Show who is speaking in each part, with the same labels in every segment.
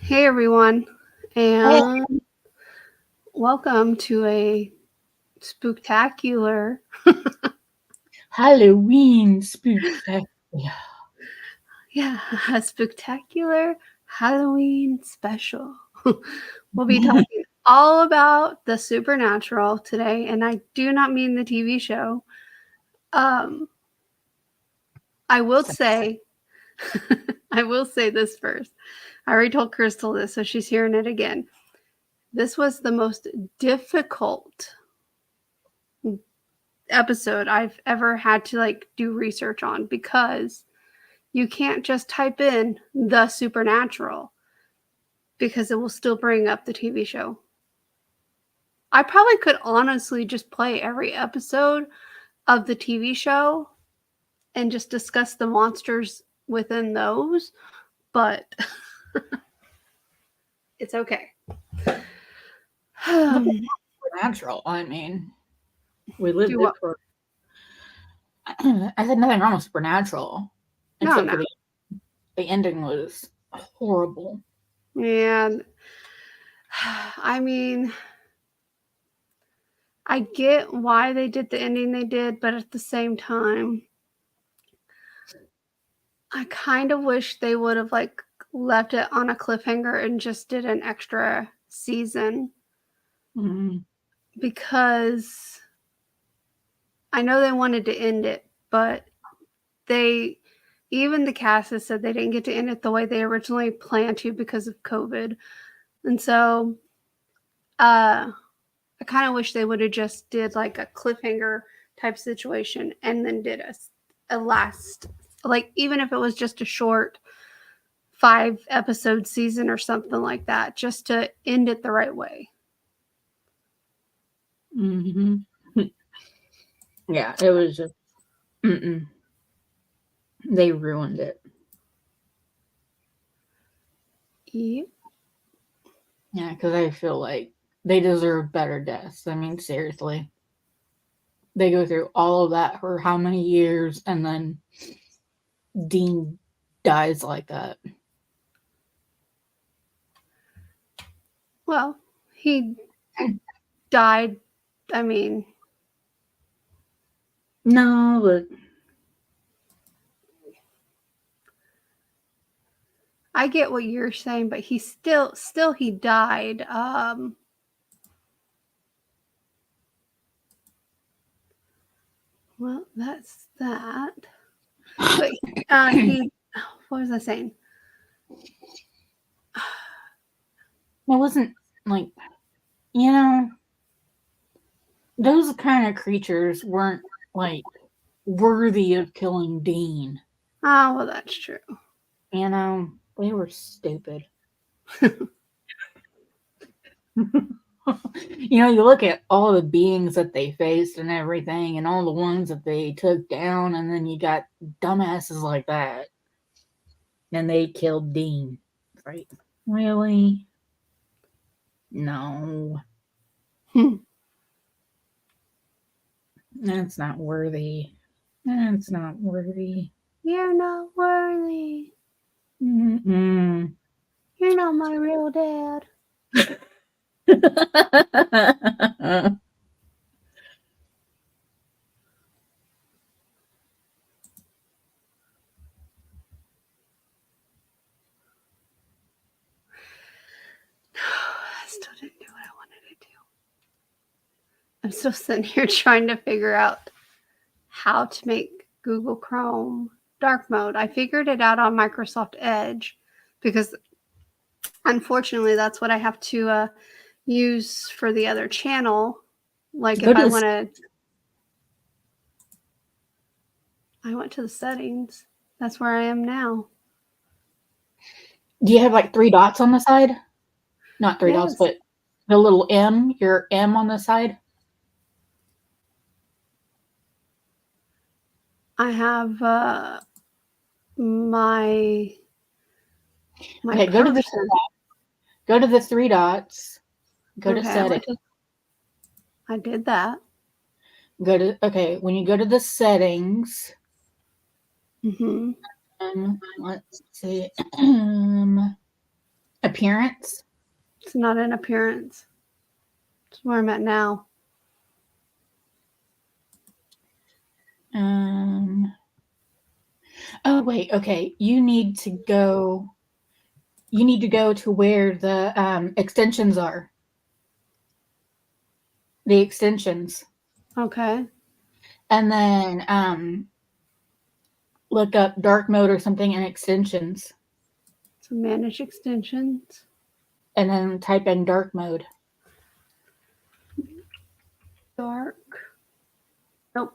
Speaker 1: Hey everyone,
Speaker 2: Hey,
Speaker 1: and welcome to a spooktacular,
Speaker 2: Halloween spectacular.
Speaker 1: a spectacular Halloween special. We'll be talking all about the supernatural today, and I do not mean the TV show. Um, I will say, I will say this first. I already told Crystal this, so she's hearing it again. This was the most difficult episode I've ever had to do research on because you can't just type in the supernatural because it will still bring up the TV show. I probably could honestly just play every episode of the TV show and just discuss the monsters within those, but it's okay.
Speaker 2: Nothing supernatural. I mean, we lived
Speaker 1: Do
Speaker 2: it
Speaker 1: what?
Speaker 2: for. I said nothing wrong with supernatural,
Speaker 1: No,
Speaker 2: except
Speaker 1: no.
Speaker 2: for the ending was horrible.
Speaker 1: And I mean, I get why they did the ending they did, but at the same time, I kind of wish they would have left it on a cliffhanger and just did an extra season
Speaker 2: Mm,
Speaker 1: because I know they wanted to end it, but they even the cast has said they didn't get to end it the way they originally planned to because of COVID. And so I kind of wish they would have just did like a cliffhanger type situation and then did a last, like, even if it was just a short 5 episode season or something like that, just to end it the right way.
Speaker 2: hmm Yeah, it was just. Mm-mm. They ruined it.
Speaker 1: Yep.
Speaker 2: Yeah, because I feel like they deserve better deaths. I mean, seriously. They go through all of that for how many years, and then Dean dies like that.
Speaker 1: Well, he died. I mean,
Speaker 2: No, but
Speaker 1: I get what you're saying, but he still he died. Well, that's that. But he, what was I saying?
Speaker 2: it wasn't like, you know, those kind of creatures weren't like worthy of killing Dean.
Speaker 1: Oh, well, that's true.
Speaker 2: You know, they were stupid. You look at all the beings that they faced and everything, and all the ones that they took down, and then you got dumbasses like that. And they killed Dean. Right? Really? No. That's not worthy. That's not worthy.
Speaker 1: You're not worthy.
Speaker 2: Mm-mm.
Speaker 1: You're not my real dad. I still didn't do what I wanted to do. I'm still sitting here trying to figure out how to make Google Chrome dark mode. I figured it out on Microsoft Edge because unfortunately that's what I have to use for the other channel. Like
Speaker 2: Go
Speaker 1: if
Speaker 2: to
Speaker 1: I
Speaker 2: the.
Speaker 1: want to, I went to the settings. That's where I am now.
Speaker 2: Do you have like three dots on the side? Not three dots,
Speaker 1: Yes,
Speaker 2: but the little M, your M on the side.
Speaker 1: I have my
Speaker 2: Okay,
Speaker 1: person.
Speaker 2: go to the three dots. Go to
Speaker 1: Okay,
Speaker 2: setting.
Speaker 1: I did that.
Speaker 2: When you go to the settings,
Speaker 1: Mm-hmm.
Speaker 2: let's see, appearance?
Speaker 1: It's not an appearance. It's where I'm at now.
Speaker 2: Oh wait, okay. You need to go to where the extensions are. The extensions.
Speaker 1: Okay.
Speaker 2: And then look up dark mode or something and extensions.
Speaker 1: So manage extensions.
Speaker 2: And then type in dark mode.
Speaker 1: Dark. Nope.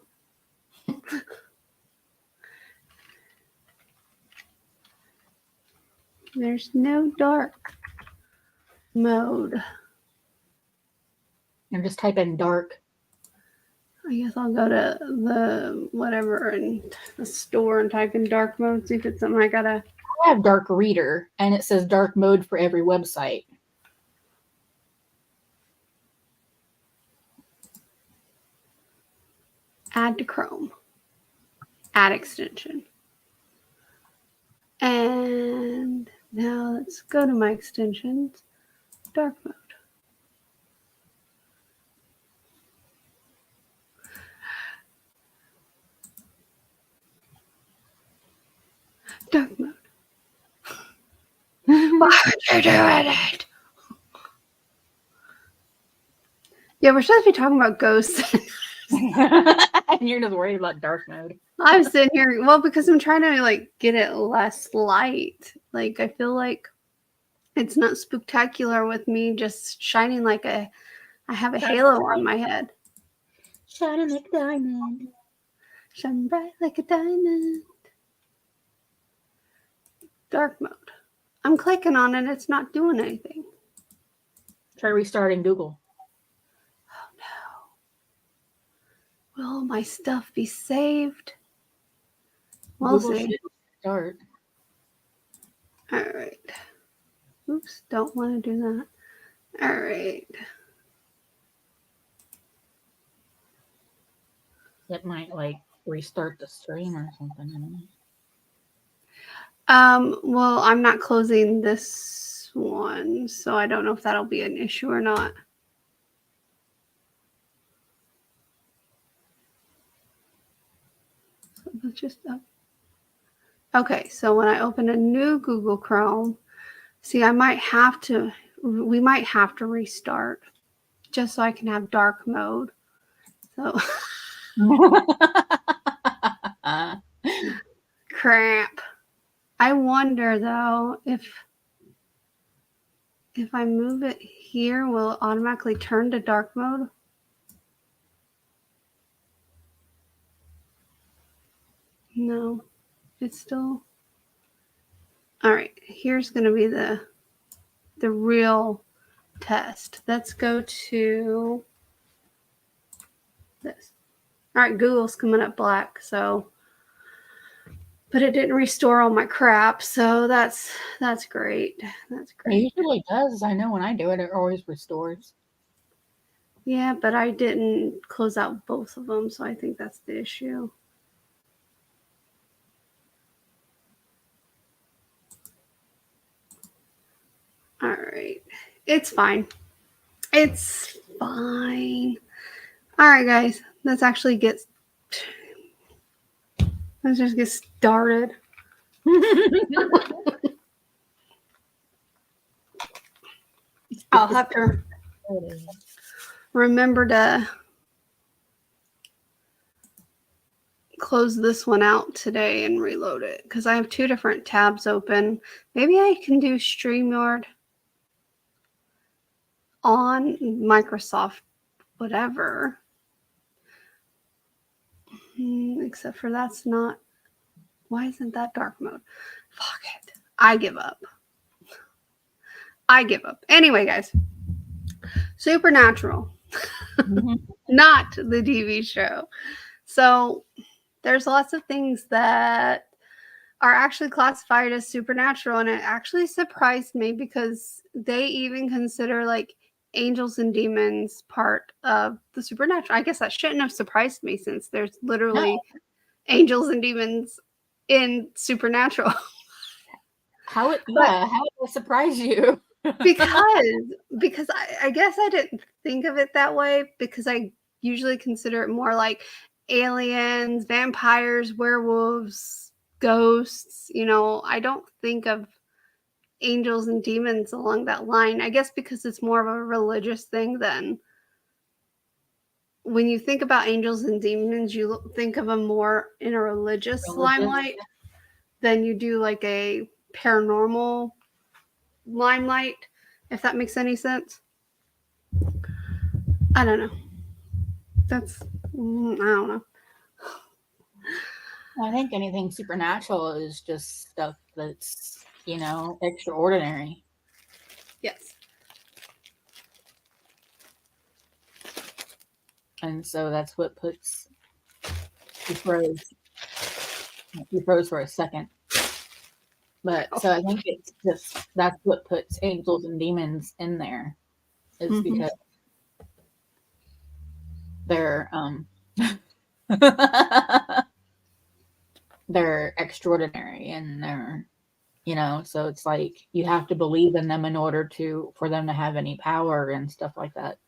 Speaker 1: There's no dark mode.
Speaker 2: And just type in dark.
Speaker 1: I guess I'll go to the whatever in the store and type in dark mode, see if it's something I gotta.
Speaker 2: I have dark reader and it says dark mode for every website.
Speaker 1: Add to Chrome. Add extension. And now let's go to my extensions. Dark mode. Dark mode. Why are you doing it? Yeah, we're supposed to be talking about ghosts.
Speaker 2: And you're just worried about dark mode.
Speaker 1: I'm sitting here, well, because I'm trying to like get it less light. Like I feel like it's not spectacular with me just shining like I have a halo on my head.
Speaker 2: Shining like a diamond.
Speaker 1: Shine bright like a diamond. Dark mode. I'm clicking on it. It's not doing anything.
Speaker 2: Try restarting Google.
Speaker 1: Oh no. Will my stuff be saved? We'll
Speaker 2: Google
Speaker 1: see.
Speaker 2: should start.
Speaker 1: All right. Oops, don't want to do that. All right.
Speaker 2: It might like restart the stream or something. I don't know.
Speaker 1: Well, I'm not closing this one, so I don't know if that'll be an issue or not. So let's just okay, so when I open a new Google Chrome, see, we might have to restart just so I can have dark mode. So crap. I wonder though if I move it here, will it automatically turn to dark mode? No, it's still. All right, here's going to be the real test. Let's go to this. All right, Google's coming up black, so, but it didn't restore all my crap, so that's great. That's great.
Speaker 2: It usually does. I know when I do it, it always restores.
Speaker 1: Yeah, but I didn't close out both of them, so I think that's the issue. All right, it's fine. It's fine. All right, guys, let's just get started. I'll have to remember to close this one out today and reload it because I have 2 different tabs open. Maybe I can do StreamYard on Microsoft, whatever. Except for that's not. Why isn't that dark mode? Fuck it. I give up. Anyway, guys. Supernatural. Not the TV show. So there's lots of things that are actually classified as supernatural, and it actually surprised me because they even consider like angels and demons part of the supernatural. I guess that shouldn't have surprised me since there's literally angels and demons in supernatural.
Speaker 2: How would it surprise you?
Speaker 1: Because I guess I didn't think of it that way because I usually consider it more like aliens, vampires, werewolves, ghosts. I don't think of angels and demons along that line. I guess because it's more of a religious thing than when you think about angels and demons, you think of them more in a religious limelight than you do like a paranormal limelight, if that makes any sense. I don't know. I don't know.
Speaker 2: I think anything supernatural is just stuff that's, extraordinary.
Speaker 1: Yes.
Speaker 2: And so that's what puts he froze. He froze for a second. But so I think it's just that's what puts angels and demons in there is because they're they're extraordinary and they're so it's like you have to believe in them in order for them to have any power and stuff like that.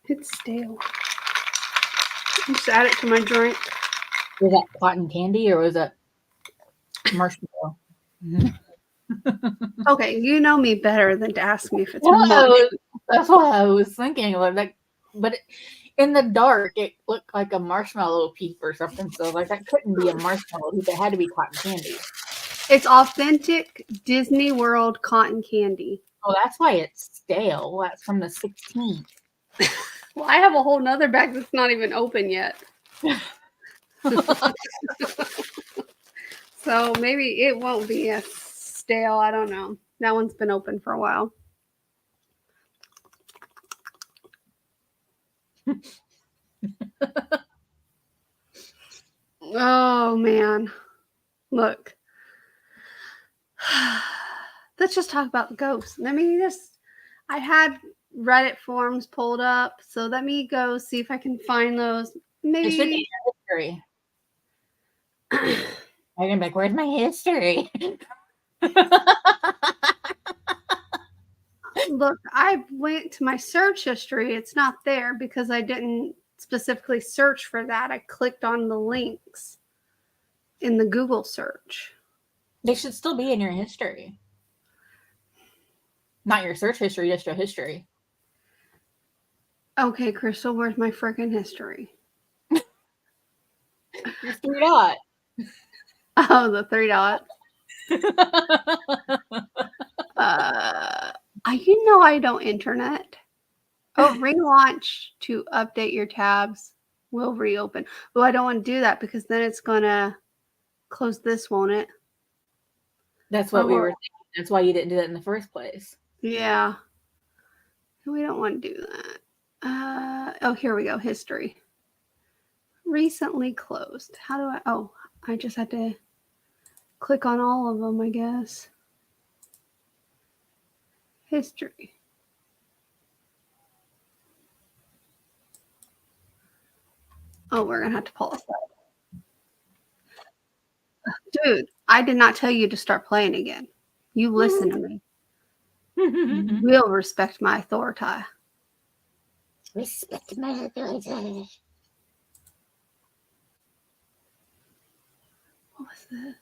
Speaker 1: It's stale. Just add it to my drink.
Speaker 2: Was that cotton candy or was that marshmallow?
Speaker 1: Okay, you know me better than to ask me if it's marshmallow.
Speaker 2: That's what I was thinking. But in the dark, it looked like a marshmallow peep or something. So that couldn't be a marshmallow peep. It had to be cotton candy.
Speaker 1: It's authentic Disney World cotton candy.
Speaker 2: Oh, that's why it's stale. That's from the 16th.
Speaker 1: Well, I have a whole nother bag that's not even open yet. So maybe it won't be a stale. I don't know. That one's been open for a while. Oh, man. Look. Let's just talk about ghosts. I had Reddit forums pulled up, so let me go see if I can find those. Maybe.
Speaker 2: It should be history. I'm gonna be like, where's my history?
Speaker 1: Look, I went to my search history. It's not there because I didn't specifically search for that. I clicked on the links in the Google search.
Speaker 2: They should still be in your history. Not your search history, just your history.
Speaker 1: Okay, Crystal, where's my freaking history?
Speaker 2: Your 3 dot.
Speaker 1: Oh, the 3 dots. I don't internet. Oh, relaunch to update your tabs will reopen. Well, I don't want to do that because then it's gonna close this, won't it?
Speaker 2: That's what we were thinking. That's why you didn't do that in the first place.
Speaker 1: Yeah. We don't want to do that. Oh, here we go. History. Recently closed. How do I? Oh, I just had to click on all of them, I guess. History. Oh, we're going to have to pause that. Dude, I did not tell you to start playing again. You listen to me. You will respect my authority.
Speaker 2: Respect my authority.
Speaker 1: What was this?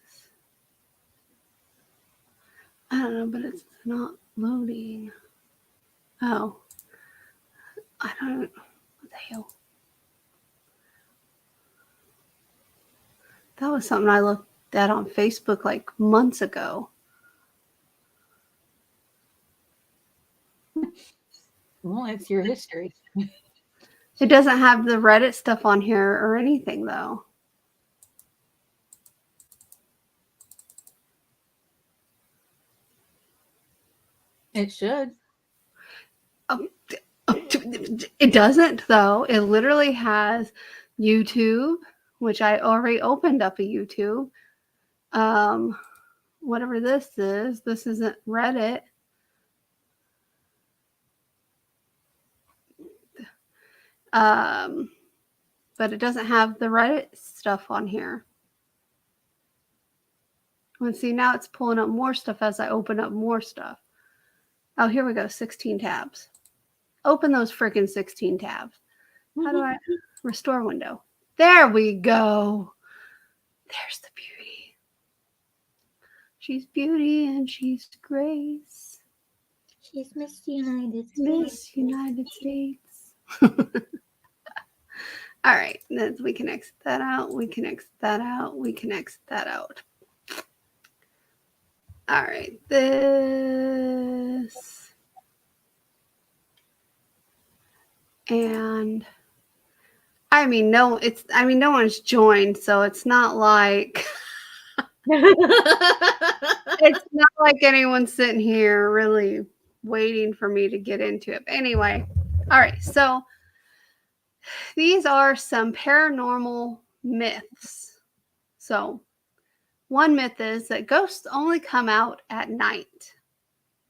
Speaker 1: I don't know, but it's not loading. Oh. I don't know. What the hell? That was something I looked at on Facebook like months ago.
Speaker 2: Well, it's your history.
Speaker 1: It doesn't have the Reddit stuff on here or anything, though.
Speaker 2: It should.
Speaker 1: It doesn't, though. It literally has YouTube, which I already opened up a YouTube. Whatever this isn't Reddit. But it doesn't have the Reddit stuff on here. Let's see, now it's pulling up more stuff as I open up more stuff. Oh, here we go, 16 tabs. Open those freaking 16 tabs. How do I restore window? There we go. There's the beauty. She's beauty and she's grace.
Speaker 2: She's Miss United States.
Speaker 1: Miss United States. All right, then we can exit that out. We can exit that out. We can exit that out. All right, this. And I mean, no one's joined, so it's not like it's not like anyone's sitting here really waiting for me to get into it. But anyway, all right, so these are some paranormal myths. So, one myth is that ghosts only come out at night.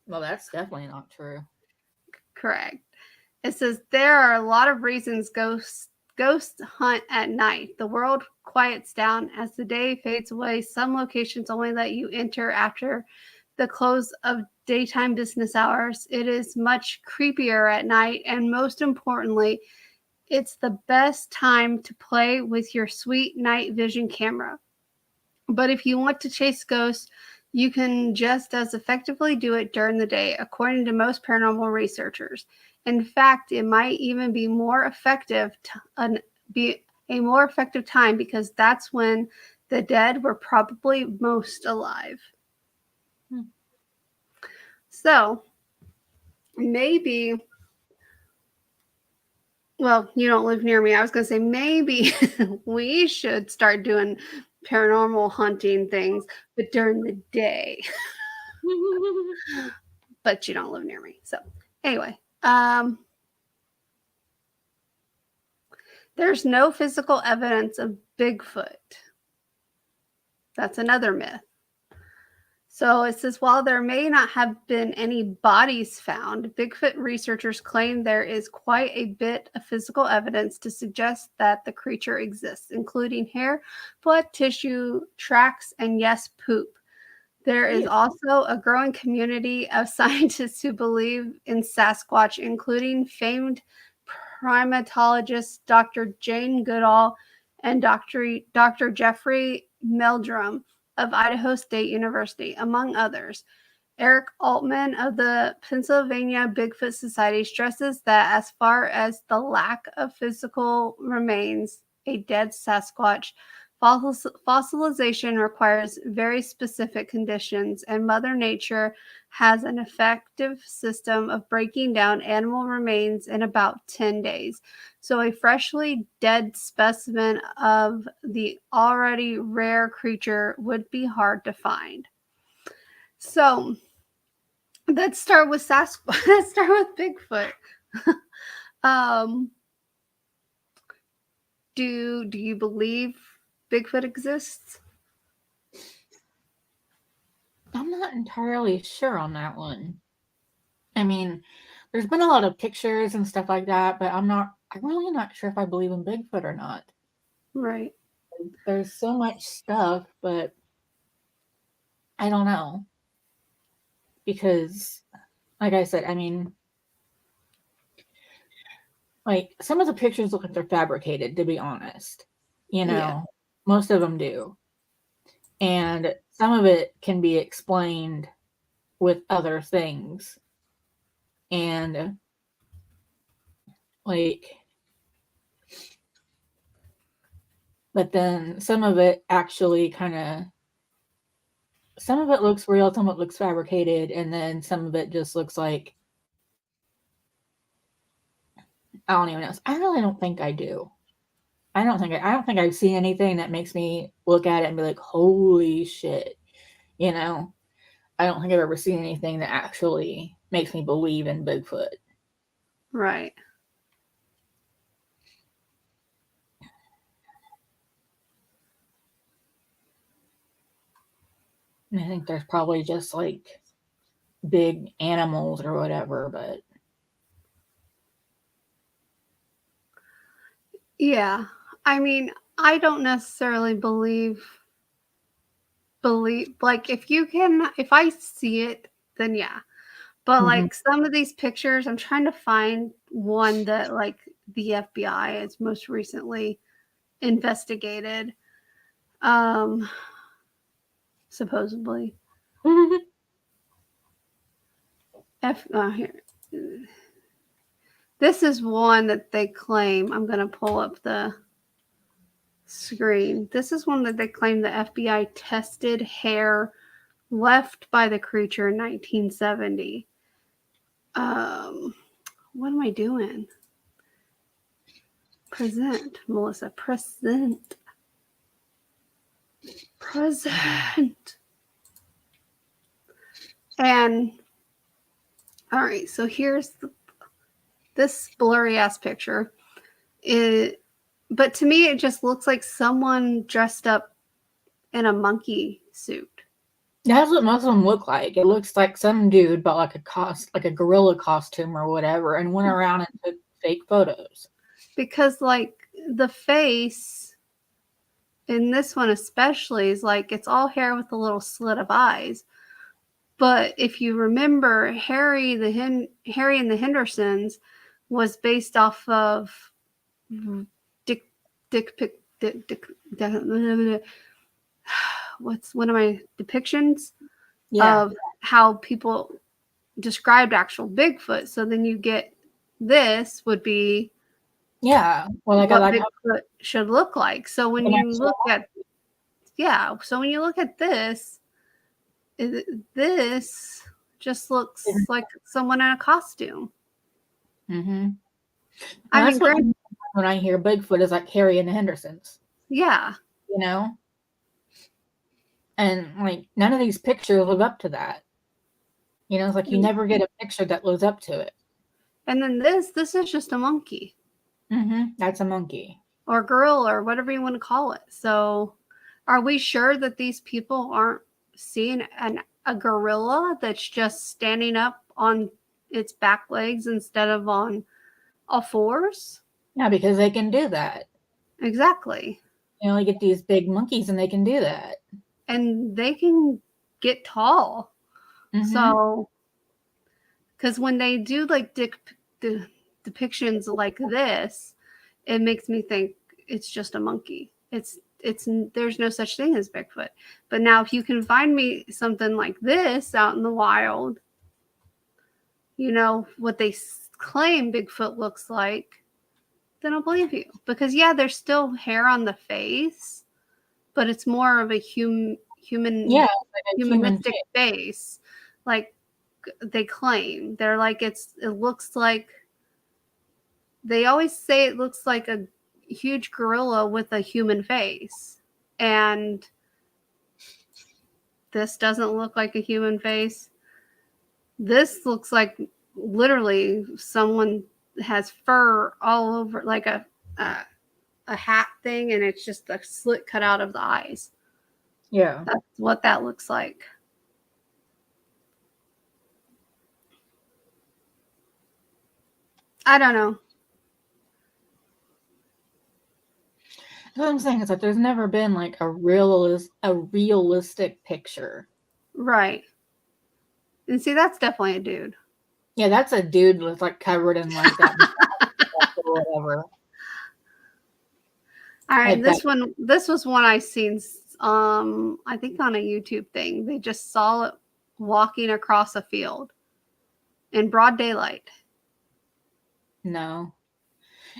Speaker 2: Well, that's definitely not true.
Speaker 1: Correct. It says there are a lot of reasons ghosts hunt at night. The world quiets down as the day fades away. Some locations only let you enter after the close of daytime business hours. It is much creepier at night, and most importantly, it's the best time to play with your sweet night vision camera. But if you want to chase ghosts, you can just as effectively do it during the day, according to most paranormal researchers. In fact, it might even be more effective be a more effective time because that's when the dead were probably most alive. So maybe, well, you don't live near me. I was going to say maybe we should start doing paranormal hunting things, but during the day. But you don't live near me. So anyway, there's no physical evidence of Bigfoot. That's another myth. So it says, while there may not have been any bodies found, Bigfoot researchers claim there is quite a bit of physical evidence to suggest that the creature exists, including hair, blood, tissue, tracks, and yes, poop. There is also a growing community of scientists who believe in Sasquatch, including famed primatologist Dr. Jane Goodall and Dr. Jeffrey Meldrum of Idaho State University, among others. Eric Altman of the Pennsylvania Bigfoot Society stresses that as far as the lack of physical remains, a dead Sasquatch, fossilization requires very specific conditions, and Mother Nature has an effective system of breaking down animal remains in about 10 days. So a freshly dead specimen of the already rare creature would be hard to find. So let's start with Sasquatch. Let's start with Bigfoot. Do you believe Bigfoot exists?
Speaker 2: I'm not entirely sure on that one. I mean, there's been a lot of pictures and stuff like that, but I'm really not sure if I believe in Bigfoot or not.
Speaker 1: Right.
Speaker 2: There's so much stuff, but I don't know. Because, like I said, I mean, like, some of the pictures look like they're fabricated, to be honest. Most of them do. And some of it can be explained with other things. And, like, but then some of it actually some of it looks real, some of it looks fabricated, and then some of it just looks like, I don't even know. I really don't think I do. I don't think I've seen anything that makes me look at it and be like, holy shit. I don't think I've ever seen anything that actually makes me believe in Bigfoot.
Speaker 1: Right.
Speaker 2: And I think there's probably just like big animals or whatever, but
Speaker 1: yeah. I mean, I don't necessarily believe believe, like, if I see it, then yeah. But like some of these pictures, I'm trying to find one that like the FBI has most recently investigated, supposedly. Here. This is one that they claim. I'm going to pull up the screen. This is one that they claim the FBI tested hair left by the creature in 1970. What am I doing? Present, Melissa. Present. And all right, so here's this blurry ass picture. But to me, it just looks like someone dressed up in a monkey suit.
Speaker 2: That's what most of them look like. It looks like some dude bought like a gorilla costume or whatever and went around and took fake photos.
Speaker 1: Because like the face in this one especially is like it's all hair with a little slit of eyes. But if you remember, Harry and the Hendersons was based off of depictions of how people described actual Bigfoot. So then you get this would be
Speaker 2: well, like
Speaker 1: what Bigfoot should look like. So when you look at this just looks like someone in a costume.
Speaker 2: I mean, when I hear Bigfoot is like Harry and the Hendersons.
Speaker 1: Yeah.
Speaker 2: You know? And like none of these pictures live up to that. You know, it's like you never get a picture that lives up to it.
Speaker 1: And then this is just a monkey.
Speaker 2: That's a monkey.
Speaker 1: Or gorilla or whatever you want to call it. So are we sure that these people aren't seeing a gorilla that's just standing up on its back legs instead of on all fours?
Speaker 2: Yeah, because they can do that.
Speaker 1: Exactly.
Speaker 2: You only get these big monkeys and they can do that.
Speaker 1: And they can get tall. So, because when they do like depictions like this, it makes me think it's just a monkey. It's there's no such thing as Bigfoot. But now if you can find me something like this out in the wild, you know, what they claim Bigfoot looks like, then I'll believe you. Because yeah, there's still hair on the face, but it's more of a humanistic face. Like they claim. They're like it looks like, they always say it looks like a huge gorilla with a human face. And this doesn't look like a human face. This looks like literally someone has fur all over, like a hat thing, and it's just a slit cut out of the eyes.
Speaker 2: Yeah.
Speaker 1: That's what that looks like. I don't know.
Speaker 2: What I'm saying is like there's never been like a realistic picture.
Speaker 1: Right. And see, that's definitely a dude.
Speaker 2: Yeah, that's a dude with like covered in like that or whatever.
Speaker 1: All right, like this was one I seen I think on a YouTube thing. They just saw it walking across a field in broad daylight.
Speaker 2: No.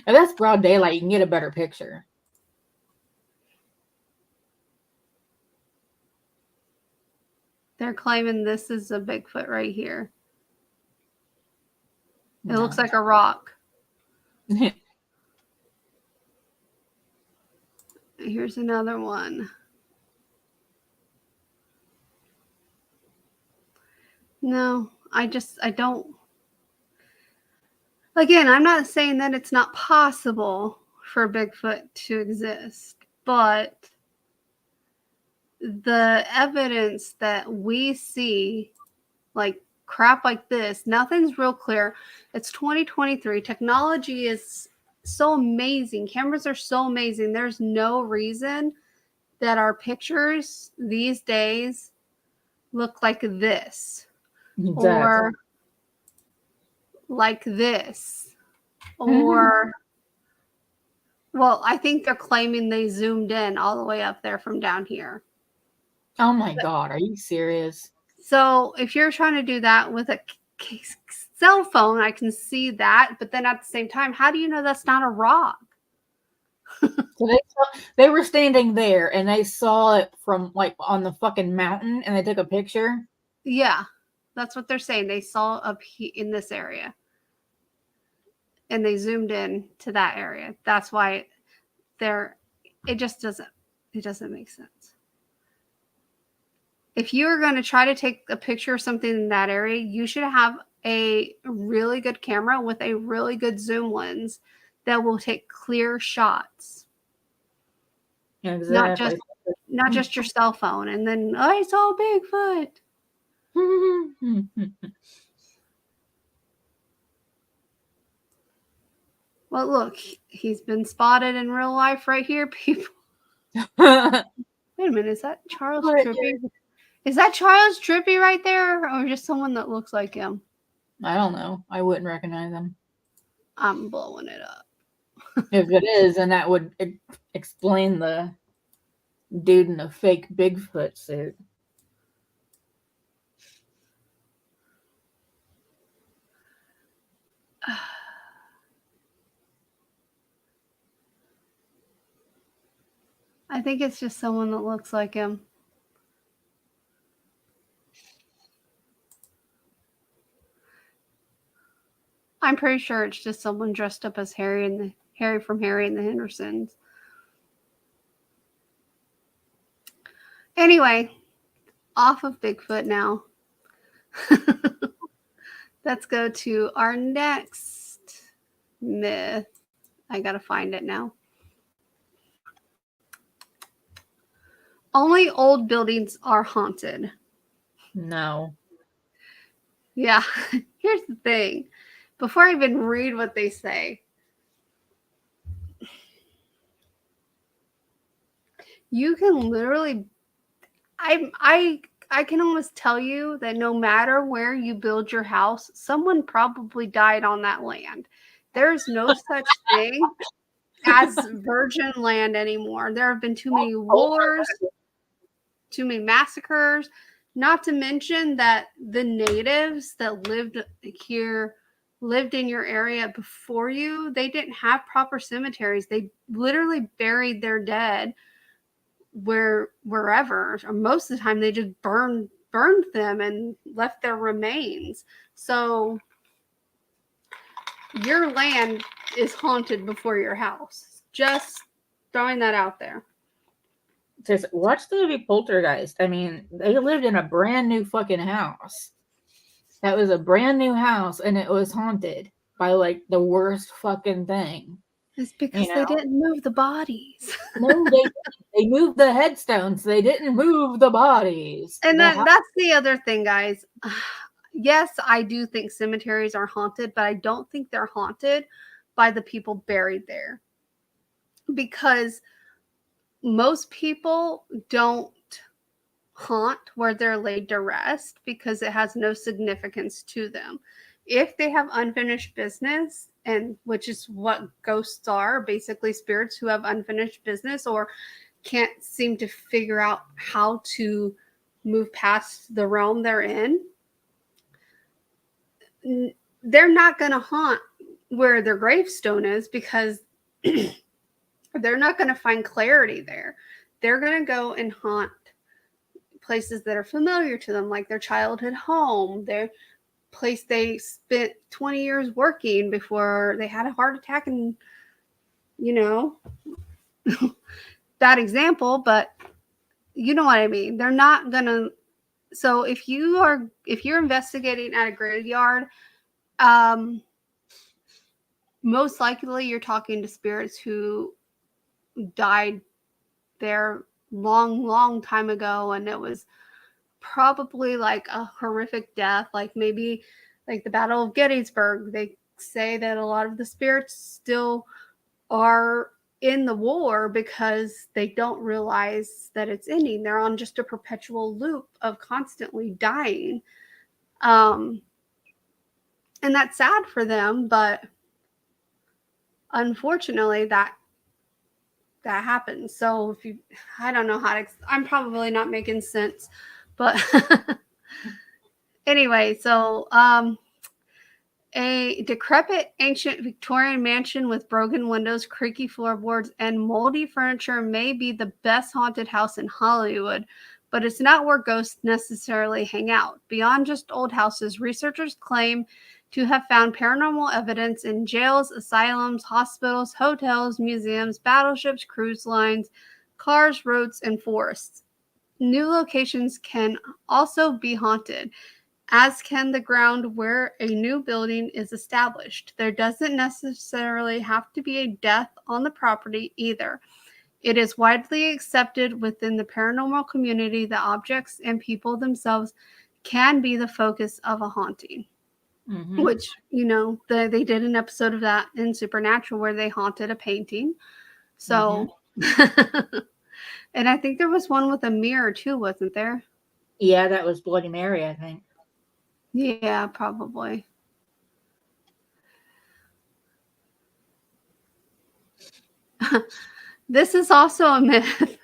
Speaker 2: If that's broad daylight, you can get a better picture.
Speaker 1: They're claiming this is a Bigfoot right here. It looks like a rock. Here's another one. No, I don't. Again, I'm not saying that it's not possible for Bigfoot to exist, but the evidence that we see, like crap like this, nothing's real clear. It's 2023. Technology is so amazing. Cameras are so amazing. There's no reason that our pictures these days look like this,
Speaker 2: Exactly.
Speaker 1: or like this, or well, I think they're claiming they zoomed in all the way up there from down here.
Speaker 2: Oh my God, are you serious?
Speaker 1: So if you're trying to do that with a cell phone, I can see that, but then at the same time, how do you know that's not a rock?
Speaker 2: So they were standing there and they saw it from like on the fucking mountain and they took a picture.
Speaker 1: Yeah, that's what they're saying. They saw up in this area, and they zoomed in to that area. That's why it just doesn't make sense. If you are going to try to take a picture of something in that area, you should have a really good camera with a really good zoom lens that will take clear shots.
Speaker 2: Exactly.
Speaker 1: Not just your cell phone and then I saw Bigfoot. Well, look, he's been spotted in real life right here, people. Wait a minute, is that Charles Trippy? Is that Charles Trippy right there, or just someone that looks like him?
Speaker 2: I don't know. I wouldn't recognize him.
Speaker 1: I'm blowing it up.
Speaker 2: If it is, then that would explain the dude in a fake Bigfoot suit.
Speaker 1: I think it's just someone that looks like him. I'm pretty sure it's just someone dressed up as Harry from Harry and the Hendersons. Anyway, off of Bigfoot now. Let's go to our next myth. I gotta find it now. Only old buildings are haunted.
Speaker 2: No.
Speaker 1: Yeah, here's the thing. Before I even read what they say, you can literally, I can almost tell you that no matter where you build your house, someone probably died on that land. There's no such thing as virgin land anymore. There have been too many wars, too many massacres, not to mention that the natives that lived in your area before you, they didn't have proper cemeteries. They literally buried their dead wherever, or most of the time they just burned them and left their remains. So your land is haunted before your house. Just throwing that out there.
Speaker 2: Just watch the movie Poltergeist. I mean, they lived in a brand new fucking house. That was a brand new house, and it was haunted by like the worst fucking thing.
Speaker 1: It's because they didn't move the bodies.
Speaker 2: No, they moved the headstones. They didn't move the bodies.
Speaker 1: And that's the other thing, guys. Yes, I do think cemeteries are haunted, but I don't think they're haunted by the people buried there. Because most people don't haunt where they're laid to rest because it has no significance to them. If they have unfinished business, and which is what ghosts are, basically spirits who have unfinished business or can't seem to figure out how to move past the realm they're in, they're not going to haunt where their gravestone is because they're not going to find clarity there. They're going to go and haunt places that are familiar to them, like their childhood home, their place they spent 20 years working before they had a heart attack, and bad example, but you know what I mean. They're not gonna. So if you're investigating at a graveyard, most likely you're talking to spirits who died there long time ago, and it was probably like a horrific death, like maybe like the Battle of Gettysburg. They say that a lot of the spirits still are in the war because they don't realize that it's ending. They're on just a perpetual loop of constantly dying. And that's sad for them, but unfortunately that happens. So if you, I don't know how to, I'm probably not making sense, but anyway, so a decrepit ancient Victorian mansion with broken windows, creaky floorboards, and moldy furniture may be the best haunted house in Hollywood, but it's not where ghosts necessarily hang out. Beyond just old houses, researchers claim to have found paranormal evidence in jails, asylums, hospitals, hotels, museums, battleships, cruise lines, cars, roads, and forests. New locations can also be haunted, as can the ground where a new building is established. There doesn't necessarily have to be a death on the property either. It is widely accepted within the paranormal community that objects and people themselves can be the focus of a haunting.
Speaker 2: Mm-hmm.
Speaker 1: Which, they did an episode of that in Supernatural where they haunted a painting. So, and I think there was one with a mirror too, wasn't there?
Speaker 2: Yeah, that was Bloody Mary, I think.
Speaker 1: Yeah, probably. This is also a myth.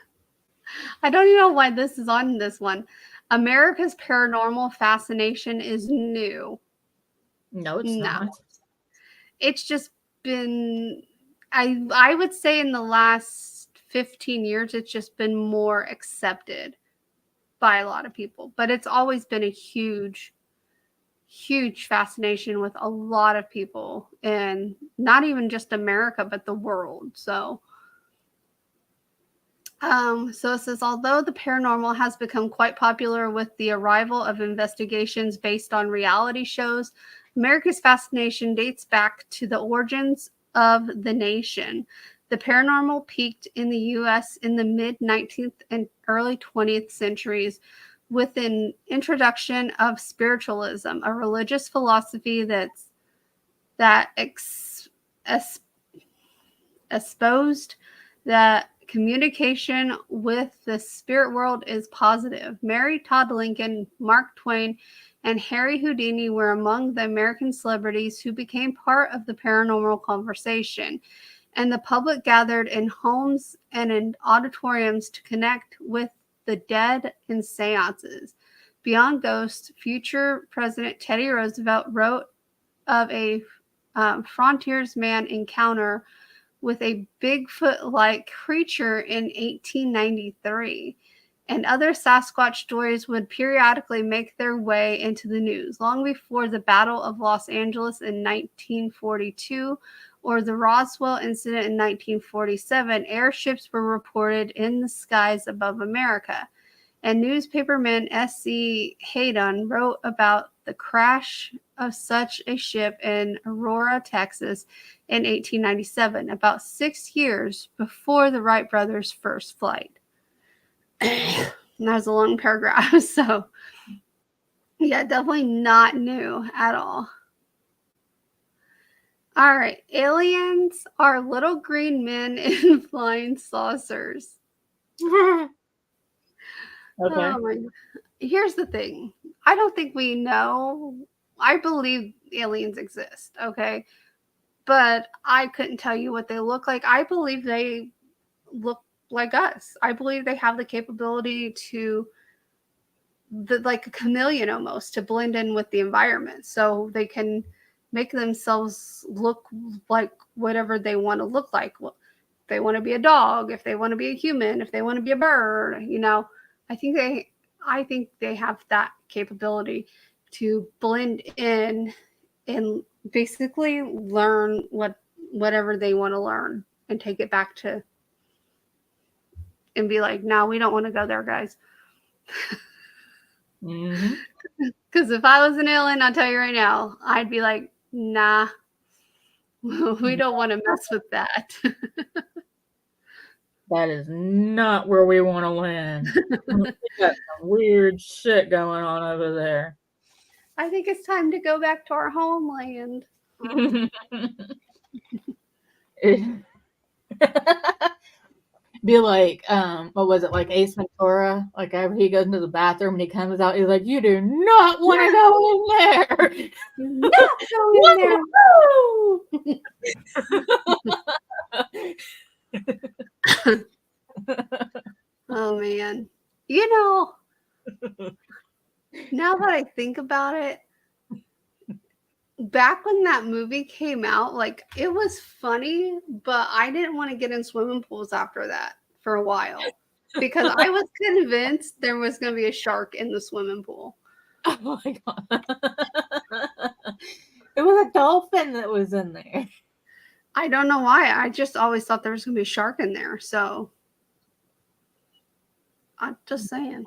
Speaker 1: I don't even know why this is on this one. America's paranormal fascination is new.
Speaker 2: No, it's
Speaker 1: No.
Speaker 2: not.
Speaker 1: It's just been, I would say in the last 15 years, it's just been more accepted by a lot of people. But it's always been a huge, huge fascination with a lot of people, and not even just America, but the world. So it says, although the paranormal has become quite popular with the arrival of investigations based on reality shows, America's fascination dates back to the origins of the nation. The paranormal peaked in the U.S. in the mid-19th and early 20th centuries with an introduction of spiritualism, a religious philosophy that exposed that communication with the spirit world is positive. Mary Todd Lincoln, Mark Twain, and Harry Houdini were among the American celebrities who became part of the paranormal conversation, and the public gathered in homes and in auditoriums to connect with the dead in seances. Beyond ghosts, future President Teddy Roosevelt wrote of a frontiersman encounter with a Bigfoot-like creature in 1893, and other Sasquatch stories would periodically make their way into the news. Long before the Battle of Los Angeles in 1942 or the Roswell incident in 1947, airships were reported in the skies above America. And newspaperman S.C. Haydon wrote about the crash of such a ship in Aurora, Texas in 1897, about 6 years before the Wright brothers' first flight. And that's a long paragraph, so yeah, definitely not new at all. All right, aliens are little green men in flying saucers.
Speaker 2: Okay.
Speaker 1: Oh my God. Here's the thing. I don't think we know. I believe aliens exist, okay? But I couldn't tell you what they look like. I believe they look like us. I believe they have the capability to, like a chameleon almost, to blend in with the environment. So they can make themselves look like whatever they want to look like. Well, if they want to be a dog, if they want to be a human, if they want to be a bird, I think they have that capability to blend in and basically learn whatever they want to learn and take it back to and be like, no, we don't want to go there, guys. Because if I was an alien, I'll tell you right now, I'd be like, nah, we don't want to mess with that.
Speaker 2: That is not where we want to land. We got some weird shit going on over there.
Speaker 1: I think it's time to go back to our homeland.
Speaker 2: Be like, what was it, like Ace Ventura? Like after he goes into the bathroom and he comes out, he's like, "You do not want to go in there.
Speaker 1: Not go in there. Oh man. You know, now that I think about it, back when that movie came out, like it was funny, but I didn't want to get in swimming pools after that for a while because I was convinced there was going to be a shark in the swimming pool.
Speaker 2: Oh my god. It was a dolphin that was in there.
Speaker 1: I don't know why. I just always thought there was going to be a shark in there. So I'm just saying.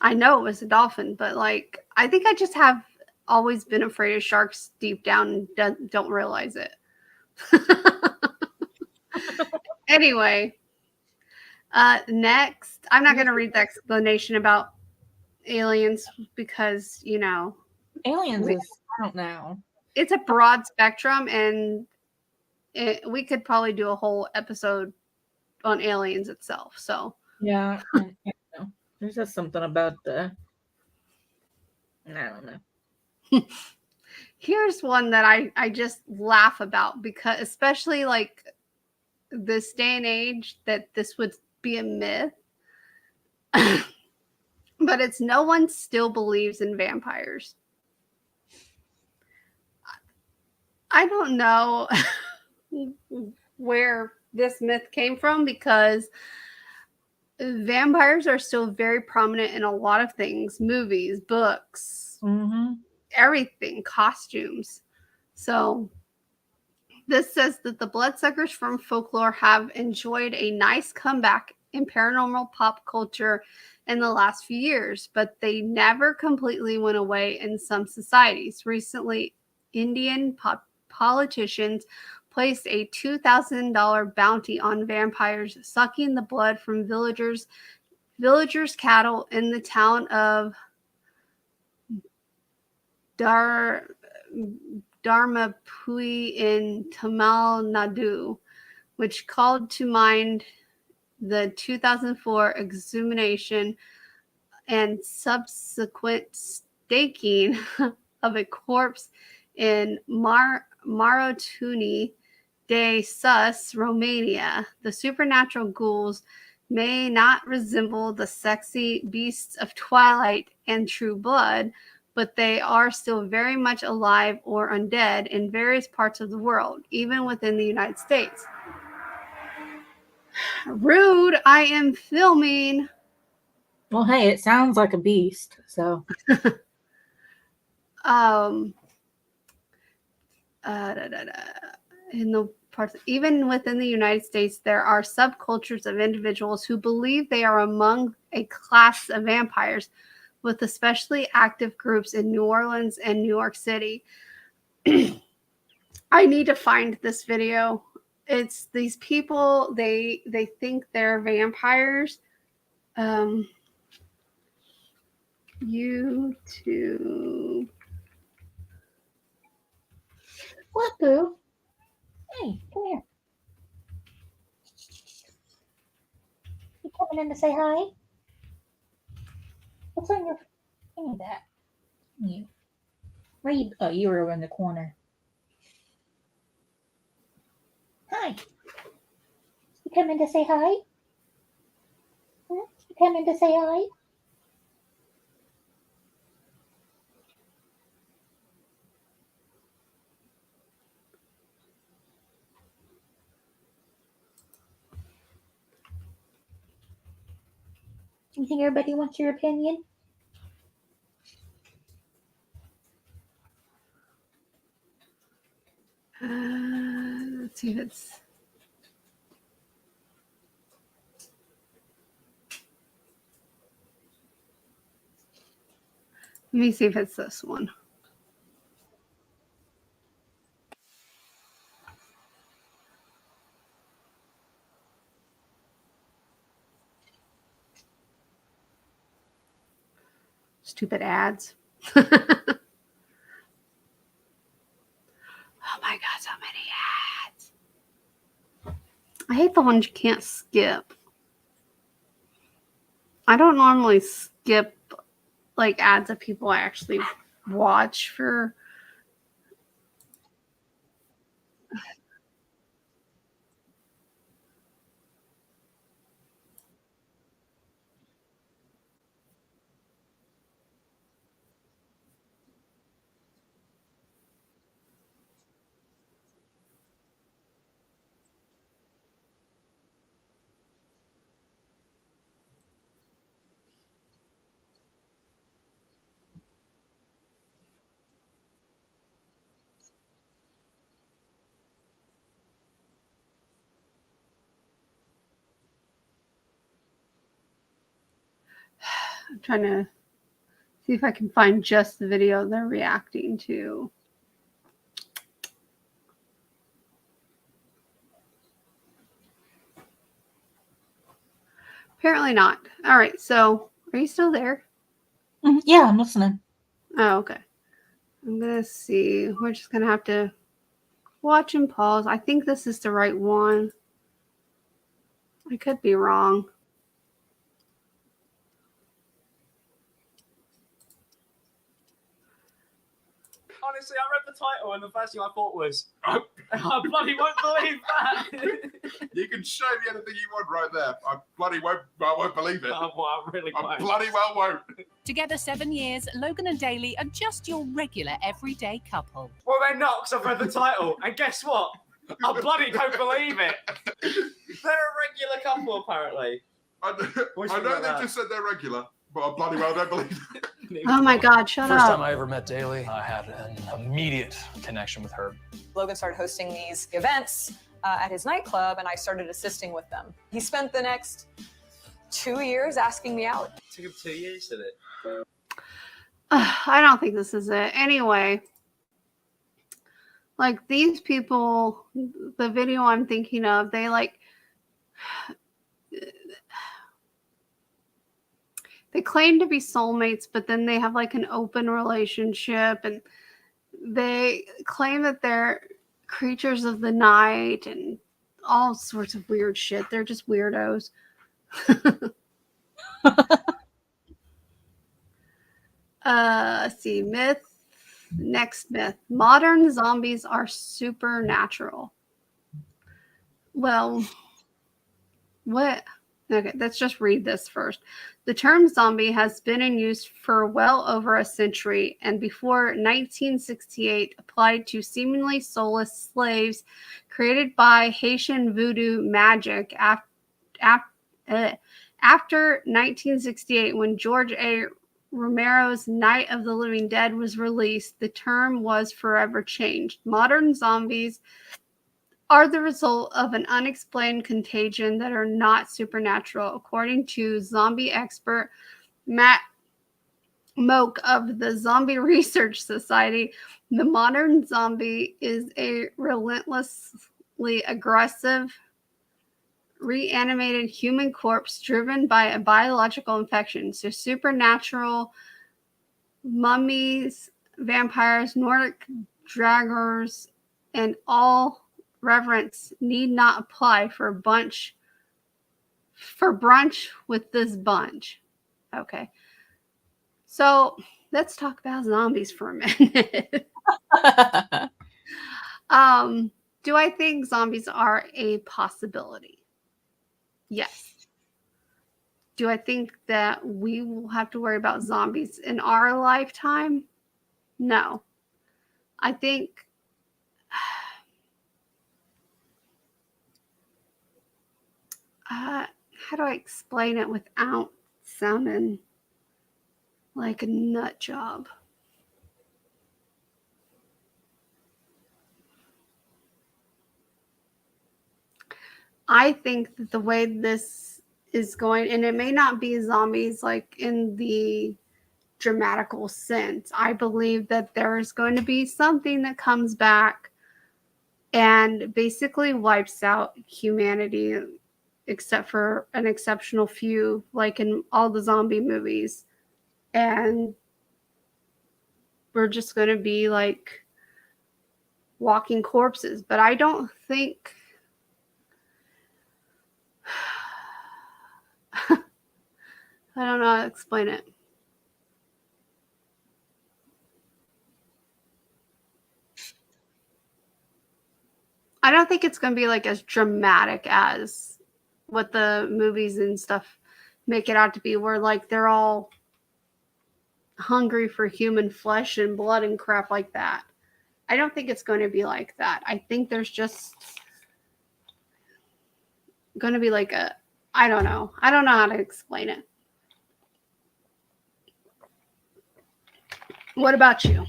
Speaker 1: I know it was a dolphin, but like I think I just have always been afraid of sharks deep down and don't realize it. Anyway, next, I'm not going to read the explanation about aliens because, you know,
Speaker 2: Aliens is, I don't know.
Speaker 1: It's a broad spectrum and we could probably do a whole episode on aliens itself. So,
Speaker 2: Yeah, I know. There's just something about I don't know.
Speaker 1: Here's one that I just laugh about because especially like this day and age that this would be a myth. But it's no one still believes in vampires. I don't know where this myth came from because vampires are still very prominent in a lot of things, movies, books, everything, costumes. So this says that the bloodsuckers from folklore have enjoyed a nice comeback in paranormal pop culture in the last few years, but they never completely went away in some societies. Recently, Indian politicians placed a $2,000 bounty on vampires sucking the blood from villagers' cattle in the town of Dharmapui in Tamil Nadu, which called to mind the 2004 exhumation and subsequent staking of a corpse in Marotuni de Sus, Romania. The supernatural ghouls may not resemble the sexy beasts of Twilight and True Blood, but they are still very much alive or undead in various parts of the world, even within the United States. Rude, I am filming.
Speaker 2: Well, hey, it sounds like a beast, so.
Speaker 1: In the parts, even within the United States, there are subcultures of individuals who believe they are among a class of vampires, with especially active groups in New Orleans and New York City. I need to find this video. It's these people, they think they're vampires. YouTube.
Speaker 2: What, Boo? Hey, come here. You coming in to say hi? What's on your... Give me that. You. Where you... Oh, you were over in the corner. Hi. You coming to say hi? You coming to say hi? You think everybody wants your opinion?
Speaker 1: Let's see if it's. Let me see if it's this one. Stupid ads. Oh my God, so many ads. like the ones you can't skip. I don't normally skip like ads of people I actually watch for. I'm trying to see if I can find just the video they're reacting to. Apparently not. All right, so are you still there?
Speaker 2: Yeah, I'm listening.
Speaker 1: Oh, okay. I'm going to see. We're just going to have to watch and pause. I think this is the right one. I could be wrong.
Speaker 3: Honestly, I read the title and the first thing I thought was, I bloody won't believe that.
Speaker 4: You can show me anything you want right there. I won't believe it.
Speaker 3: Oh, well, I really
Speaker 4: I
Speaker 3: won't.
Speaker 4: bloody well won't.
Speaker 5: Together 7 years, Logan and Daly are just your regular everyday couple.
Speaker 3: Well, they're not, because I've read the title. And guess what? I bloody don't believe it. They're a regular couple, apparently.
Speaker 4: I know they just said they're regular, but I bloody well don't believe it.
Speaker 1: Oh my God, shut
Speaker 6: First
Speaker 1: up.
Speaker 6: time I ever met Daly, I had an immediate connection with her.
Speaker 7: Logan started hosting these events at his nightclub, and I started assisting with them. He spent the next 2 years asking me out.
Speaker 3: It took him 2 years, did it?
Speaker 1: I don't think this is it. Anyway, like these people, the video I'm thinking of, they like, they claim to be soulmates, but then they have like an open relationship and they claim that they're creatures of the night and all sorts of weird shit. They're just weirdos. Let's see. Next myth. Modern zombies are supernatural. Well, what? Okay, let's just read this first. The term zombie has been in use for well over a century and before 1968 applied to seemingly soulless slaves created by Haitian voodoo magic after 1968 when George A. Romero's Night of the Living Dead was released, the term was forever changed. Modern zombies are the result of an unexplained contagion that are not supernatural. According to zombie expert Matt Moak of the Zombie Research Society, the modern zombie is a relentlessly aggressive, reanimated human corpse driven by a biological infection. So supernatural mummies, vampires, Nordic draggers, and all reverence need not apply for brunch with this bunch. Okay. So let's talk about zombies for a minute. Do I think zombies are a possibility? Yes. Do I think that we will have to worry about zombies in our lifetime? No. I think how do I explain it without sounding like a nut job? I think that the way this is going, and it may not be zombies like in the dramatical sense, I believe that there is going to be something that comes back and basically wipes out humanity, except for an exceptional few, like in all the zombie movies. And we're just going to be like walking corpses. But I don't think I don't know how to explain it. I don't think it's going to be like as dramatic as what the movies and stuff make it out to be, where like they're all hungry for human flesh and blood and crap like that. I don't think it's going to be like that. I think there's just going to be like a, I don't know how to explain it. What about you?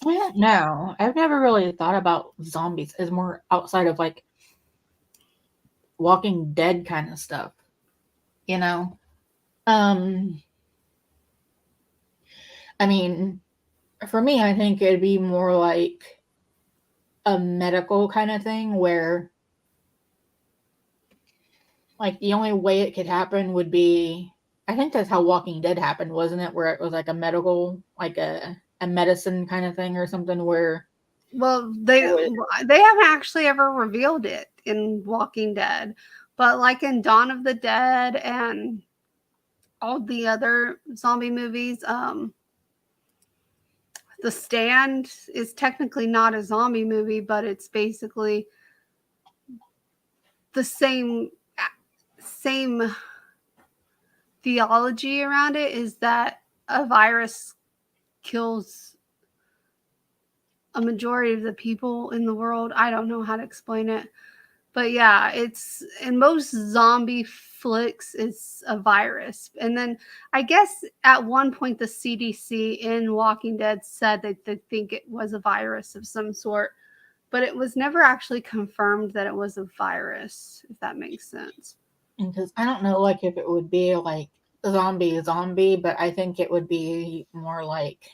Speaker 2: I don't know. I've never really thought about zombies as more outside of like Walking Dead kind of stuff, you know? I mean, for me, I think it'd be more like a medical kind of thing where, like, the only way it could happen would be, I think that's how Walking Dead happened, wasn't it? Where it was like a medical, like a medicine kind of thing or something where.
Speaker 1: Well, they haven't actually ever revealed it in Walking Dead, but like in Dawn of the Dead and all the other zombie movies, The Stand is technically not a zombie movie, but it's basically the same theology around it, is that a virus kills a majority of the people in the world. I don't know how to explain it. But yeah, it's in most zombie flicks, it's a virus. And then I guess at one point the CDC in Walking Dead said that they think it was a virus of some sort, but it was never actually confirmed that it was a virus, if that makes sense.
Speaker 2: Because I don't know, like, if it would be like zombie, but I think it would be more like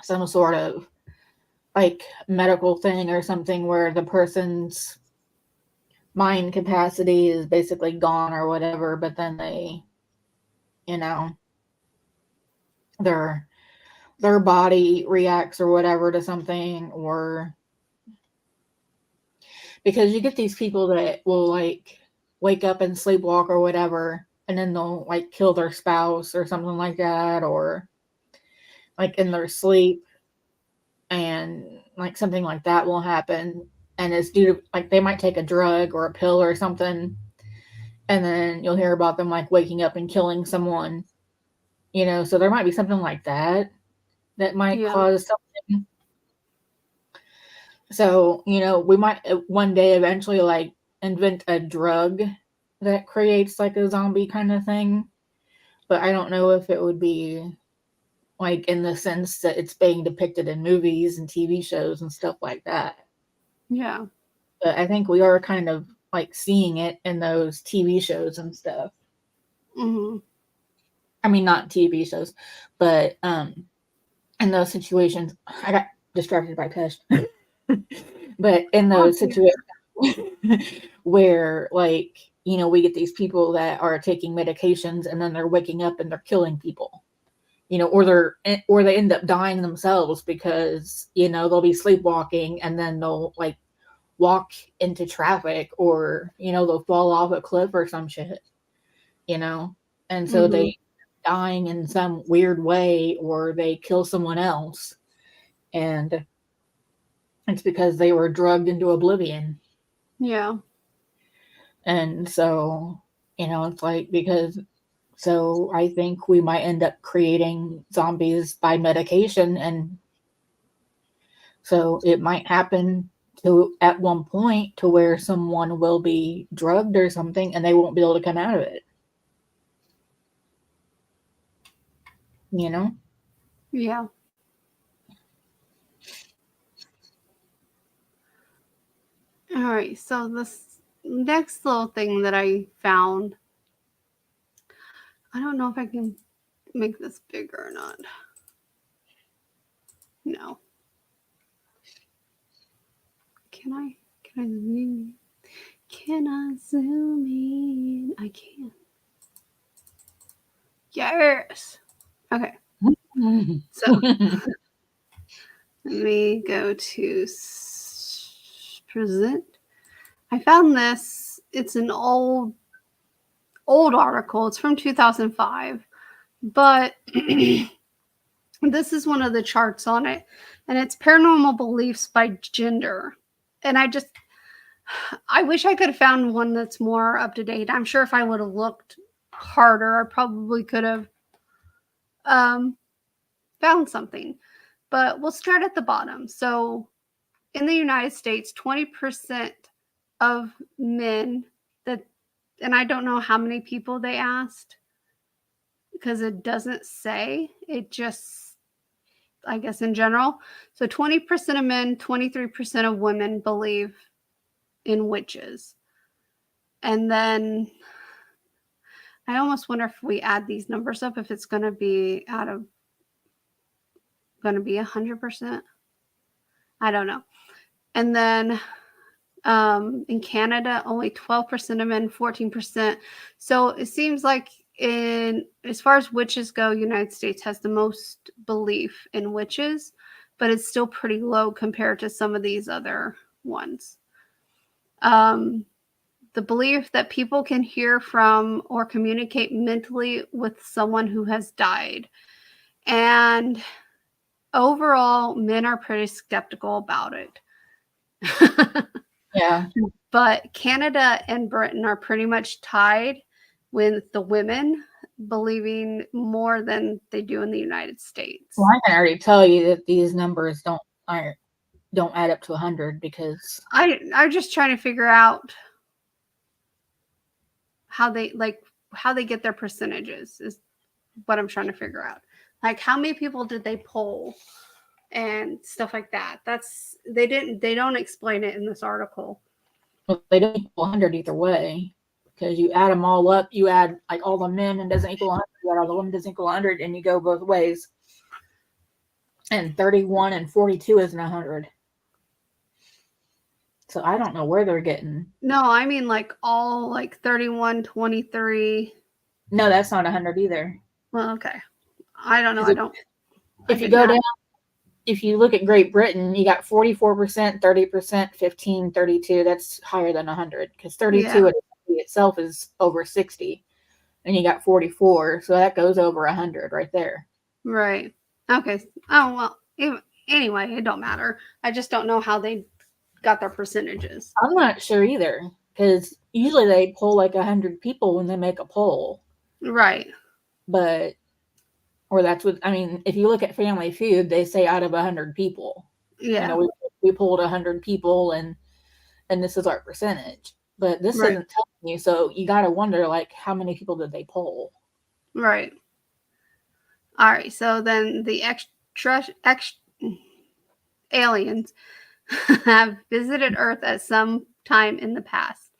Speaker 2: some sort of like medical thing or something where the person's mind capacity is basically gone or whatever, but then they, you know, their body reacts or whatever to something, or because you get these people that will like wake up and sleepwalk or whatever, and then they'll like kill their spouse or something like that, or like in their sleep, and like something like that will happen, and it's due to like they might take a drug or a pill or something, and then you'll hear about them like waking up and killing someone, you know. So there might be something like that might cause something. So, you know, we might one day eventually like invent a drug that creates like a zombie kind of thing, but I don't know if it would be like in the sense that it's being depicted in movies and TV shows and stuff like that.
Speaker 1: Yeah.
Speaker 2: But I think we are kind of like seeing it in those TV shows and stuff.
Speaker 1: Mm-hmm.
Speaker 2: I mean, not TV shows, but in those situations, I got distracted by Pesh. But in those situations where, like, you know, we get these people that are taking medications and then they're waking up and they're killing people, you know, or they end up dying themselves because, you know, they'll be sleepwalking and then they'll like walk into traffic, or, you know, they'll fall off a cliff or some shit, you know, and so they dying in some weird way, or they kill someone else, and it's because they were drugged into oblivion.
Speaker 1: Yeah.
Speaker 2: And so, you know, it's like, because, so I think we might end up creating zombies by medication, and so it might happen to at one point to where someone will be drugged or something and they won't be able to come out of it. You know?
Speaker 1: Yeah. All right. So this next little thing that I found, I don't know if I can make this bigger or not. No. Can I zoom in? Can I zoom in? I can. Yes. Okay. So let me go to present. I found this. It's an old old article. It's from 2005, but this is one of the charts on it, and it's paranormal beliefs by gender. And I wish I could have found one that's more up to date. I'm sure if I would have looked harder, I probably could have found something. But we'll start at the bottom. So in the United States, 20% of men and I don't know how many people they asked because it doesn't say. It just, I guess in general. So 20% of men, 23% of women believe in witches. And then I almost wonder if we add these numbers up, if it's going to be 100%. I don't know. And then in Canada, only 12% of men, 14%. So it seems like as far as witches go, United States has the most belief in witches, but it's still pretty low compared to some of these other ones. The belief that people can hear from or communicate mentally with someone who has died. And overall, men are pretty skeptical about it.
Speaker 2: Yeah.
Speaker 1: But Canada and Britain are pretty much tied with the women believing more than they do in the United States.
Speaker 2: Well, I can already tell you that these numbers don't add up to 100 because
Speaker 1: I'm just trying to figure out how they get their percentages is what I'm trying to figure out. Like how many people did they poll and stuff like that. They don't explain it in this article.
Speaker 2: well, they don't equal 100 either way because you add them all up. You add like all the men and doesn't equal 100. You add all the women doesn't equal 100, and you go both ways. And 31 and 42 isn't 100. So I don't know where they're getting.
Speaker 1: No, I mean like all like 31, 23.
Speaker 2: No, that's not 100 either.
Speaker 1: Well, okay. I don't know.
Speaker 2: If you go down, if you look at Great Britain, you got 44%, 30%, 15, 32. That's higher than 100 because 32 itself is over 60. And you got 44. So that goes over 100 right there.
Speaker 1: Right. Okay. Oh, well, anyway, it don't matter. I just don't know how they got their percentages.
Speaker 2: I'm not sure either because usually they poll like 100 people when they make a poll.
Speaker 1: Right.
Speaker 2: But, or that's what, I mean, if you look at Family Feud, they say out of 100 people.
Speaker 1: Yeah.
Speaker 2: You know, we polled 100 people and this is our percentage. But this isn't telling you, so you got to wonder, like, how many people did they poll?
Speaker 1: Right. All right. So then the aliens have visited Earth at some time in the past.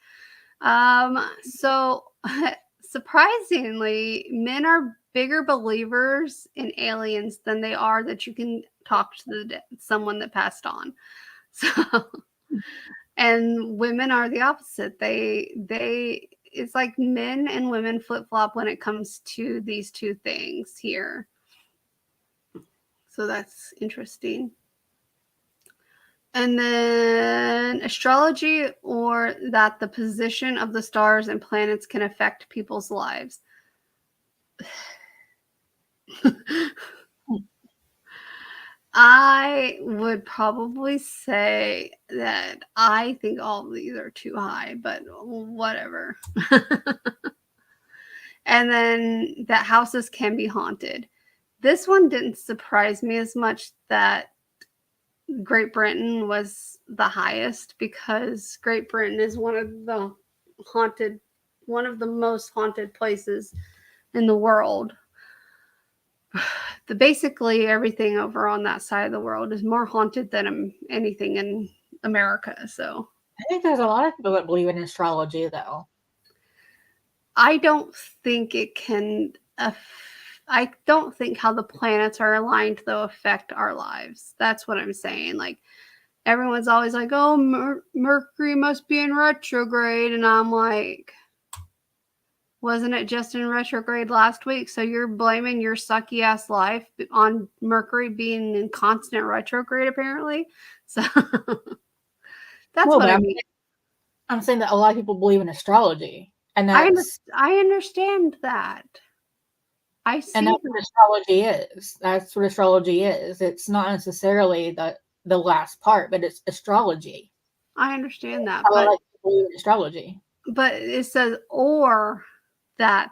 Speaker 1: So surprisingly, men are bigger believers in aliens than they are that you can talk to someone that passed on. So, and women are the opposite. It's like men and women flip-flop when it comes to these two things here. So that's interesting. And then astrology, or that the position of the stars and planets can affect people's lives. I would probably say that I think all of these are too high, but whatever. And then that houses can be haunted. This one didn't surprise me as much that Great Britain was the highest, because Great Britain is one of the most haunted places in the world. Basically everything over on that side of the world is more haunted than anything in America. So
Speaker 2: I think there's a lot of people that believe in astrology, though.
Speaker 1: I don't think it can. I don't think how the planets are aligned though affect our lives. That's what I'm saying. Like everyone's always like, "Oh, Mercury must be in retrograde," and I'm like, wasn't it just in retrograde last week? So you're blaming your sucky ass life on Mercury being in constant retrograde, apparently. So that's what I mean.
Speaker 2: I'm saying that a lot of people believe in astrology. And
Speaker 1: I
Speaker 2: that's
Speaker 1: understand that. I see
Speaker 2: and that's what
Speaker 1: that.
Speaker 2: astrology is. That's what astrology is. It's not necessarily the last part, but it's astrology.
Speaker 1: I understand that,
Speaker 2: I like to believe in astrology.
Speaker 1: but it says or that.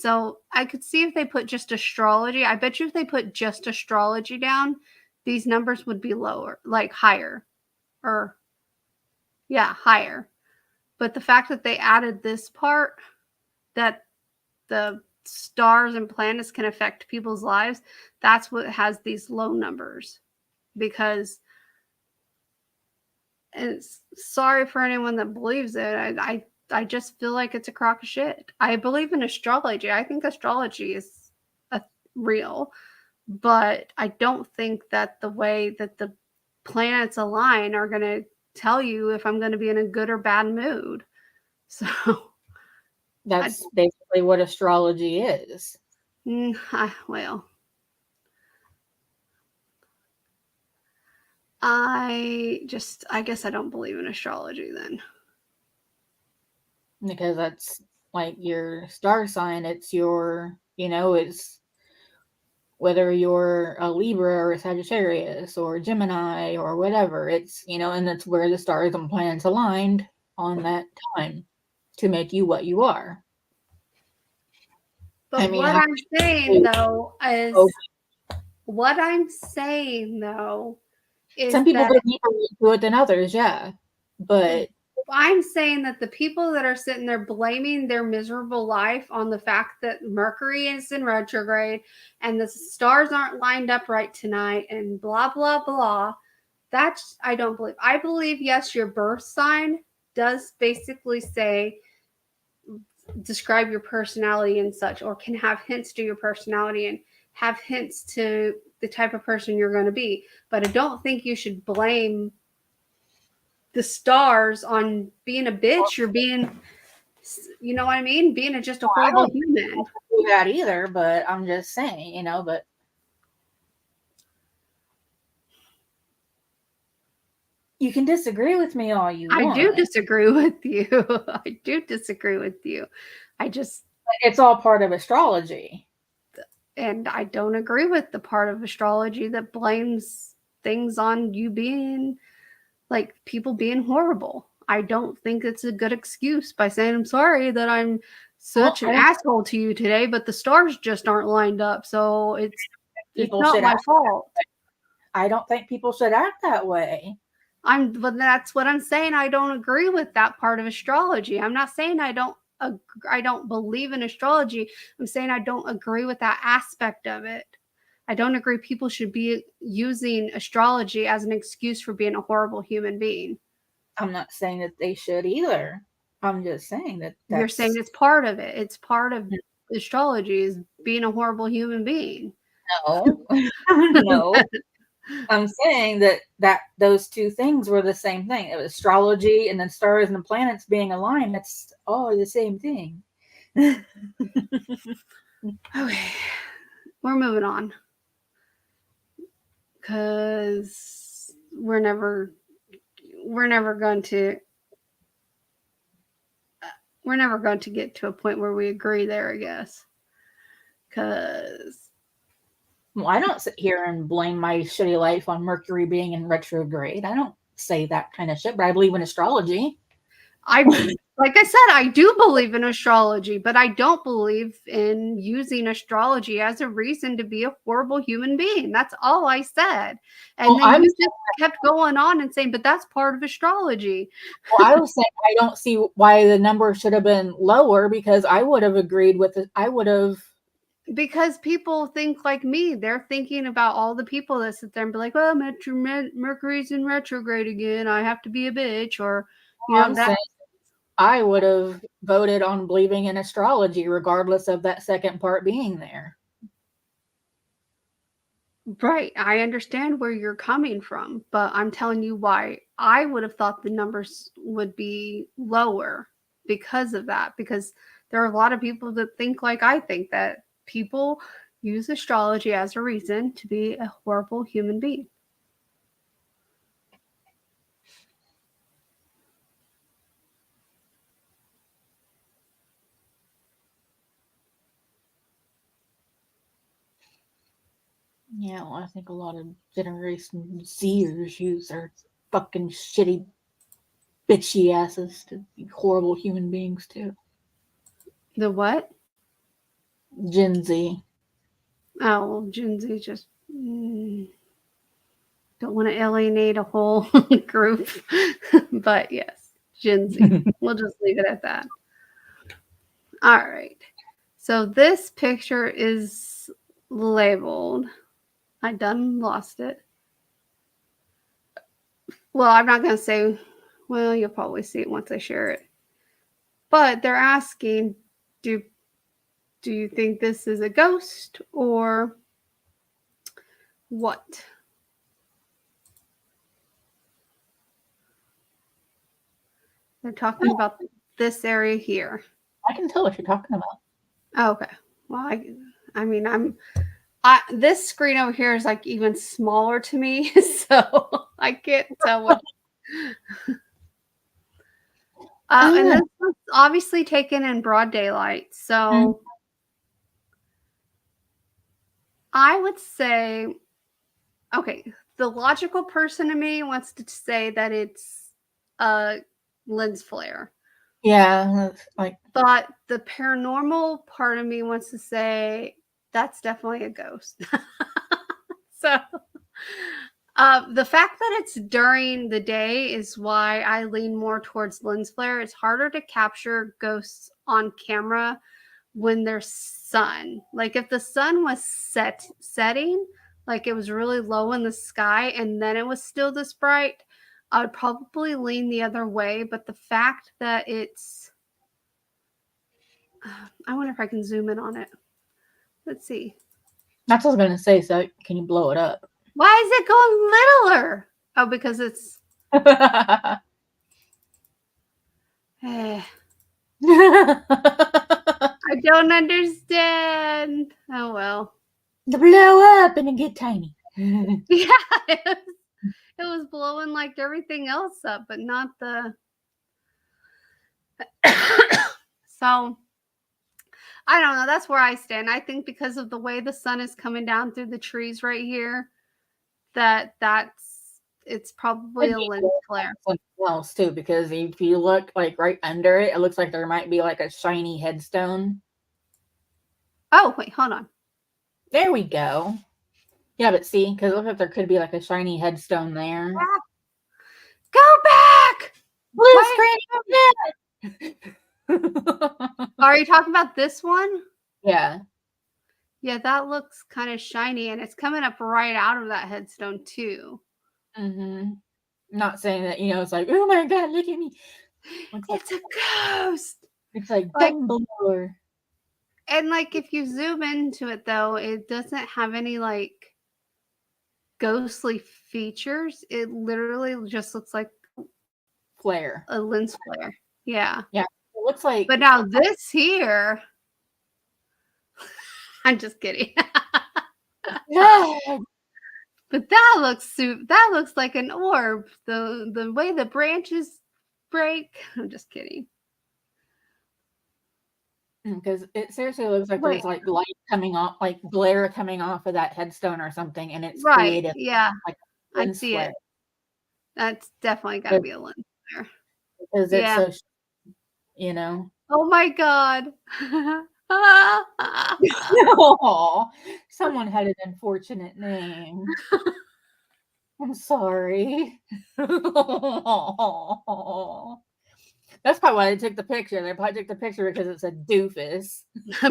Speaker 1: So I could see if they put just astrology. I bet you if they put just astrology down, these numbers would be lower, like higher, or yeah, higher. But the fact that they added this part, that the stars and planets can affect people's lives, that's what has these low numbers. Because, and sorry for anyone that believes it, I just feel like it's a crock of shit. I believe in astrology. I think astrology is real, but I don't think that the way that the planets align are going to tell you if I'm going to be in a good or bad mood. So
Speaker 2: That's basically what astrology is.
Speaker 1: well, I guess I don't believe in astrology then.
Speaker 2: Because that's like your star sign. It's your, it's whether you're a Libra or a Sagittarius or Gemini or whatever. It's, and that's where the stars and planets aligned on that time to make you what you are.
Speaker 1: But what I'm saying though is
Speaker 2: some people
Speaker 1: that
Speaker 2: go deeper into it than others, yeah. But
Speaker 1: I'm saying that the people that are sitting there blaming their miserable life on the fact that Mercury is in retrograde and the stars aren't lined up right tonight and blah, blah, blah, that's, I don't believe. I believe, yes, your birth sign does basically say, describe your personality and such, or can have hints to your personality and have hints to the type of person you're going to be. But I don't think you should blame the stars on being a bitch or being, you know what I mean? Being just a horrible human.
Speaker 2: Do that either, but I'm just saying, but you can disagree with me all you want.
Speaker 1: I do disagree with you. I do disagree with you.
Speaker 2: It's all part of astrology.
Speaker 1: And I don't agree with the part of astrology that blames things on you being, like, people being horrible. I don't think it's a good excuse by saying, I'm sorry that I'm such an asshole to you today, but the stars just aren't lined up. So it's not my fault.
Speaker 2: I don't think people should act that way.
Speaker 1: But that's what I'm saying. I don't agree with that part of astrology. I'm not saying I don't believe in astrology. I'm saying I don't agree with that aspect of it. I don't agree people should be using astrology as an excuse for being a horrible human being.
Speaker 2: I'm not saying that they should either. I'm just saying that
Speaker 1: you're saying it's part of it. It's part of astrology is being a horrible human being.
Speaker 2: No, no. I'm saying that those two things were the same thing. It was astrology and then stars and the planets being aligned. That's all the same thing.
Speaker 1: Okay, we're moving on because we're never going to get to a point where we agree there, I guess. Because
Speaker 2: well, I don't sit here and blame my shitty life on Mercury being in retrograde. I don't say that kind of shit, but I believe in astrology.
Speaker 1: Like I said, I do believe in astrology, but I don't believe in using astrology as a reason to be a horrible human being. That's all I said. And then you just kept going on and saying, but that's part of astrology.
Speaker 2: Well, I was saying I don't see why the number should have been lower because I would have agreed with it.
Speaker 1: Because people think like me. They're thinking about all the people that sit there and be like, well, Mercury's in retrograde again. I have to be a bitch. Or,
Speaker 2: I would have voted on believing in astrology regardless of that second part being there.
Speaker 1: Right. I understand where you're coming from, but I'm telling you why I would have thought the numbers would be lower because of that. Because there are a lot of people that think like I think, that people use astrology as a reason to be a horrible human being.
Speaker 2: Yeah, well, I think a lot of Generation Zers use their fucking shitty, bitchy asses to be horrible human beings too.
Speaker 1: The what?
Speaker 2: Gen Z.
Speaker 1: Oh, well, Gen Z just don't want to alienate a whole group. But yes, Gen Z. We'll just leave it at that. All right. So this picture is labeled. I done lost it. Well, I'm not going to say, well, you'll probably see it once I share it. But they're asking, do you think this is a ghost or what? They're talking about this area here.
Speaker 2: I can tell what you're talking about.
Speaker 1: Oh, okay. Well, I mean, this screen over here is like even smaller to me, so I can't tell what. And this was obviously taken in broad daylight, so I would say, okay, the logical person in me wants to say that it's a lens flare.
Speaker 2: Yeah, like.
Speaker 1: But the paranormal part of me wants to say that's definitely a ghost. So the fact that it's during the day is why I lean more towards lens flare. It's harder to capture ghosts on camera when there's sun. Like if the sun was setting, like it was really low in the sky and then it was still this bright, I would probably lean the other way. But the fact that it's, I wonder if I can zoom in on it. Let's see.
Speaker 2: That's what I was going to say. So can you blow it up?
Speaker 1: Why is it going littler? Oh, because it's. I don't understand. Oh, well.
Speaker 2: To blow up and then get tiny.
Speaker 1: Yeah. It was blowing like everything else up, but not the. So. I don't know. That's where I stand. I think because of the way the sun is coming down through the trees right here, it's probably a lens flare.
Speaker 2: Something else too, because if you look like right under it, it looks like there might be like a shiny headstone.
Speaker 1: Oh, wait, hold on.
Speaker 2: There we go. Yeah, but see, because it looks like there could be like a shiny headstone there.
Speaker 1: Go back!
Speaker 2: Blue screen.
Speaker 1: Are you talking about this one?
Speaker 2: Yeah.
Speaker 1: Yeah, that looks kind of shiny, and it's coming up right out of that headstone too.
Speaker 2: Not saying that, it's like, oh my god, look at me.
Speaker 1: It's a ghost.
Speaker 2: It's like Dumbledore.
Speaker 1: And like if you zoom into it though, it doesn't have any like ghostly features. It literally just looks like
Speaker 2: Flare.
Speaker 1: a lens flare. Yeah.
Speaker 2: Yeah. It looks like.
Speaker 1: But now this here. I'm just kidding. But that looks like an orb. The way the branches break. I'm just kidding.
Speaker 2: Because it seriously looks like there's like light coming off, like glare coming off of that headstone or something, and it's creative.
Speaker 1: Yeah,
Speaker 2: like
Speaker 1: I see flare. It. That's definitely got to be a lens flare.
Speaker 2: Because it's so,
Speaker 1: Oh my god.
Speaker 2: Oh, someone had an unfortunate name. I'm sorry. That's probably why they took the picture. They probably took the picture because it's a doofus.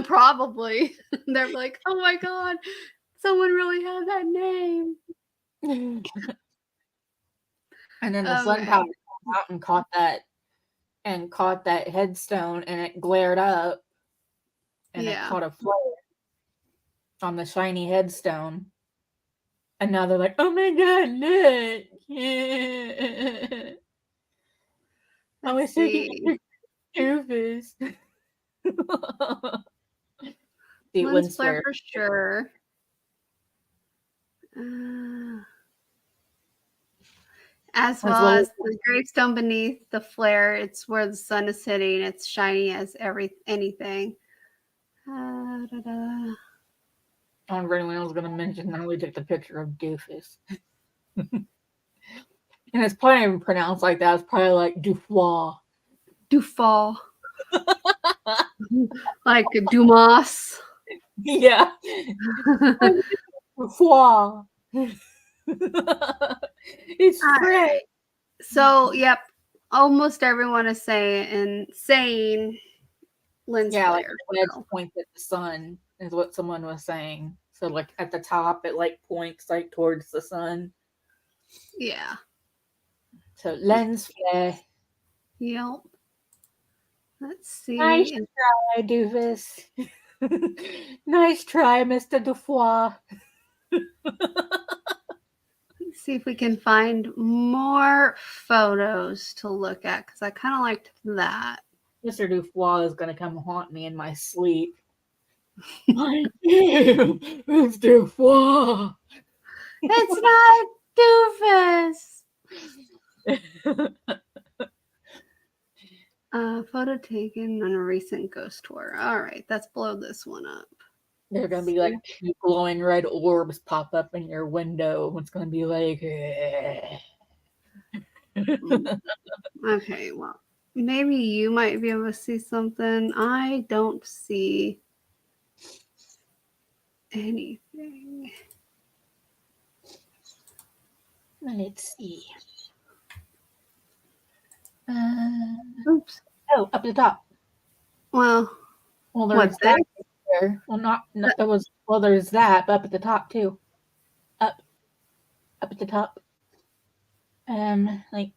Speaker 1: Probably. They're like, oh my god, someone really had that name.
Speaker 2: And then the sun power came out and caught that headstone, and it glared up, and it caught a flare on the shiny headstone. And now they're like, oh my god, look. I was thinking doofus.
Speaker 1: Lens flare for sure. As well as the gravestone beneath the flare, it's where the sun is hitting. It's shiny as anything.
Speaker 2: Oh I wonder if anyone else was going to mention that we took the picture of Doofus. And it's probably even pronounced like that. It's probably like Dufois.
Speaker 1: Dufall. Like Dumas.
Speaker 2: Yeah. Dufois. It's
Speaker 1: All
Speaker 2: French.
Speaker 1: right. So, yep, almost everyone is saying lens
Speaker 2: Yeah, like
Speaker 1: flare.
Speaker 2: the wedge
Speaker 1: So.
Speaker 2: points at the sun is what someone was saying. So like at the top, it like points like towards the sun.
Speaker 1: Yeah.
Speaker 2: So lens flare.
Speaker 1: Yep. Let's see.
Speaker 2: Nice try, Doofus. Nice try, Mr. Dufois.
Speaker 1: Let's see if we can find more photos to look at because I kind of liked that.
Speaker 2: Mr. Dufois is gonna come haunt me in my sleep. I am Mr. Dufois.
Speaker 1: It's not Doofus. Photo taken on a recent ghost tour. All right, let's blow this one up.
Speaker 2: They're gonna be like two glowing red orbs pop up in your window. It's gonna be like.
Speaker 1: Okay, well, maybe you might be able to see something. I don't see anything.
Speaker 2: Let's see.
Speaker 1: Oops.
Speaker 2: Oh, up at the top.
Speaker 1: Well,
Speaker 2: There's
Speaker 1: what's
Speaker 2: that
Speaker 1: that?
Speaker 2: there. Well, not there was. Well, there's that, but up at the top too. Up at the top. Like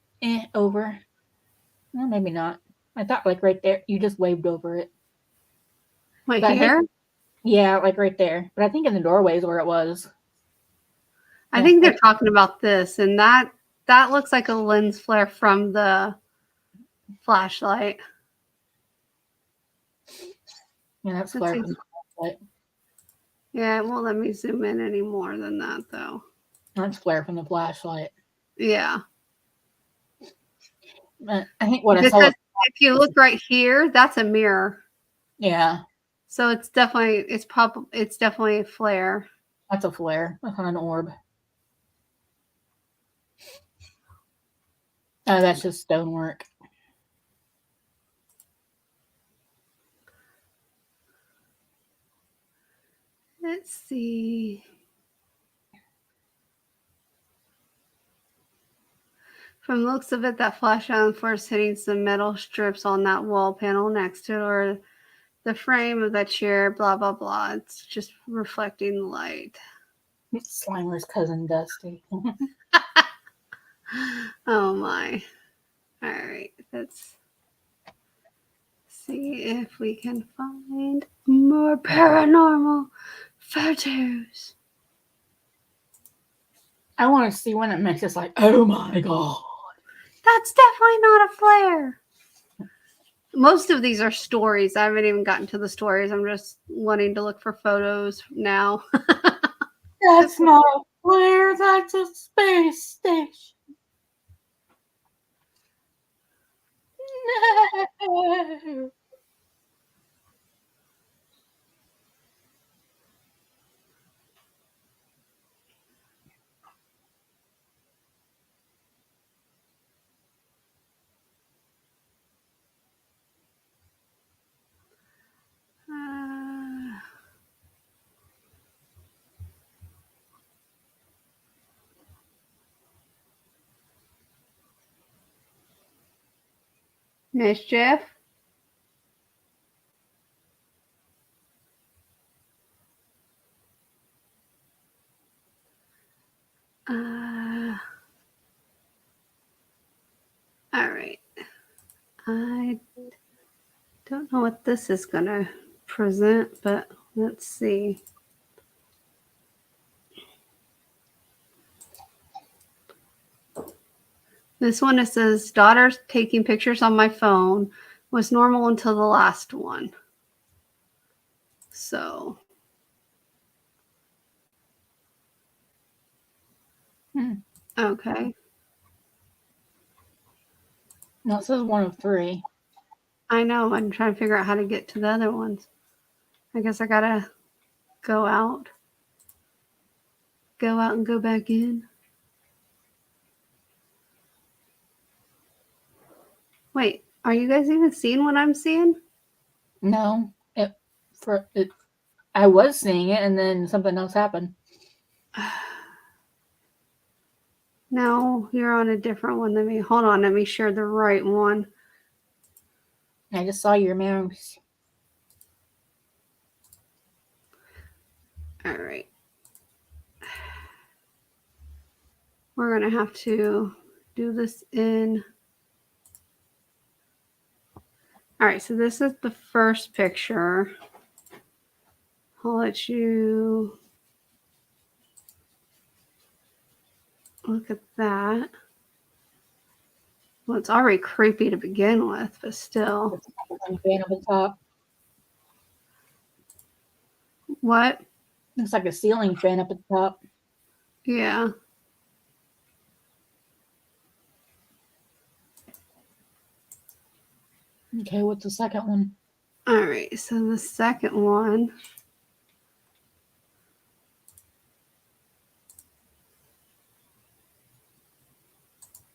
Speaker 2: over. Well, maybe not. I thought like right there. You just waved over it.
Speaker 1: Right
Speaker 2: But
Speaker 1: here?
Speaker 2: Yeah, like right there. But I think in the doorway is where it was.
Speaker 1: I think they're talking about this, and that looks like a lens flare from the flashlight.
Speaker 2: Yeah, that's flare from the flashlight.
Speaker 1: Yeah, it won't let me zoom in any more than that, though.
Speaker 2: That's flare from the flashlight.
Speaker 1: Yeah.
Speaker 2: I think what I
Speaker 1: Because
Speaker 2: saw.
Speaker 1: if you look right here, that's a mirror.
Speaker 2: Yeah,
Speaker 1: So it's definitely a flare.
Speaker 2: that's a flare. That's not an orb. Oh, that's just stonework.
Speaker 1: Let's see. From the looks of it, that flash on first hitting some metal strips on that wall panel next to it, or the frame of that chair, blah, blah, blah. It's just reflecting the light.
Speaker 2: It's Slimer's cousin Dusty.
Speaker 1: Oh my. All right, let's see if we can find more paranormal photos.
Speaker 2: I want to see when it makes us like, oh my god.
Speaker 1: That's definitely not a flare. Most of these are stories. I haven't even gotten to the stories. I'm just wanting to look for photos now.
Speaker 2: That's not a flare, that's a space station. No.
Speaker 1: Mischief. All right. I don't know what this is going to present, but let's see. This one, it says, daughter taking pictures on my phone was normal until the last one. So. Okay.
Speaker 2: No, this is one of three.
Speaker 1: I know. I'm trying to figure out how to get to the other ones. I guess I got to go out. go out and go back in. Wait, are you guys even seeing what I'm seeing?
Speaker 2: No, I was seeing it, and then something else happened.
Speaker 1: No, you're on a different one than me. Hold on, let me share the right one.
Speaker 2: I just saw your mouse.
Speaker 1: All right. We're going to have to do this in... All right, so this is the first picture. I'll let you look at that. Well, it's already creepy to begin with, but still.
Speaker 2: Fan up the top.
Speaker 1: What?
Speaker 2: Looks like a ceiling fan up at the top.
Speaker 1: Yeah.
Speaker 2: Okay, what's the second one?
Speaker 1: All right, so the second one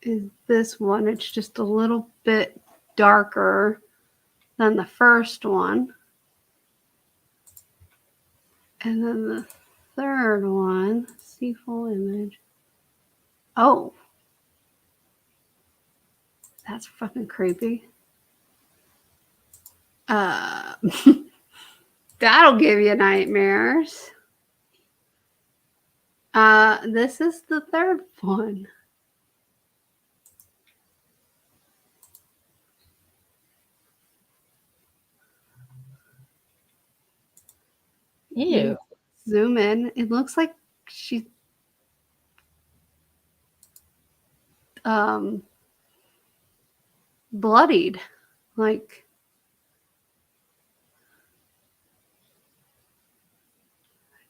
Speaker 1: is this one. It's just a little bit darker than the first one. And then the third one, see full image. Oh, that's fucking creepy. That'll give you nightmares. This is the third one.
Speaker 2: Ew.
Speaker 1: Zoom in. It looks like she's bloodied. Like,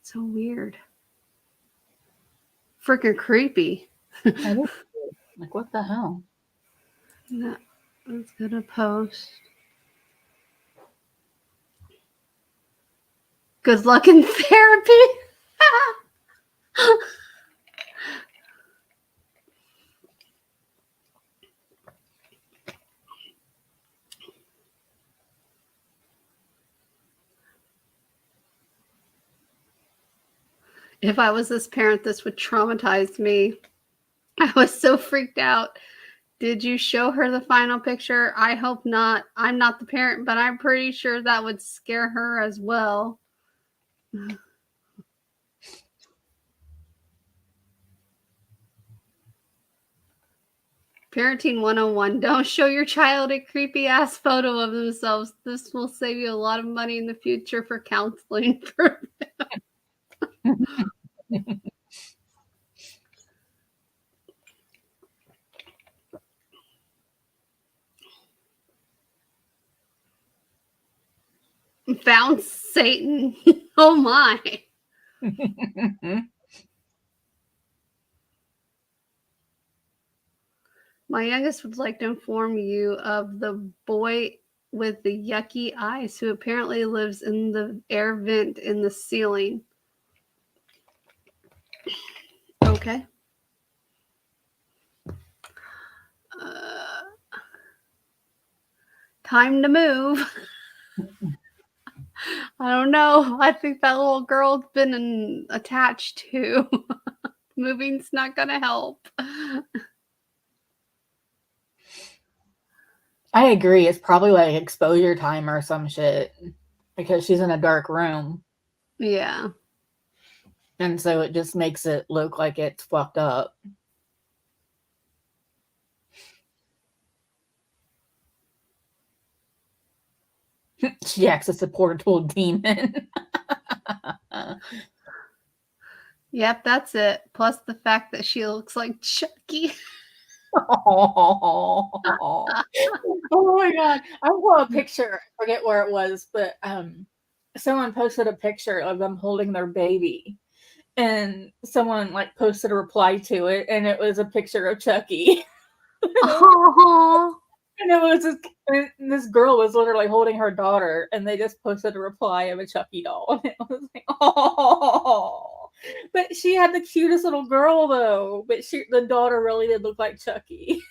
Speaker 1: it's so weird. Freaking creepy.
Speaker 2: Like, what the hell?
Speaker 1: No, let's go to post. Good luck in therapy. If I was this parent, this would traumatize me. I was so freaked out. Did you show her the final picture? I hope not. I'm not the parent, but I'm pretty sure that would scare her as well. Parenting 101. Don't show your child a creepy ass photo of themselves. This will save you a lot of money in the future for counseling for them. Found Satan. Oh my. My youngest would like to inform you of the boy with the yucky eyes who apparently lives in the air vent in the ceiling. Okay. Time to move. I don't know. I think that little girl's been attached to. Moving's not going to help.
Speaker 2: I agree. It's probably like exposure time or some shit because she's in a dark room.
Speaker 1: Yeah.
Speaker 2: And so it just makes it look like it's fucked up. She acts as a portal demon.
Speaker 1: Yep, that's it. Plus the fact that she looks like Chucky.
Speaker 2: Oh my god. I saw a picture, I forget where it was, but someone posted a picture of them holding their baby. And someone like posted a reply to it, and it was a picture of Chucky.
Speaker 1: Oh.
Speaker 2: And it was this girl was literally holding her daughter, and they just posted a reply of a Chucky doll. And it was like, oh. But she had the cutest little girl though. But the daughter really did look like Chucky.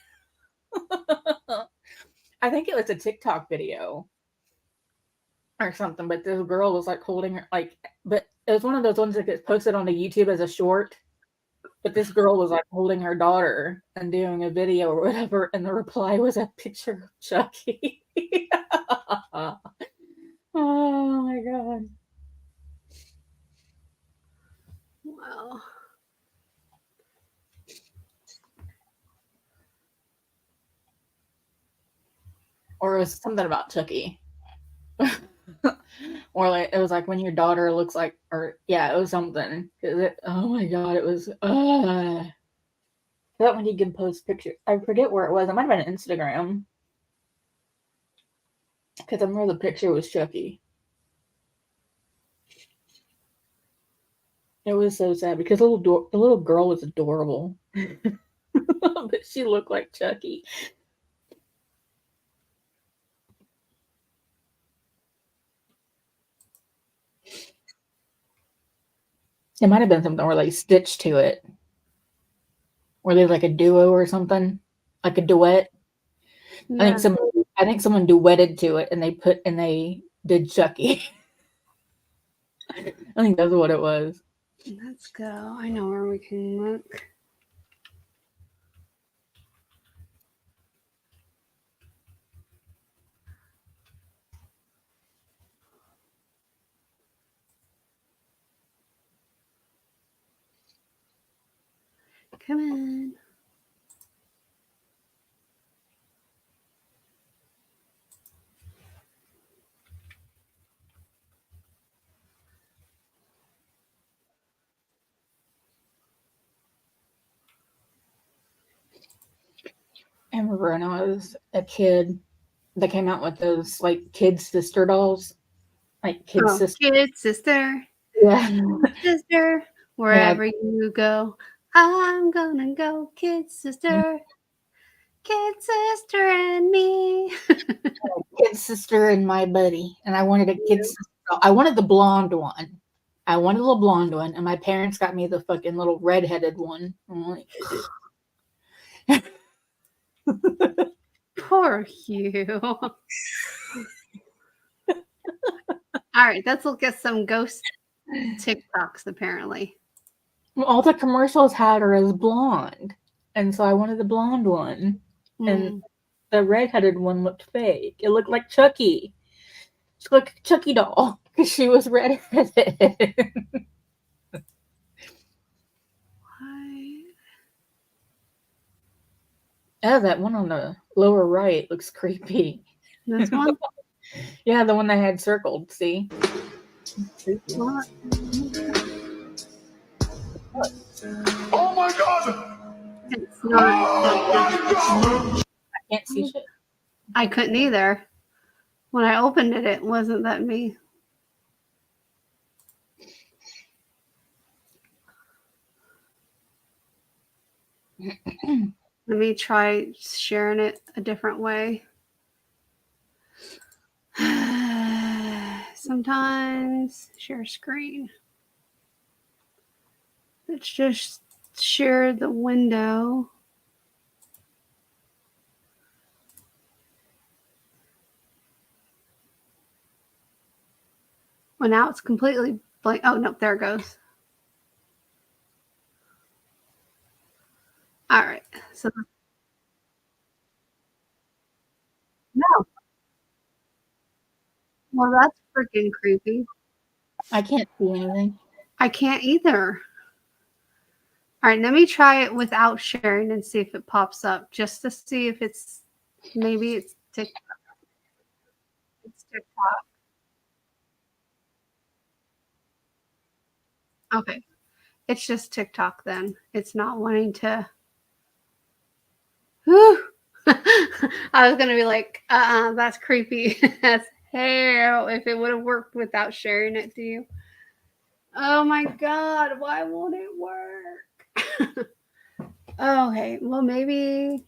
Speaker 2: I think it was a TikTok video or something, but this girl was like holding her but it was one of those ones that gets posted on the YouTube as a short. But this girl was like holding her daughter and doing a video or whatever, and the reply was a picture of Chucky. Oh my god.
Speaker 1: Well,
Speaker 2: Or it was something about Chucky. Or like it was like when your daughter looks like, or yeah, it was something. Oh my god, it was. That when you can post pictures. I forget where it was. It might have been Instagram. Because I remember the picture was Chucky. It was so sad because the little girl was adorable, but she looked like Chucky. It might have been something where they stitched to it, where they like a duo or something, like a duet.
Speaker 1: yeah.
Speaker 2: I think someone duetted to it, and they did Chucky. I think that's what it was.
Speaker 1: Let's go. I know where we can look. Come on.
Speaker 2: I remember when I was a kid, they came out with those like kid sister dolls, like kid sister.
Speaker 1: Kid sister,
Speaker 2: Yeah,
Speaker 1: sister, wherever you go, I'm gonna go. Kid sister, kid sister, and me.
Speaker 2: kid sister and my buddy, and I wanted a kid sister. I wanted the blonde one. I wanted the blonde one, and my parents got me the fucking little redheaded one. I'm like,
Speaker 1: Poor you. All right, let's look at some ghost TikToks. Apparently,
Speaker 2: all the commercials had her as blonde, and so I wanted the blonde one, and the redheaded one looked fake. It looked like Chucky. She looked like a Chucky doll because she was redheaded. Oh, that one on the lower right looks creepy.
Speaker 1: This one?
Speaker 2: Yeah, the one I had circled. See?
Speaker 1: What?
Speaker 4: Oh my god!
Speaker 1: It's not.
Speaker 2: I can't see shit.
Speaker 1: I couldn't either. When I opened it, it wasn't that me. Let me try sharing it a different way. Sometimes share screen. Let's just share the window. Well, now it's completely blank. Oh, no, there it goes. All right. So, no. Well, that's freaking creepy.
Speaker 2: I can't see anything.
Speaker 1: I can't either. All right, let me try it without sharing and see if it pops up, just to see if it's, maybe it's TikTok. It's TikTok. Okay. It's just TikTok then. It's not wanting to. Whew. I was going to be like, that's creepy as hell if it would have worked without sharing it to you. Oh my God, why won't it work? Okay, well, maybe.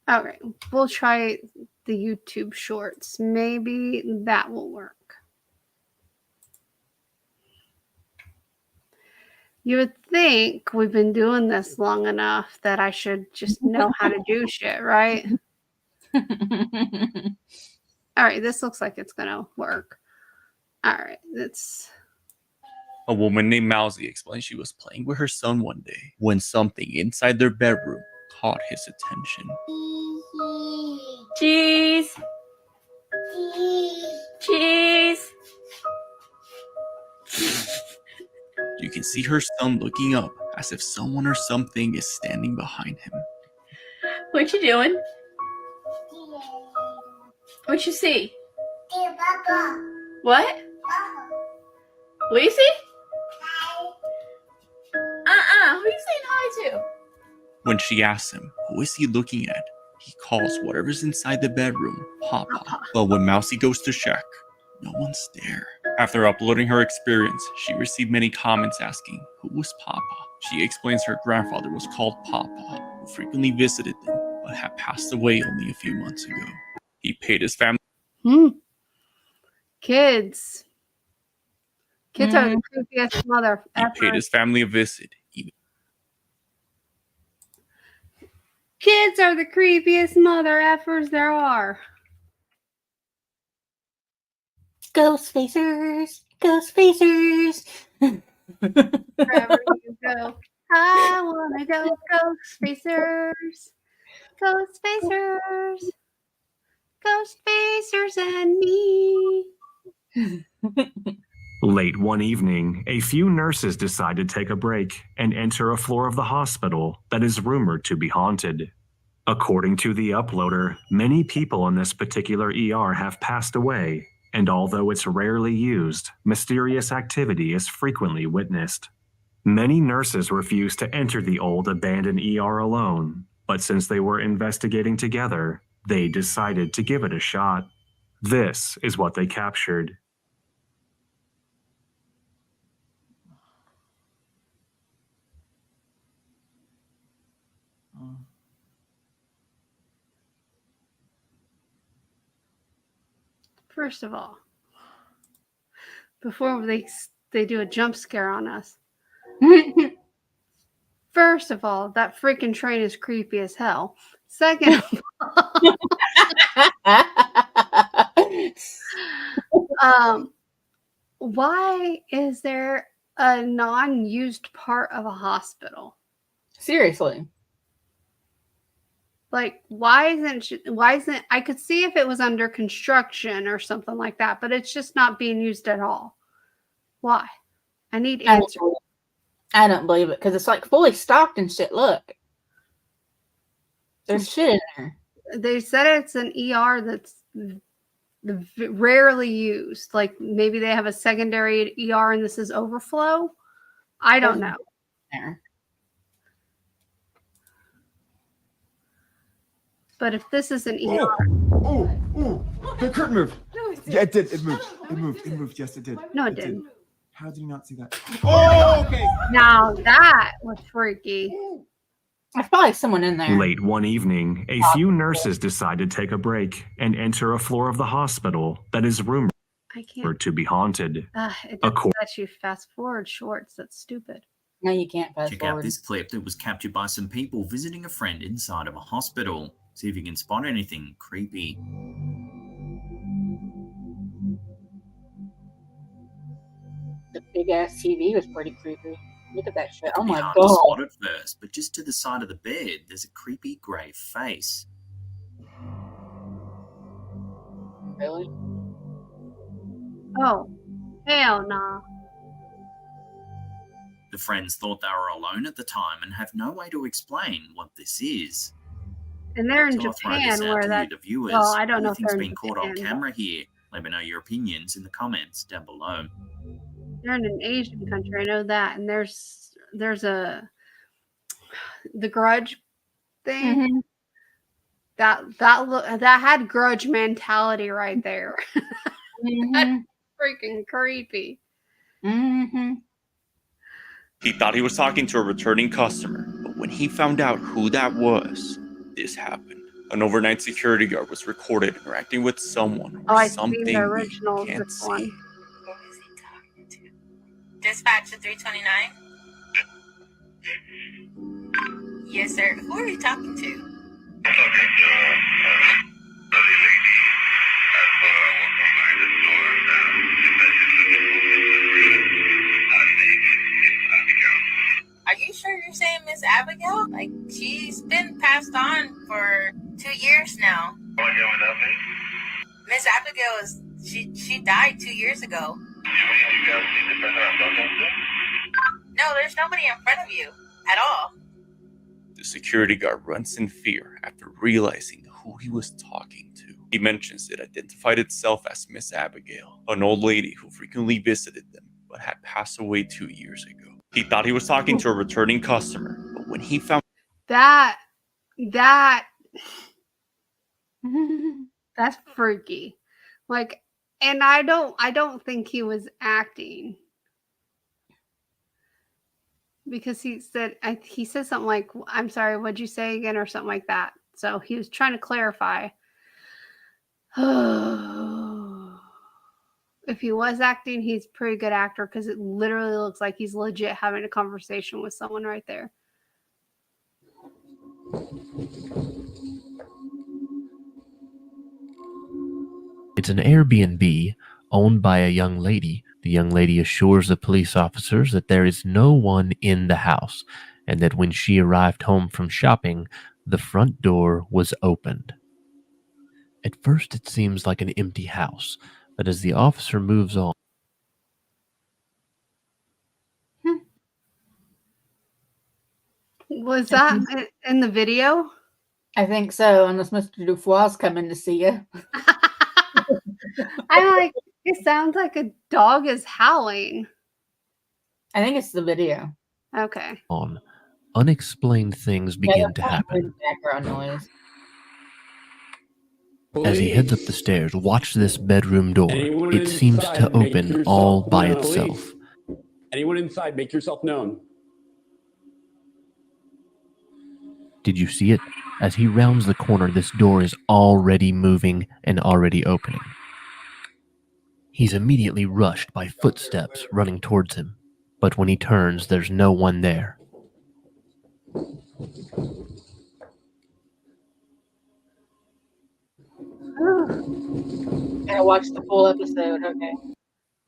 Speaker 1: All right, we'll try the YouTube shorts. Maybe that will work. You would think we've been doing this long enough that I should just know how to do shit, right? All right, this looks like it's gonna work. All right, let's.
Speaker 8: A woman named Mousy explained she was playing with her son one day when something inside their bedroom caught his attention.
Speaker 9: Cheese. Cheese.
Speaker 8: You can see her son looking up as if someone or something is standing behind him.
Speaker 9: What you doing? What you see? What? What you see? Who you saying hi to?
Speaker 8: When she asks him, who is he looking at? He calls whatever's inside the bedroom, Papa. But when Mousy goes to check, no one's there. After uploading her experience, she received many comments asking, who was Papa? She explains her grandfather was called Papa, who frequently visited them, but had passed away only a few months ago. He paid his family.
Speaker 1: Kids. Kids are the creepiest mother ever.
Speaker 8: He paid his family a visit.
Speaker 1: Kids are the creepiest mother effers there are.
Speaker 9: Ghost facers. Ghost facers.
Speaker 1: Wherever you go, I wanna go. Ghost facers. Ghost facers. Ghost facers and me.
Speaker 10: Late one evening, a few nurses decide to take a break and enter a floor of the hospital that is rumored to be haunted. According to the uploader, many people in this particular ER have passed away, and although it's rarely used, mysterious activity is frequently witnessed. Many nurses refused to enter the old abandoned ER alone, but since they were investigating together, they decided to give it a shot. This is what they captured.
Speaker 1: First of all, before they do a jump scare on us. First of all, that freaking train is creepy as hell. Second of all, why is there a non-used part of a hospital?
Speaker 2: Seriously.
Speaker 1: Like, why isn't I could see if it was under construction or something like that, but it's just not being used at all. Why? I need answers.
Speaker 2: I don't believe it because it's like fully stocked and shit. Look, there's shit in there.
Speaker 1: They said it's an ER that's rarely used. Like maybe they have a secondary ER and this is overflow. I don't know.
Speaker 2: There.
Speaker 1: But if this is an ER,
Speaker 11: the curtain moved. Yeah, it did. It moved. It moved. It moved. Yes, it did.
Speaker 1: No, it didn't.
Speaker 11: How did you not see that? Oh, okay.
Speaker 1: Now that was freaky.
Speaker 2: There's probably someone in there.
Speaker 10: Late one evening, a few nurses decide to take a break and enter a floor of the hospital that is rumored to be haunted.
Speaker 1: It doesn't let you fast forward shorts. That's stupid.
Speaker 2: No, you can't fast
Speaker 12: Check
Speaker 2: forward.
Speaker 12: out this clip that was captured by some people visiting a friend inside of a hospital. See if you can spot anything creepy.
Speaker 2: The big ass TV was pretty creepy. Look at that shit. Oh my
Speaker 12: hard to
Speaker 2: god.
Speaker 12: spot at first, but just to the side of the bed, there's a creepy grey face.
Speaker 2: Really?
Speaker 1: Oh, hell nah.
Speaker 12: The friends thought they were alone at the time and have no way to explain what this is.
Speaker 1: And they're in
Speaker 12: So I'll throw this
Speaker 1: Japan
Speaker 12: out
Speaker 1: where
Speaker 12: to
Speaker 1: that.
Speaker 12: you, the viewers.
Speaker 1: Well, I don't know if
Speaker 12: Anything's
Speaker 1: they're in
Speaker 12: been caught on
Speaker 1: Japan.
Speaker 12: camera here. Let me know your opinions in the comments down below.
Speaker 1: They're in an Asian country. I know that. And there's the Grudge thing.
Speaker 2: Mm-hmm.
Speaker 1: That had Grudge mentality right there. That's freaking creepy.
Speaker 2: Mm-hmm.
Speaker 8: He thought he was talking to a returning customer, but when he found out who that was, this happened. An overnight security guard was recorded interacting with someone or
Speaker 1: I
Speaker 8: something
Speaker 1: see the
Speaker 8: we
Speaker 1: original.
Speaker 8: can't
Speaker 1: This
Speaker 8: see.
Speaker 1: one.
Speaker 13: Dispatch to 329. Yes, sir. Who are you talking to? Are you sure you're saying Miss Abigail? Like, she's been passed on for 2 years now. Miss Abigail she died 2 years ago. No, there's nobody in front of you at all.
Speaker 8: The security guard runs in fear after realizing who he was talking to. He mentions it identified itself as Miss Abigail, an old lady who frequently visited them but had passed away 2 years ago. He thought he was talking to a returning customer, but when he found
Speaker 1: That's freaky. Like, and I don't think he was acting. Because he said something like, "I'm sorry, what'd you say again?" or something like that. So he was trying to clarify. If he was acting, he's a pretty good actor because it literally looks like he's legit having a conversation with someone right there.
Speaker 14: It's an Airbnb owned by a young lady. The young lady assures the police officers that there is no one in the house and that when she arrived home from shopping, the front door was opened. At first, it seems like an empty house, but as the officer moves on,
Speaker 1: Was that in the video?
Speaker 2: I think so, unless Mr. Dufois coming to see you.
Speaker 1: I'm like, it sounds like a dog is howling.
Speaker 2: I think it's the video.
Speaker 1: Okay.
Speaker 14: unexplained things begin to happen.
Speaker 2: Background noise.
Speaker 14: As he heads up the stairs, watch this bedroom door. It seems to open all by itself.
Speaker 15: Anyone inside, make yourself known.
Speaker 14: Did you see it? As he rounds the corner, this door is already moving and already opening. He's immediately rushed by footsteps running towards him, but when he turns, there's no one there.
Speaker 2: I watched the full episode, okay.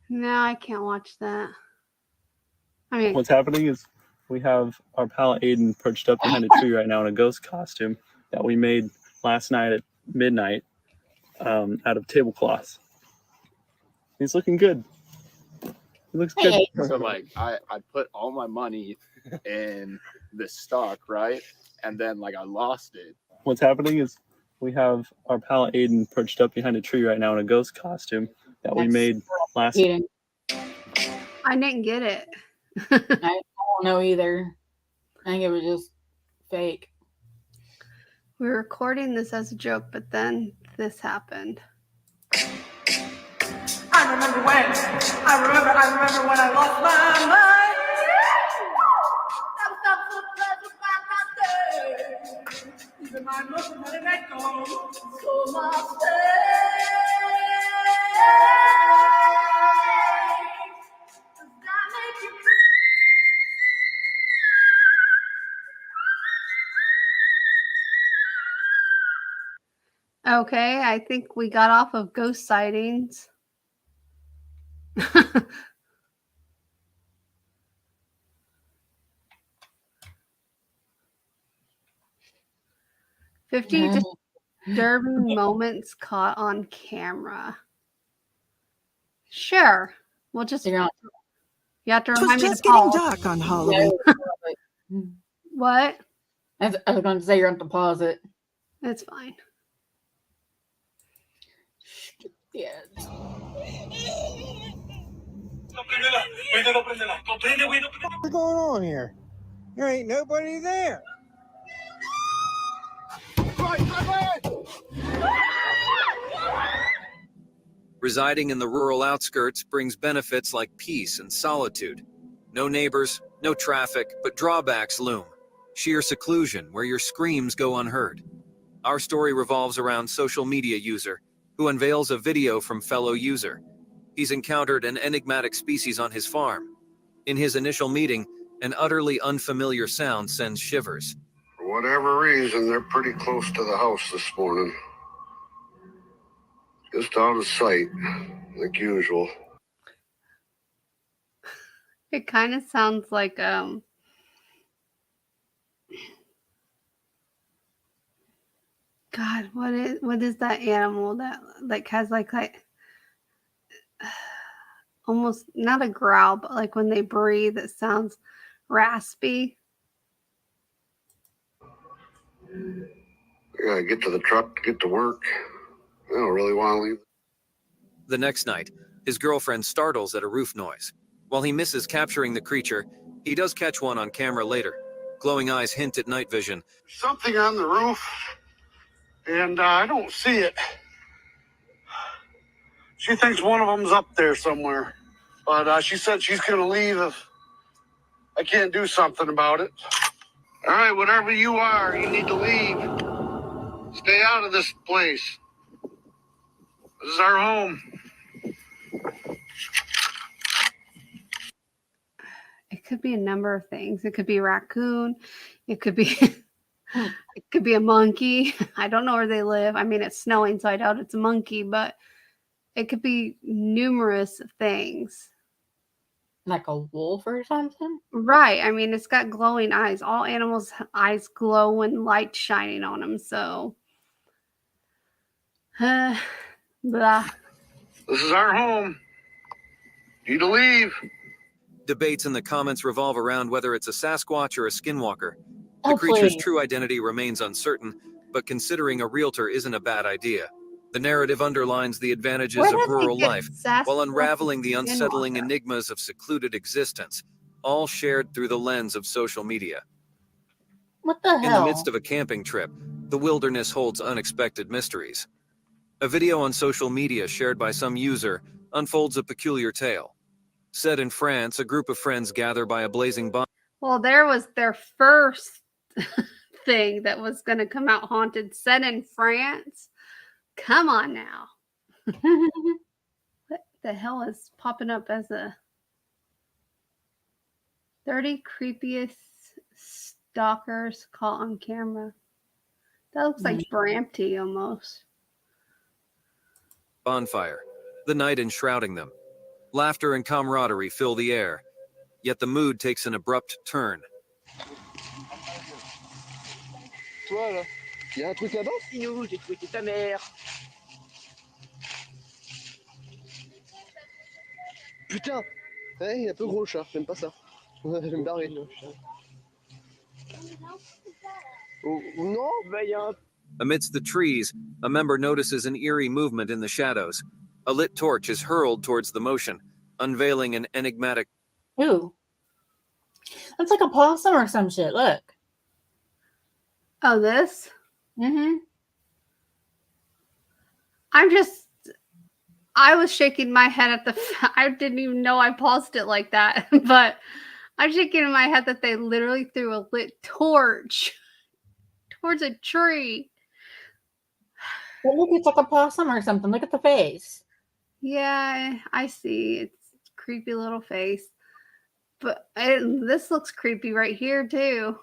Speaker 1: No, I can't watch that. I mean,
Speaker 16: what's happening is we have our pal Aiden perched up behind a tree right now in a ghost costume that we made last night at midnight out of tablecloths. He's looking good. He looks good.
Speaker 17: So like I put all my money in this stock, right? And then like I lost it.
Speaker 16: What's happening is we have our pal Aiden perched up behind a tree right now in a ghost costume that we made last night.
Speaker 1: I didn't get it.
Speaker 2: I don't know either. I think it was just fake.
Speaker 1: We were recording this as a joke, but then this happened.
Speaker 18: I remember when I lost my mind. Even my emotions had an echo. So my
Speaker 1: Okay, I think we got off of ghost sightings. $50 disturbing moments caught on camera. Sure. We'll just you have to remind me
Speaker 18: just
Speaker 1: to
Speaker 18: getting
Speaker 1: pause.
Speaker 18: dark on Halloween.
Speaker 1: What?
Speaker 2: I was going to say you're on deposit.
Speaker 1: It's fine.
Speaker 2: Yeah.
Speaker 18: What's going on here? There ain't nobody there.
Speaker 19: Residing in the rural outskirts brings benefits like peace and solitude. No neighbors, no traffic, but drawbacks loom. Sheer seclusion where your screams go unheard. Our story revolves around social media user who unveils a video from fellow user. He's encountered an enigmatic species on his farm. In his initial meeting, An utterly unfamiliar sound sends shivers.
Speaker 20: For whatever reason, they're pretty close to the house this morning. Just out of sight, like usual.
Speaker 1: It kind of sounds like God, what is that animal that like has like almost not a growl, but like when they breathe, it sounds raspy.
Speaker 20: Yeah, get to the truck, get to work. I don't really want to leave.
Speaker 19: The next night, his girlfriend startles at a roof noise. While he misses capturing the creature, he does catch one on camera later. Glowing eyes hint at night vision.
Speaker 20: Something on the roof, and I don't see it. She thinks one of them's up there somewhere, but she said she's going to leave if I can't do something about it. All right, whatever you are, you need to leave. Stay out of this place. This is our home.
Speaker 1: It could be a number of things. It could be a raccoon. It could be it could be a monkey. I don't know where they live. I mean, it's snowing, so I doubt it's a monkey, but it could be numerous things.
Speaker 2: Like a wolf or something?
Speaker 1: Right. I mean, it's got glowing eyes. All animals' eyes glow when light's shining on them, so blah.
Speaker 20: This is our home. Need to leave.
Speaker 19: Debates in the comments revolve around whether it's a Sasquatch or a Skinwalker. The
Speaker 2: Oh,
Speaker 19: creature's
Speaker 2: please.
Speaker 19: true identity remains uncertain, but considering a realtor isn't a bad idea. The narrative underlines the advantages
Speaker 1: Where
Speaker 19: of
Speaker 1: did they
Speaker 19: rural
Speaker 1: get
Speaker 19: life,
Speaker 1: Sasquatch
Speaker 19: while
Speaker 1: and
Speaker 19: unraveling the unsettling
Speaker 1: Skinwalker?
Speaker 19: enigmas of secluded existence, all shared through the lens of social media.
Speaker 2: What the hell?
Speaker 19: In the midst of a camping trip, the wilderness holds unexpected mysteries. A video on social media shared by some user unfolds a peculiar tale. Set in France, a group of friends gather by a blazing bonfire.
Speaker 1: Well, there was their first thing that was going to come out haunted, set in France. Come on now. What the hell is popping up as a 30 creepiest stalkers caught on camera? That looks like Brampty almost.
Speaker 19: Bonfire, the night enshrouding them. Laughter and camaraderie fill the air, yet the mood takes an abrupt turn.
Speaker 18: Toi là, y a un truc là-bas? Sinou, j'ai fouetté ta mère. Putain, ouais, il est un peu gros le chat, j'aime pas ça. Je vais me barrer. Oh, non, bah y a un...
Speaker 19: Amidst the trees, a member notices an eerie movement in the shadows. A lit torch is hurled towards the motion, unveiling an enigmatic.
Speaker 2: Ooh. That's like a possum or some shit. Look.
Speaker 1: Oh, this?
Speaker 2: Mm-hmm.
Speaker 1: I was shaking my head at the, I didn't even know I paused it like that, but I'm shaking in my head that they literally threw a lit torch towards a tree.
Speaker 2: But look, it's like a possum or something. Look at the face.
Speaker 1: Yeah, I see. It's a creepy little face. But this looks creepy right here, too.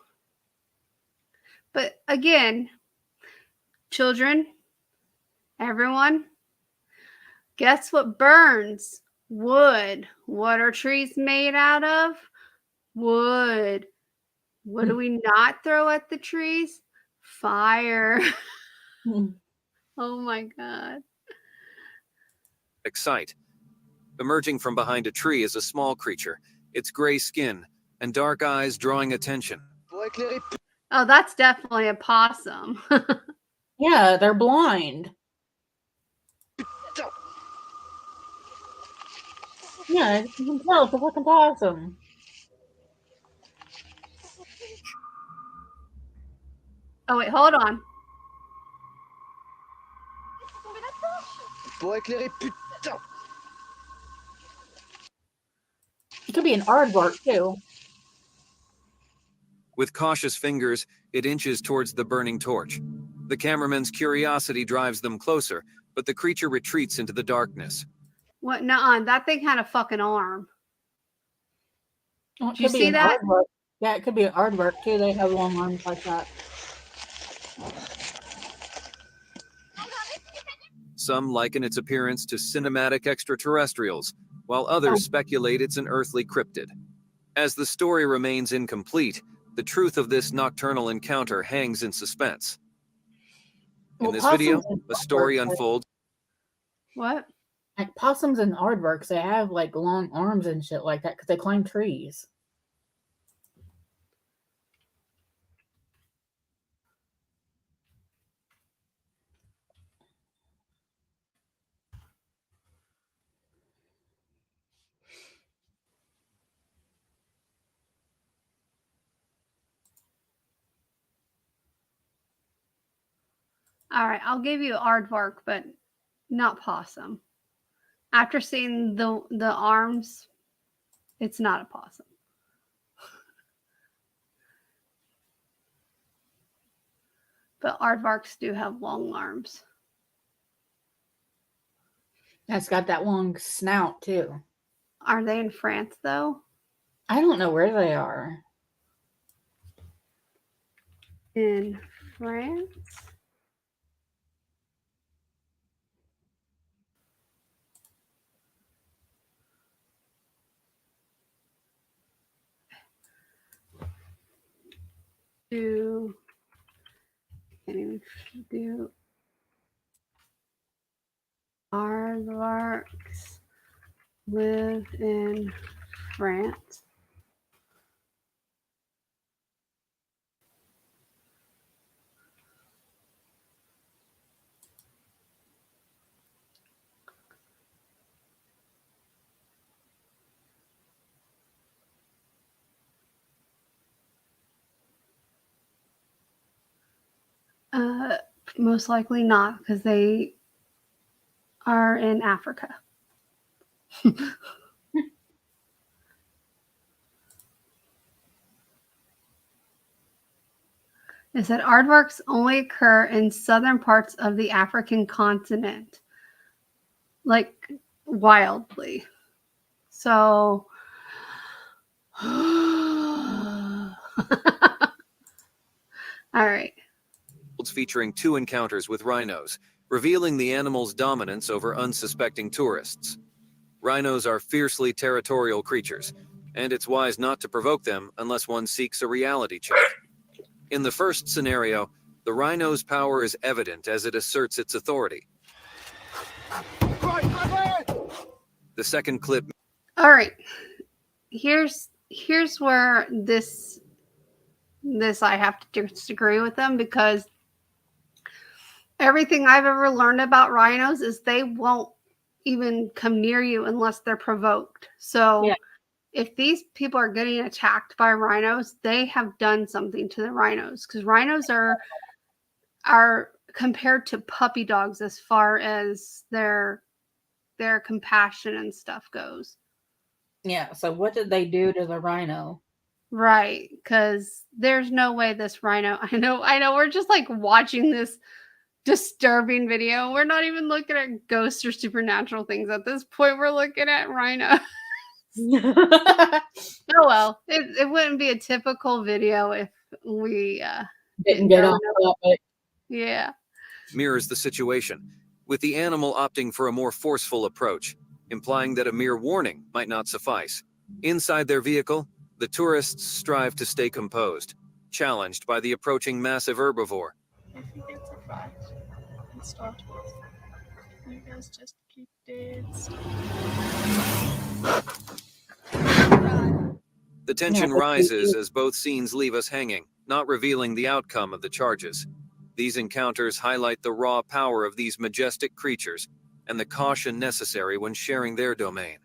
Speaker 1: But again, children, everyone, guess what burns? Wood. What are trees made out of? Wood. What do we not throw at the trees? Fire. Oh my God.
Speaker 19: Sight. Emerging from behind a tree is a small creature, its gray skin and dark eyes drawing attention.
Speaker 1: Oh, that's definitely a possum.
Speaker 2: Yeah, they're blind. Yeah, you can tell it's a fucking possum.
Speaker 1: Oh, wait, hold on.
Speaker 18: Pour éclairer, putain!
Speaker 2: It could be an aardvark, too.
Speaker 19: With cautious fingers, it inches towards the burning torch. The cameraman's curiosity drives them closer, but the creature retreats into the darkness.
Speaker 1: What? Nuh-uh. That thing had a fucking arm.
Speaker 2: Well, it
Speaker 1: Did you
Speaker 2: could be
Speaker 1: see
Speaker 2: an
Speaker 1: that?
Speaker 2: aardvark. Yeah, it could be an aardvark too. They have long arms like that.
Speaker 19: Some liken its appearance to cinematic extraterrestrials, while others speculate it's an earthly cryptid. As the story remains incomplete, the truth of this nocturnal encounter hangs in suspense. In this video, a story unfolds.
Speaker 1: What?
Speaker 2: Like possums and aardvarks, they have like long arms and shit like that because they climb trees.
Speaker 1: All right, I'll give you aardvark, but not possum. After seeing the arms, it's not a possum. But aardvarks do have long arms.
Speaker 2: It's got that long snout too.
Speaker 1: Are they in France though?
Speaker 2: I don't know where they are.
Speaker 1: In France? Can't even do aardvarks live in France? Most likely not, because they are in Africa. It said aardvarks only occur in southern parts of the African continent, like wildly. So, all right.
Speaker 19: Featuring 2 encounters with rhinos, revealing the animal's dominance over unsuspecting tourists. Rhinos are fiercely territorial creatures, and it's wise not to provoke them unless one seeks a reality check. In the first scenario, the rhino's power is evident as it asserts its authority. The second clip.
Speaker 1: All right. Here's where this I have to disagree with them, because everything I've ever learned about rhinos is they won't even come near you unless they're provoked. So if these people are getting attacked by rhinos, they have done something to the rhinos, because rhinos are compared to puppy dogs as far as their compassion and stuff goes.
Speaker 2: Yeah, so what did they do to the rhino?
Speaker 1: Right, because there's no way this rhino, I know we're just like watching this disturbing video. We're not even looking at ghosts or supernatural things at this point. We're looking at rhinos. Oh well, it wouldn't be a typical video if we
Speaker 2: didn't get on it.
Speaker 1: Yeah.
Speaker 19: Mirrors the situation, with the animal opting for a more forceful approach, implying that a mere warning might not suffice. Inside their vehicle, the tourists strive to stay composed, challenged by the approaching massive herbivore.
Speaker 21: If you get surprised and start you guys just keep dead still.
Speaker 19: The tension rises as both scenes leave us hanging, not revealing the outcome of the charges. These encounters highlight the raw power of these majestic creatures and the caution necessary when sharing their domain.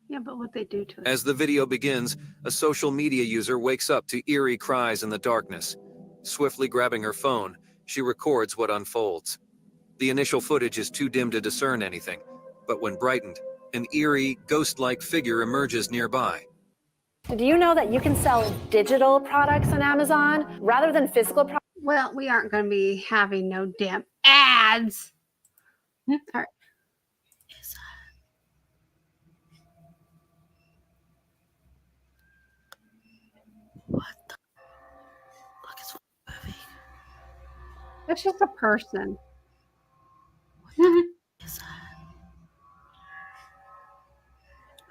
Speaker 1: Yeah, but what they do to it.
Speaker 19: As the video begins, a social media user wakes up to eerie cries in the darkness. Swiftly grabbing her phone, she records what unfolds. The initial footage is too dim to discern anything, but when brightened, an eerie, ghost-like figure emerges nearby.
Speaker 22: Do you know that you can sell digital products on Amazon rather than physical products?
Speaker 1: Well, we aren't going to be having no damn ads. All right. That's just a person.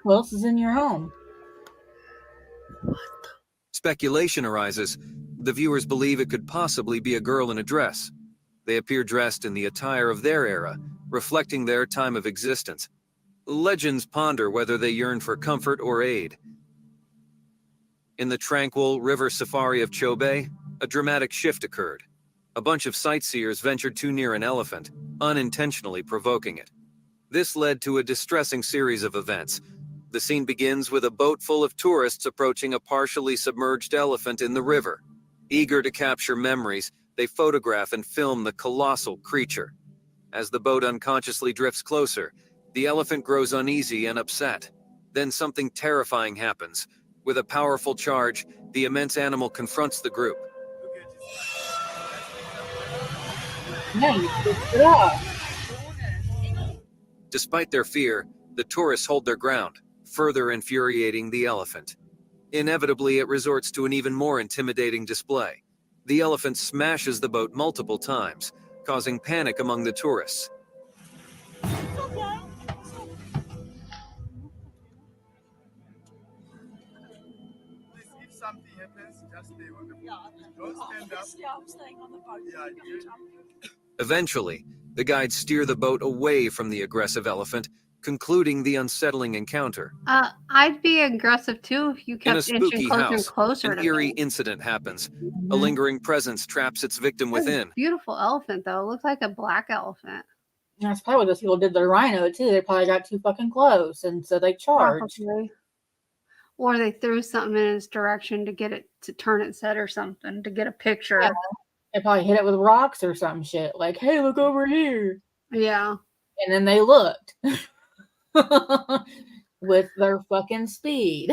Speaker 2: Who else is in your home?
Speaker 19: Speculation arises. The viewers believe it could possibly be a girl in a dress. They appear dressed in the attire of their era, reflecting their time of existence. Legends ponder whether they yearn for comfort or aid. In the tranquil river safari of Chobe, a dramatic shift occurred. A bunch of sightseers ventured too near an elephant, unintentionally provoking it. This led to a distressing series of events. The scene begins with a boat full of tourists approaching a partially submerged elephant in the river. Eager to capture memories, they photograph and film the colossal creature. As the boat unconsciously drifts closer, the elephant grows uneasy and upset. Then something terrifying happens. With a powerful charge, the immense animal confronts the group. Despite their fear, the tourists hold their ground, further infuriating the elephant. Inevitably, it resorts to an even more intimidating display. The elephant smashes the boat multiple times, causing panic among the tourists.
Speaker 5: If something happens, just stay on the boat. Don't stand up. I'm staying on the boat.
Speaker 19: Eventually, the guides steer the boat away from the aggressive elephant, concluding the unsettling encounter.
Speaker 1: I'd be aggressive too if you
Speaker 19: In a
Speaker 1: kept inching
Speaker 19: spooky
Speaker 1: closer and
Speaker 19: house,
Speaker 1: closer
Speaker 19: an
Speaker 1: to
Speaker 19: eerie
Speaker 1: me.
Speaker 19: incident happens. A lingering presence traps its victim
Speaker 1: That's a
Speaker 19: within.
Speaker 1: beautiful elephant, though. It looks like a black elephant.
Speaker 2: That's probably what those people did to the rhino too. They probably got too fucking close, and so they charged.
Speaker 1: Probably. Or they threw something in its direction to get it to turn its head or something to get a picture.
Speaker 2: Yeah. They probably hit it with rocks or some shit. Like, hey, look over here.
Speaker 1: Yeah.
Speaker 2: And then they looked with their fucking speed.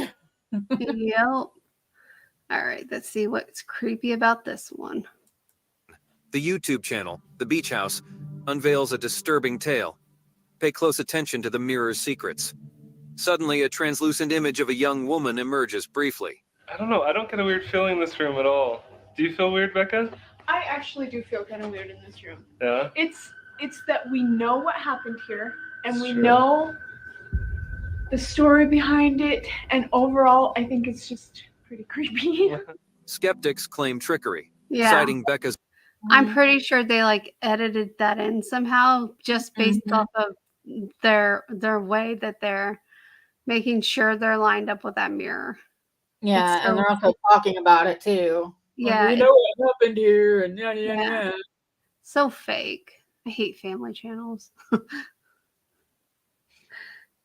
Speaker 1: Yep. All right, let's see what's creepy about this one.
Speaker 19: The YouTube channel, The Beach House, unveils a disturbing tale. Pay close attention to the mirror's secrets. Suddenly, a translucent image of a young woman emerges briefly.
Speaker 6: I don't know. I don't get a weird feeling in this room at all. Do you feel weird, Becca?
Speaker 21: I actually do feel kind of weird in this room.
Speaker 6: Yeah?
Speaker 21: It's that we know what happened here, and we
Speaker 6: Sure.
Speaker 21: know the story behind it, and overall, I think it's just pretty creepy.
Speaker 19: Skeptics claim trickery,
Speaker 1: Yeah.
Speaker 19: citing Becca's
Speaker 1: I'm pretty sure they like edited that in somehow just based off of their way that they're making sure they're lined up with that mirror.
Speaker 2: Yeah,
Speaker 1: It's
Speaker 2: and
Speaker 1: so-
Speaker 2: they're also talking about it too.
Speaker 1: Yeah,
Speaker 2: Like, we know what happened here, and yada yada
Speaker 1: Yeah.
Speaker 2: yada.
Speaker 1: So fake. I hate family channels.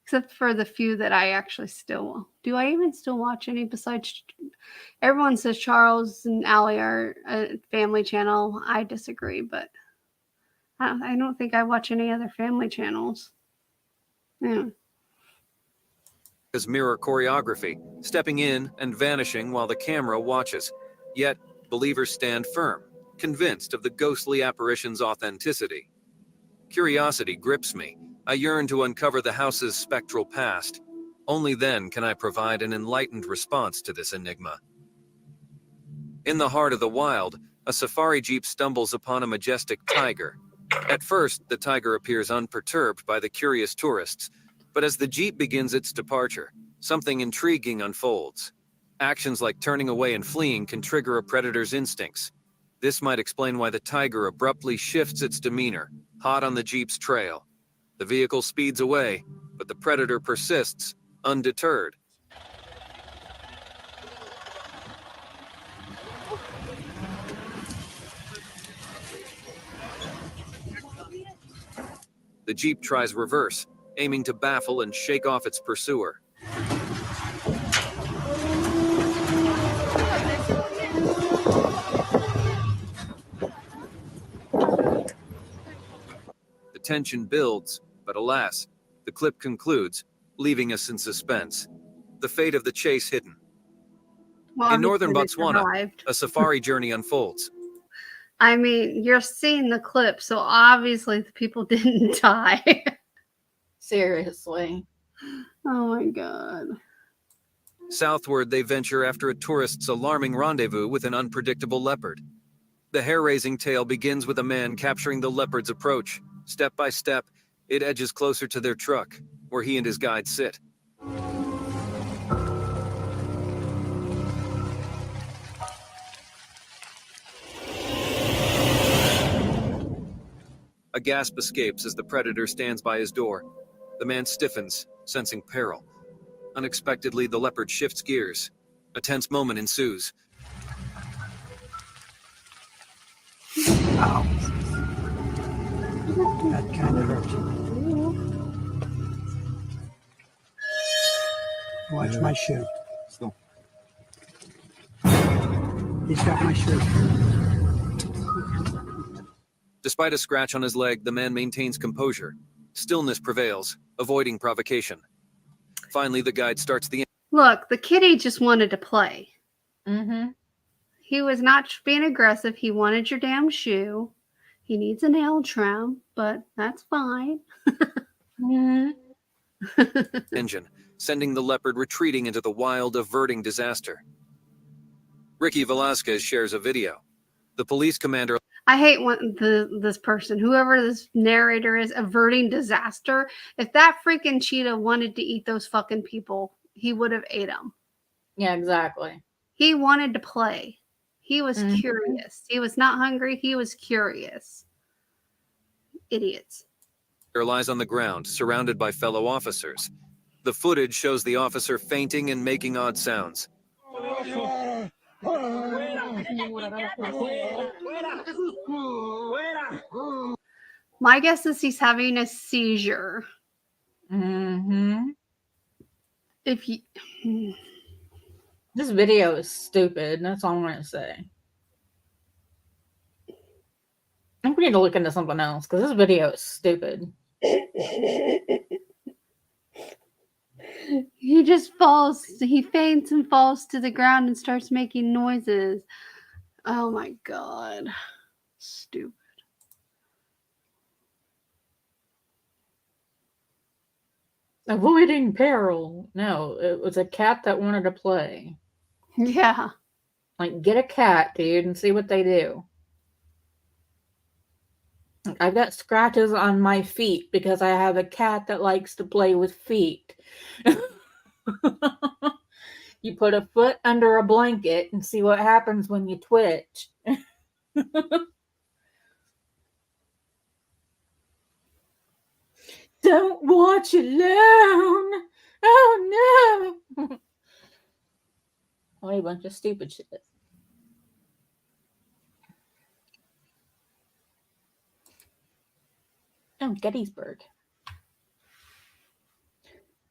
Speaker 1: Except for the few that I actually still do. I even still watch any besides everyone says Charles and Allie are a family channel. I disagree, but I don't think I watch any other family channels. Yeah.
Speaker 19: mirror choreography, stepping in and vanishing while the camera watches. Yet, believers stand firm, convinced of the ghostly apparition's authenticity. Curiosity grips me. I yearn to uncover the house's spectral past. Only then can I provide an enlightened response to this enigma. In the heart of the wild, a safari jeep stumbles upon a majestic tiger. At first, the tiger appears unperturbed by the curious tourists, but as the jeep begins its departure, something intriguing unfolds. Actions like turning away and fleeing can trigger a predator's instincts. This might explain why the tiger abruptly shifts its demeanor, hot on the jeep's trail. The vehicle speeds away, but the predator persists, undeterred. The jeep tries reverse, aiming to baffle and shake off its pursuer. The tension builds, but alas, the clip concludes, leaving us in suspense. The fate of the chase hidden.
Speaker 1: Well,
Speaker 19: In northern
Speaker 1: obviously they
Speaker 19: Botswana,
Speaker 1: survived.
Speaker 19: a safari journey unfolds.
Speaker 1: I mean, you're seeing the clip, so obviously the people didn't die.
Speaker 2: Seriously.
Speaker 1: Oh my god.
Speaker 19: Southward, they venture after a tourist's alarming rendezvous with an unpredictable leopard. The hair-raising tale begins with a man capturing the leopard's approach. Step by step, it edges closer to their truck, where he and his guide sit. A gasp escapes as the predator stands by his door. The man stiffens, sensing peril. Unexpectedly, the leopard shifts gears. A tense moment ensues.
Speaker 18: Ow. That kind of hurt. Watch my shoe.
Speaker 11: Stop.
Speaker 18: He's got my shoe.
Speaker 19: Despite a scratch on his leg, the man maintains composure. Stillness prevails, avoiding provocation. Finally, the guide starts the...
Speaker 1: Look, the kitty just wanted to play.
Speaker 2: Mm-hmm.
Speaker 1: He was not being aggressive. He wanted your damn shoe. He needs a nail trim, but that's fine.
Speaker 19: engine, sending the leopard retreating into the wild, averting disaster. Ricky Velasquez shares a video. The police commander...
Speaker 1: I hate this person, whoever this narrator is, averting disaster. If that freaking cheetah wanted to eat those fucking people, he would have ate them.
Speaker 2: Yeah, exactly.
Speaker 1: He wanted to play. He was curious. He was not hungry. He was curious. Idiots.
Speaker 19: lies on the ground, surrounded by fellow officers. The footage shows the officer fainting and making odd sounds.
Speaker 1: My guess is he's having a seizure.
Speaker 2: Mm-hmm.
Speaker 1: If you...
Speaker 2: This video is stupid. That's all I'm going to say. I think we need to look into something else because this video is stupid.
Speaker 1: He just falls. He faints and falls to the ground and starts making noises. Oh my God. Stupid.
Speaker 2: Avoiding peril. No, it was a cat that wanted to play.
Speaker 1: Yeah.
Speaker 2: Like, get a cat, dude, and see what they do. I've got scratches on my feet because I have a cat that likes to play with feet. You put a foot under a blanket and see what happens when you twitch. Don't watch alone. Oh no. Oh, a bunch of stupid shit. Oh, Gettysburg.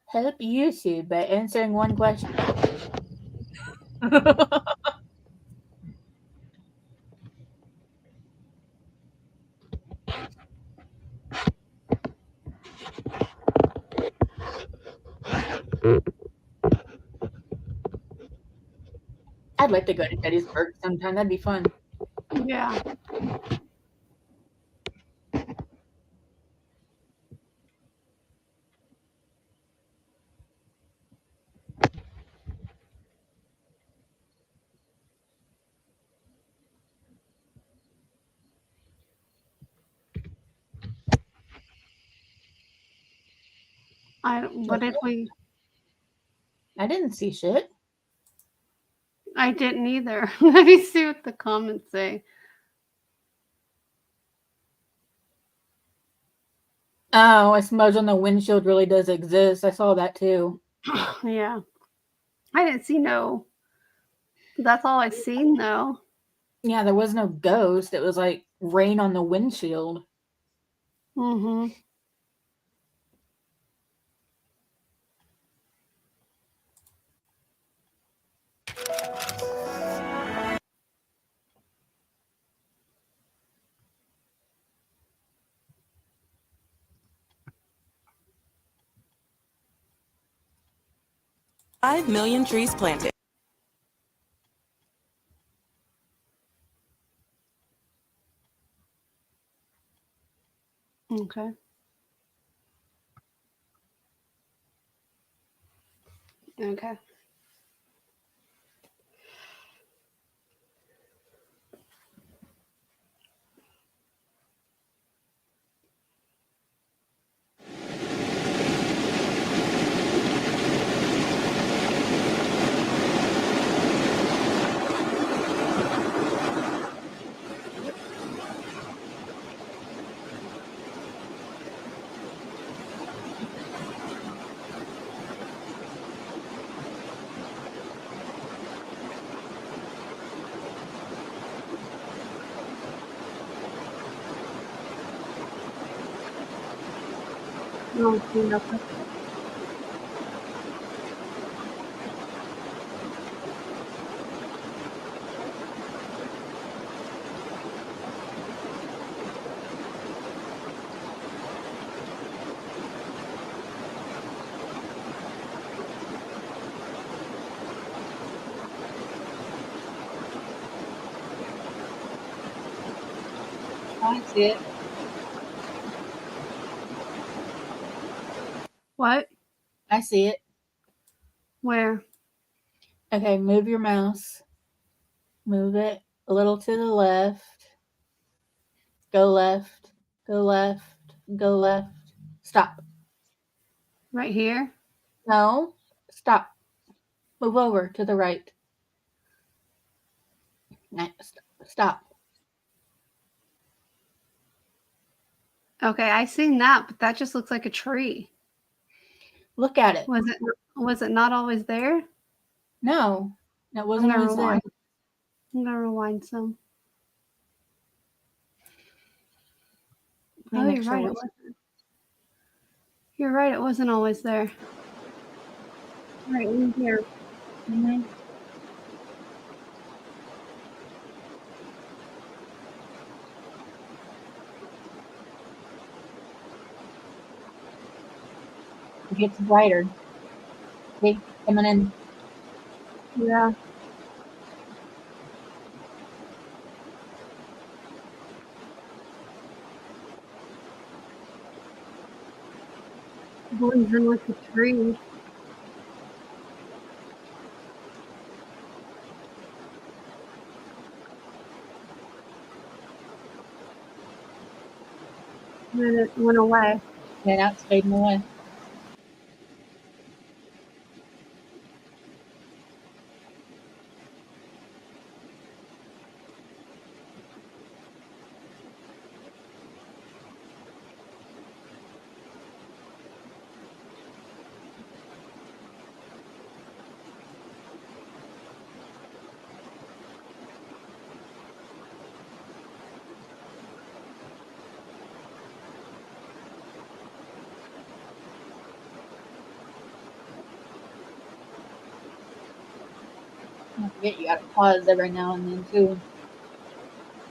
Speaker 2: Help YouTube by answering one question. I'd like to go to Gettysburg sometime. That'd be fun.
Speaker 1: Yeah. What did we...
Speaker 2: I didn't see shit.
Speaker 1: I didn't either. Let me see what the comments say.
Speaker 2: Oh, a smudge on the windshield really does exist. I saw that too.
Speaker 1: Yeah. I didn't see no. That's all I seen though.
Speaker 2: Yeah, there was no ghost. It was like rain on the windshield.
Speaker 1: Mm-hmm.
Speaker 3: $5 million trees planted.
Speaker 1: Okay. Okay. Oh, okay.
Speaker 2: I see it.
Speaker 1: What?
Speaker 2: I see it.
Speaker 1: Where?
Speaker 2: Okay, move your mouse. Move it a little to the left. Go left. Go left. Go left. Stop.
Speaker 1: Right here?
Speaker 2: No. Stop. Move over to the right. Next. Stop.
Speaker 1: Okay, I seen that, but that just looks like a tree.
Speaker 2: Look at it.
Speaker 1: Was it not always there?
Speaker 2: No, that wasn't always there.
Speaker 1: I'm gonna rewind some.
Speaker 2: Let me
Speaker 1: Oh,
Speaker 2: make
Speaker 1: you're
Speaker 2: sure
Speaker 1: right. It wasn't. You're right. It wasn't always there. Right in here.
Speaker 2: Mm-hmm. It gets brighter. Okay, coming in.
Speaker 1: Yeah. Blends in with the tree. And then it went away.
Speaker 2: Yeah, now it's fading away. Don't forget you gotta pause every now and then too.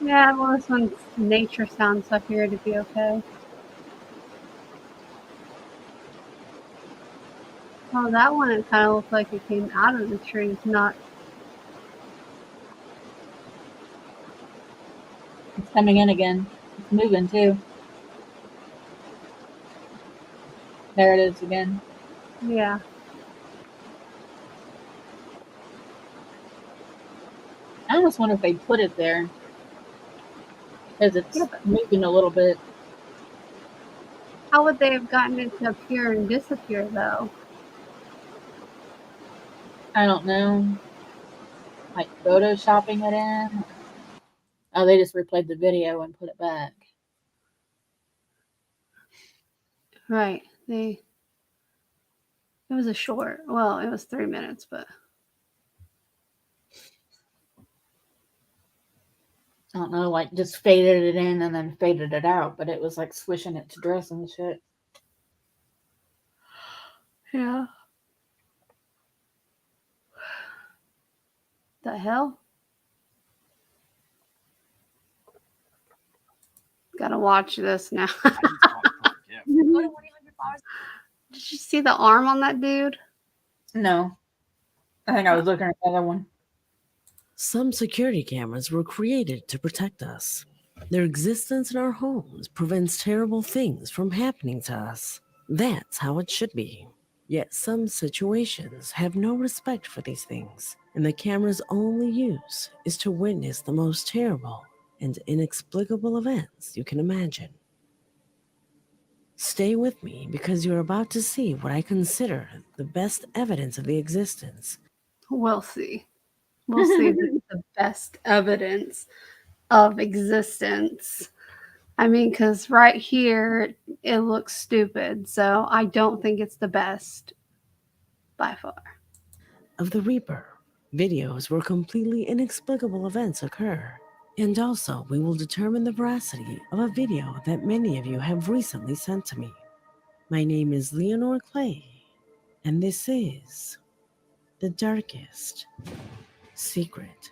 Speaker 1: Yeah, well, this one's nature sounds, so I figured it'd be okay. Oh, that one, it kind of looked like it came out of the trees, not.
Speaker 2: It's coming in again. It's moving too. There it is again.
Speaker 1: Yeah.
Speaker 2: I almost wonder if they put it there because it's moving a little bit.
Speaker 1: How would they have gotten it to appear and disappear, though?
Speaker 2: I don't know. Like photoshopping it in. Oh, they just replayed the video and put it back.
Speaker 1: Right. It was a short. Well, it was 3 minutes, but.
Speaker 2: I don't know, like just faded it in and then faded it out, but it was like swishing it to dress and shit.
Speaker 1: Yeah. The hell? Gotta watch this now. Did you see the arm on that dude?
Speaker 2: No. I think I was looking at the other one.
Speaker 3: Some security cameras were created to protect us. Their existence in our homes prevents terrible things from happening to us. That's how it should be. Yet some situations have no respect for these things, and the camera's only use is to witness the most terrible and inexplicable events you can imagine. Stay with me because you're about to see what I consider the best evidence of the existence.
Speaker 1: We'll see. We'll see the best evidence of existence. I mean, because right here, it looks stupid. So I don't think it's the best by far.
Speaker 3: Of the Reaper, videos where completely inexplicable events occur. And also, we will determine the veracity of a video that many of you have recently sent to me. My name is Leonore Clay, and this is The Darkest Secret.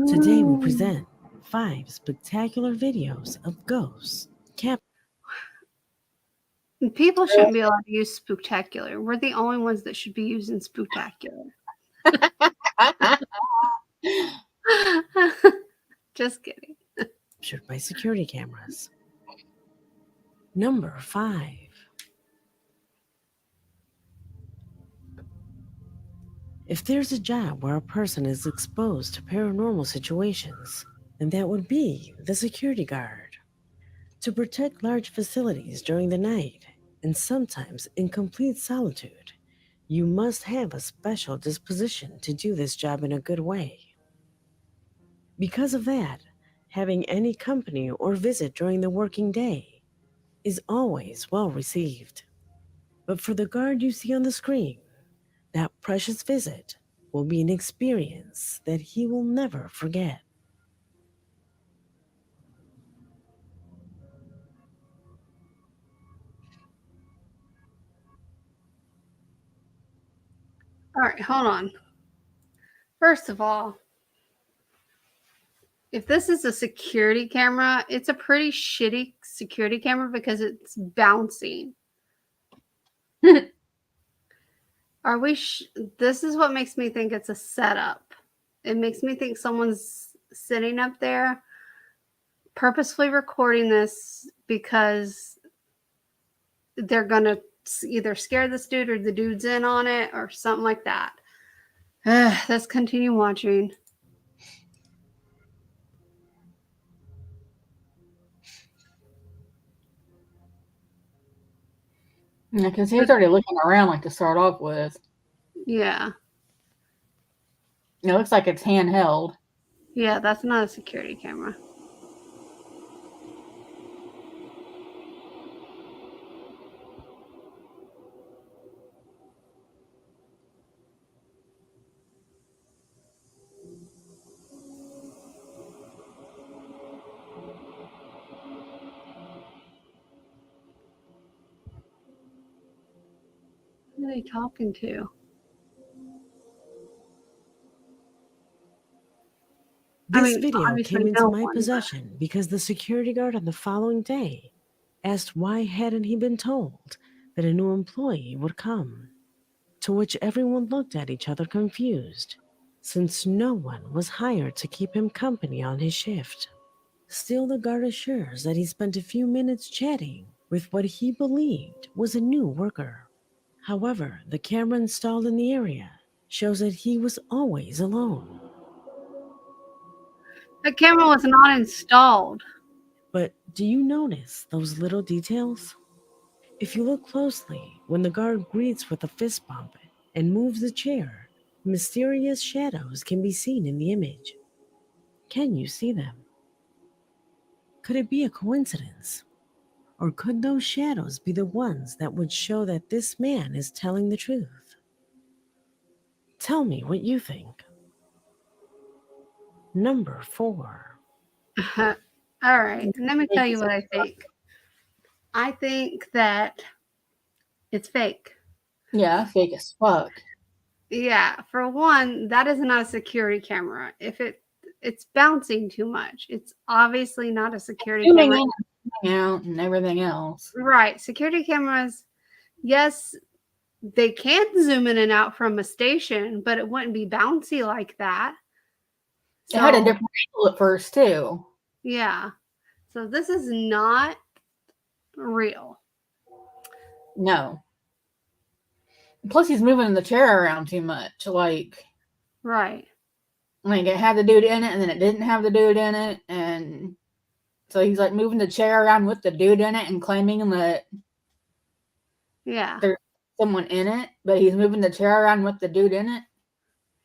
Speaker 3: Today we present 5 spectacular videos of ghosts
Speaker 1: People shouldn't be allowed to use spooktacular. We're the only ones that should be using spooktacular. Just kidding.
Speaker 3: captured by security cameras. Number 5. If there's a job where a person is exposed to paranormal situations, then that would be the security guard. To protect large facilities during the night, and sometimes in complete solitude, you must have a special disposition to do this job in a good way. Because of that, having any company or visit during the working day is always well received. But for the guard you see on the screen, that precious visit will be an experience that he will never forget.
Speaker 1: All right, hold on. First of all, if this is a security camera, it's a pretty shitty security camera because it's bouncing. Are we? This is what makes me think it's a setup. It makes me think someone's sitting up there purposefully recording this because they're gonna either scare this dude or the dude's in on it or something like that. Let's continue watching.
Speaker 2: Yeah, because he was already looking around like to start off with.
Speaker 1: Yeah.
Speaker 2: It looks like it's handheld.
Speaker 1: Yeah, that's not a security camera. Who are they talking to?
Speaker 3: This video came into my possession because the security guard on the following day asked why hadn't he been told that a new employee would come, to which everyone looked at each other confused, since no one was hired to keep him company on his shift. Still, the guard assures that he spent a few minutes chatting with what he believed was a new worker. However, the camera installed in the area shows that he was always alone.
Speaker 1: The camera was not installed.
Speaker 3: But do you notice those little details? If you look closely, when the guard greets with a fist bump and moves the chair, mysterious shadows can be seen in the image. Can you see them? Could it be a coincidence? Or could those shadows be the ones that would show that this man is telling the truth? Tell me what you think. Number 4.
Speaker 1: All right, let me tell you what I think. I think that it's fake.
Speaker 2: Yeah, fake as fuck.
Speaker 1: Yeah, for one, that is not a security camera. If it's bouncing too much, it's obviously not a security camera.
Speaker 2: Out and everything else.
Speaker 1: Right, security cameras, yes, they can zoom in and out from a station, but it wouldn't be bouncy like that.
Speaker 2: It had a different angle at first too.
Speaker 1: Yeah, so this is not real.
Speaker 2: No. Plus, he's moving the chair around too much.
Speaker 1: Right.
Speaker 2: Like it had the dude in it, and then it didn't have the dude in it, and so he's like moving the chair around with the dude in it and claiming that there's someone in it, but he's moving the chair around with the dude in it.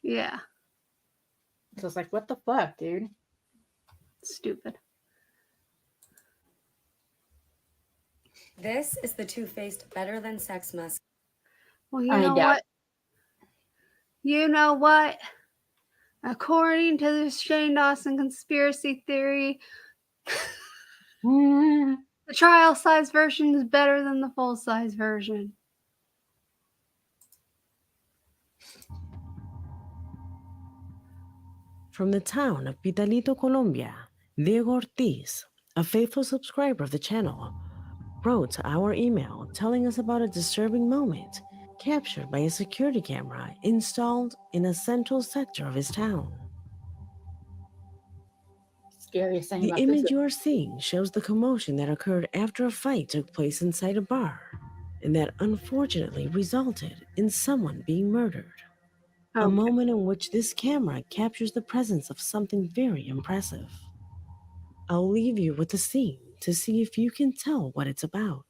Speaker 1: Yeah.
Speaker 2: So it's like, what the fuck, dude?
Speaker 1: Stupid.
Speaker 4: This is the two-faced better than sex mask.
Speaker 1: Well, you know what? You know what? According to the Shane Dawson conspiracy theory, The trial size version is better than the full size version.
Speaker 3: From the town of Pitalito, Colombia, Diego Ortiz, a faithful subscriber of the channel, wrote to our email telling us about a disturbing moment captured by a security camera installed in a central sector of his town.
Speaker 2: Scariest thing
Speaker 3: The
Speaker 2: about
Speaker 3: image
Speaker 2: this.
Speaker 3: you are seeing shows the commotion that occurred after a fight took place inside a bar, and that unfortunately resulted in someone being murdered. A moment in which this camera captures the presence of something very impressive. I'll leave you with the scene to see if you can tell what it's about.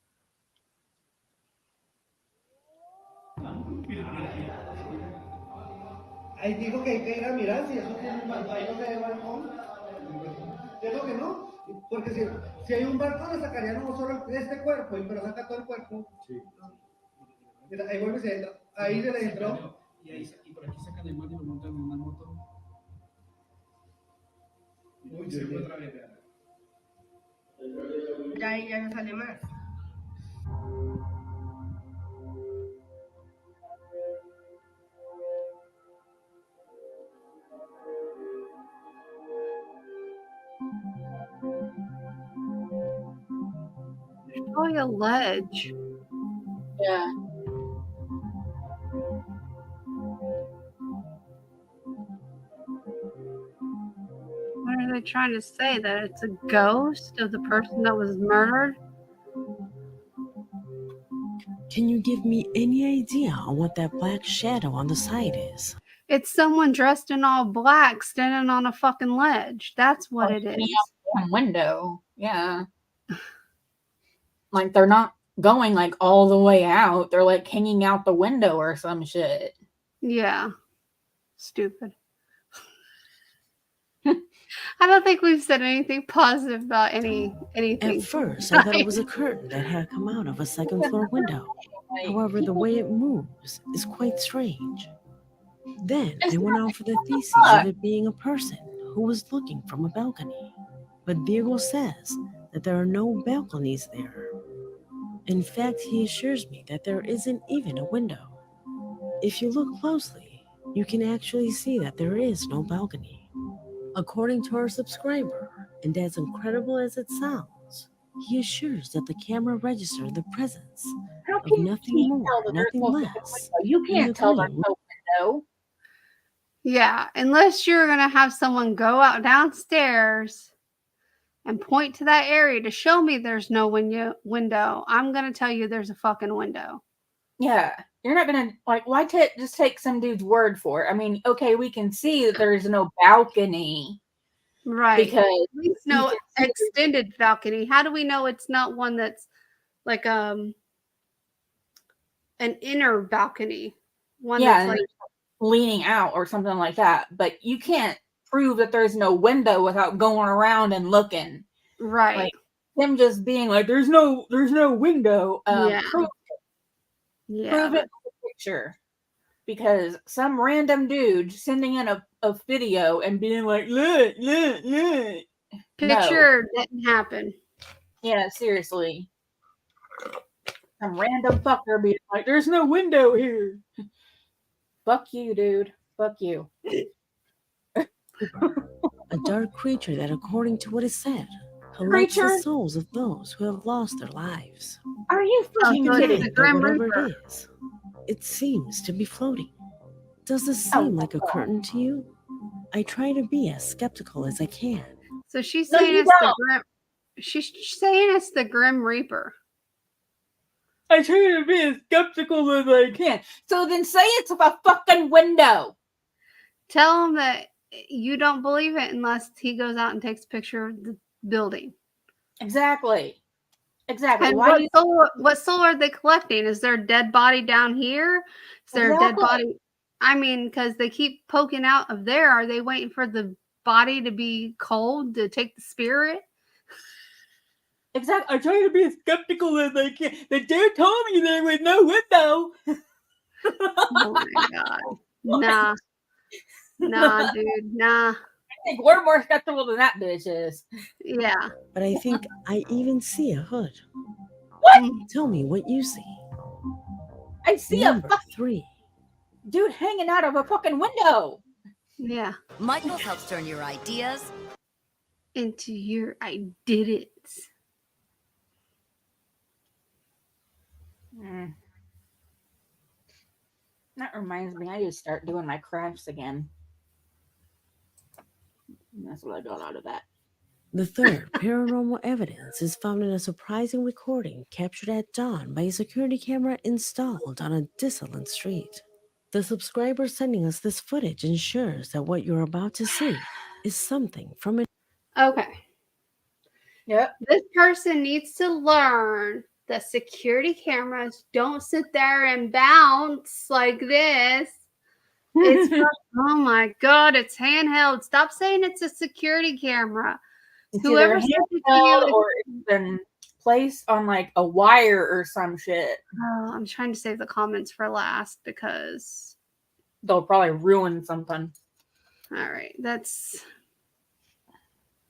Speaker 7: Ahí dijo que hay que ir a mirar si eso tiene un balcón de balcón. Dijo que no, porque si hay un balcón le sacarían no solo este cuerpo, pero saca todo el cuerpo. Sí. Mira, ahí vuelve y entra. Ahí se le entró. Y por aquí sacan el mano y lo montan en una moto. Uy, se fue otra vez. Ya ahí ya no sale más.
Speaker 1: There's probably a ledge.
Speaker 2: Yeah.
Speaker 1: What are they trying to say? That it's a ghost of the person that was murdered?
Speaker 3: Can you give me any idea on what that black shadow on the side is?
Speaker 1: It's someone dressed in all black standing on a fucking ledge. That's what it is.
Speaker 2: Out window. Yeah. Like they're not going like all the way out. They're like hanging out the window or some shit.
Speaker 1: Yeah. Stupid. I don't think we've said anything positive about anything.
Speaker 3: At first, I thought it was a curtain that had come out of a second floor window. However, the way it moves is quite strange. Then I went on for the thesis of it being a person who was looking from a balcony. But Diego says that there are no balconies there. In fact, he assures me that there isn't even a window. If you look closely, you can actually see that there is no balcony. According to our subscriber, and as incredible as it sounds, he assures that the camera registered the presence of nothing more, nothing less.
Speaker 2: You can't tell there's no window.
Speaker 1: Yeah, unless you're going to have someone go out downstairs and point to that area to show me there's no window, I'm going to tell you there's a fucking window.
Speaker 2: Yeah, you're not going to, like, why just take some dude's word for it? I mean, okay, we can see that there's no balcony.
Speaker 1: Right.
Speaker 2: Because
Speaker 1: at least no extended balcony. How do we know it's not one that's like an inner balcony? One that's like
Speaker 2: leaning out or something like that. But you can't prove that there's no window without going around and looking.
Speaker 1: Right.
Speaker 2: Like him just being like, there's no window.
Speaker 1: Yeah.
Speaker 2: Prove it with a picture. Because some random dude sending in a video and being like, look.
Speaker 1: Picture didn't happen.
Speaker 2: Yeah, seriously. Some random fucker being like, there's no window here. Fuck you, dude. Fuck you.
Speaker 3: A dark creature that, according to what is said, collects the souls of those who have lost their lives.
Speaker 2: Are you fucking kidding?
Speaker 3: Whatever it is, it seems to be floating. Does this seem like a curtain to you? I try to be as skeptical as I can.
Speaker 1: So she's saying she's saying it's the Grim Reaper.
Speaker 2: I try to be as skeptical as I can. So then say it's a fucking window.
Speaker 1: Tell him that you don't believe it unless he goes out and takes a picture of the building.
Speaker 2: Exactly. And
Speaker 1: what soul are they collecting? Is there a dead body down here? Is there a dead body? I mean, because they keep poking out of there. Are they waiting for the body to be cold to take the spirit?
Speaker 2: Exactly. I try to be as skeptical as I can. The dude told me there was no window.
Speaker 1: Oh my god. Nah, dude. Nah.
Speaker 2: think we're more skeptical than that bitch is.
Speaker 1: Yeah.
Speaker 3: But I think I even see a hood.
Speaker 2: What?
Speaker 3: Tell me what you see.
Speaker 2: I see
Speaker 3: Number
Speaker 2: a fucking
Speaker 3: 3.
Speaker 2: dude hanging out of a fucking window.
Speaker 1: Yeah.
Speaker 9: Michaels helps turn your ideas
Speaker 1: into your I did it.
Speaker 2: That reminds me, I need to start doing my crafts again. And that's what I got out of that.
Speaker 3: The third paranormal evidence is found in a surprising recording captured at dawn by a security camera installed on a desolate street. The subscriber sending us this footage ensures that what you're about to see is something from an...
Speaker 1: Okay.
Speaker 2: Yep.
Speaker 1: This person needs to learn that security cameras don't sit there and bounce like this. It's oh my god, it's handheld. Stop saying it's a security camera.
Speaker 2: It's
Speaker 1: Whoever
Speaker 2: either
Speaker 1: sent it to you
Speaker 2: handheld or it's been placed on like a wire or some shit.
Speaker 1: Oh, I'm trying to save the comments for last because
Speaker 2: they'll probably ruin something.
Speaker 1: All right, that's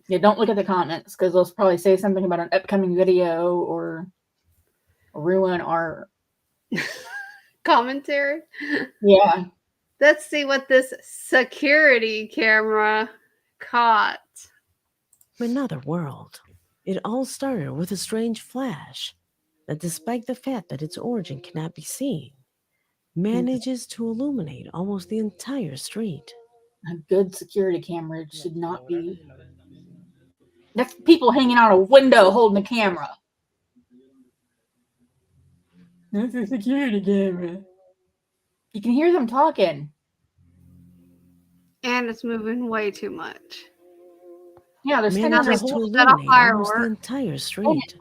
Speaker 2: yeah. Don't look at the comments because they'll probably say something about an upcoming video or ruin our
Speaker 1: commentary.
Speaker 2: Yeah.
Speaker 1: Let's see what this security camera caught.
Speaker 3: Another world. It all started with a strange flash that, despite the fact that its origin cannot be seen, manages to illuminate almost the entire street.
Speaker 2: A good security camera should not be... That's people hanging out a window holding a camera. That's a security camera. You can hear them talking.
Speaker 1: And it's moving way too much.
Speaker 2: Yeah, they're sitting
Speaker 3: manages to illuminate almost the entire street.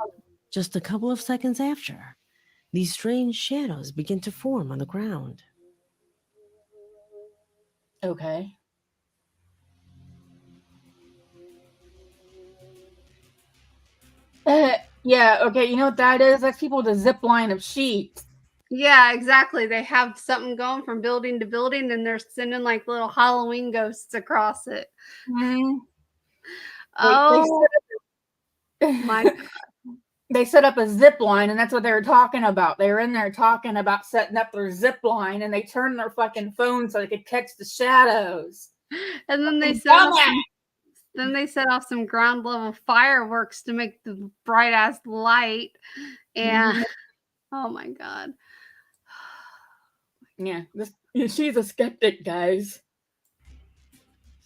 Speaker 3: Just a couple of seconds after, these strange shadows begin to form on the ground.
Speaker 2: Okay. Yeah, okay, you know what that is? That's people with a zip line of sheep.
Speaker 1: Yeah, exactly. They have something going from building to building and they're sending like little Halloween ghosts across it.
Speaker 2: Mm-hmm.
Speaker 1: Oh, my God.
Speaker 2: They set up a zip line and that's what they were talking about. They were in there talking about setting up their zip line and they turned their fucking phone so they could catch the shadows.
Speaker 1: And then they set off some ground level fireworks to make the bright ass light. And oh my God.
Speaker 2: Yeah, she's a skeptic, guys.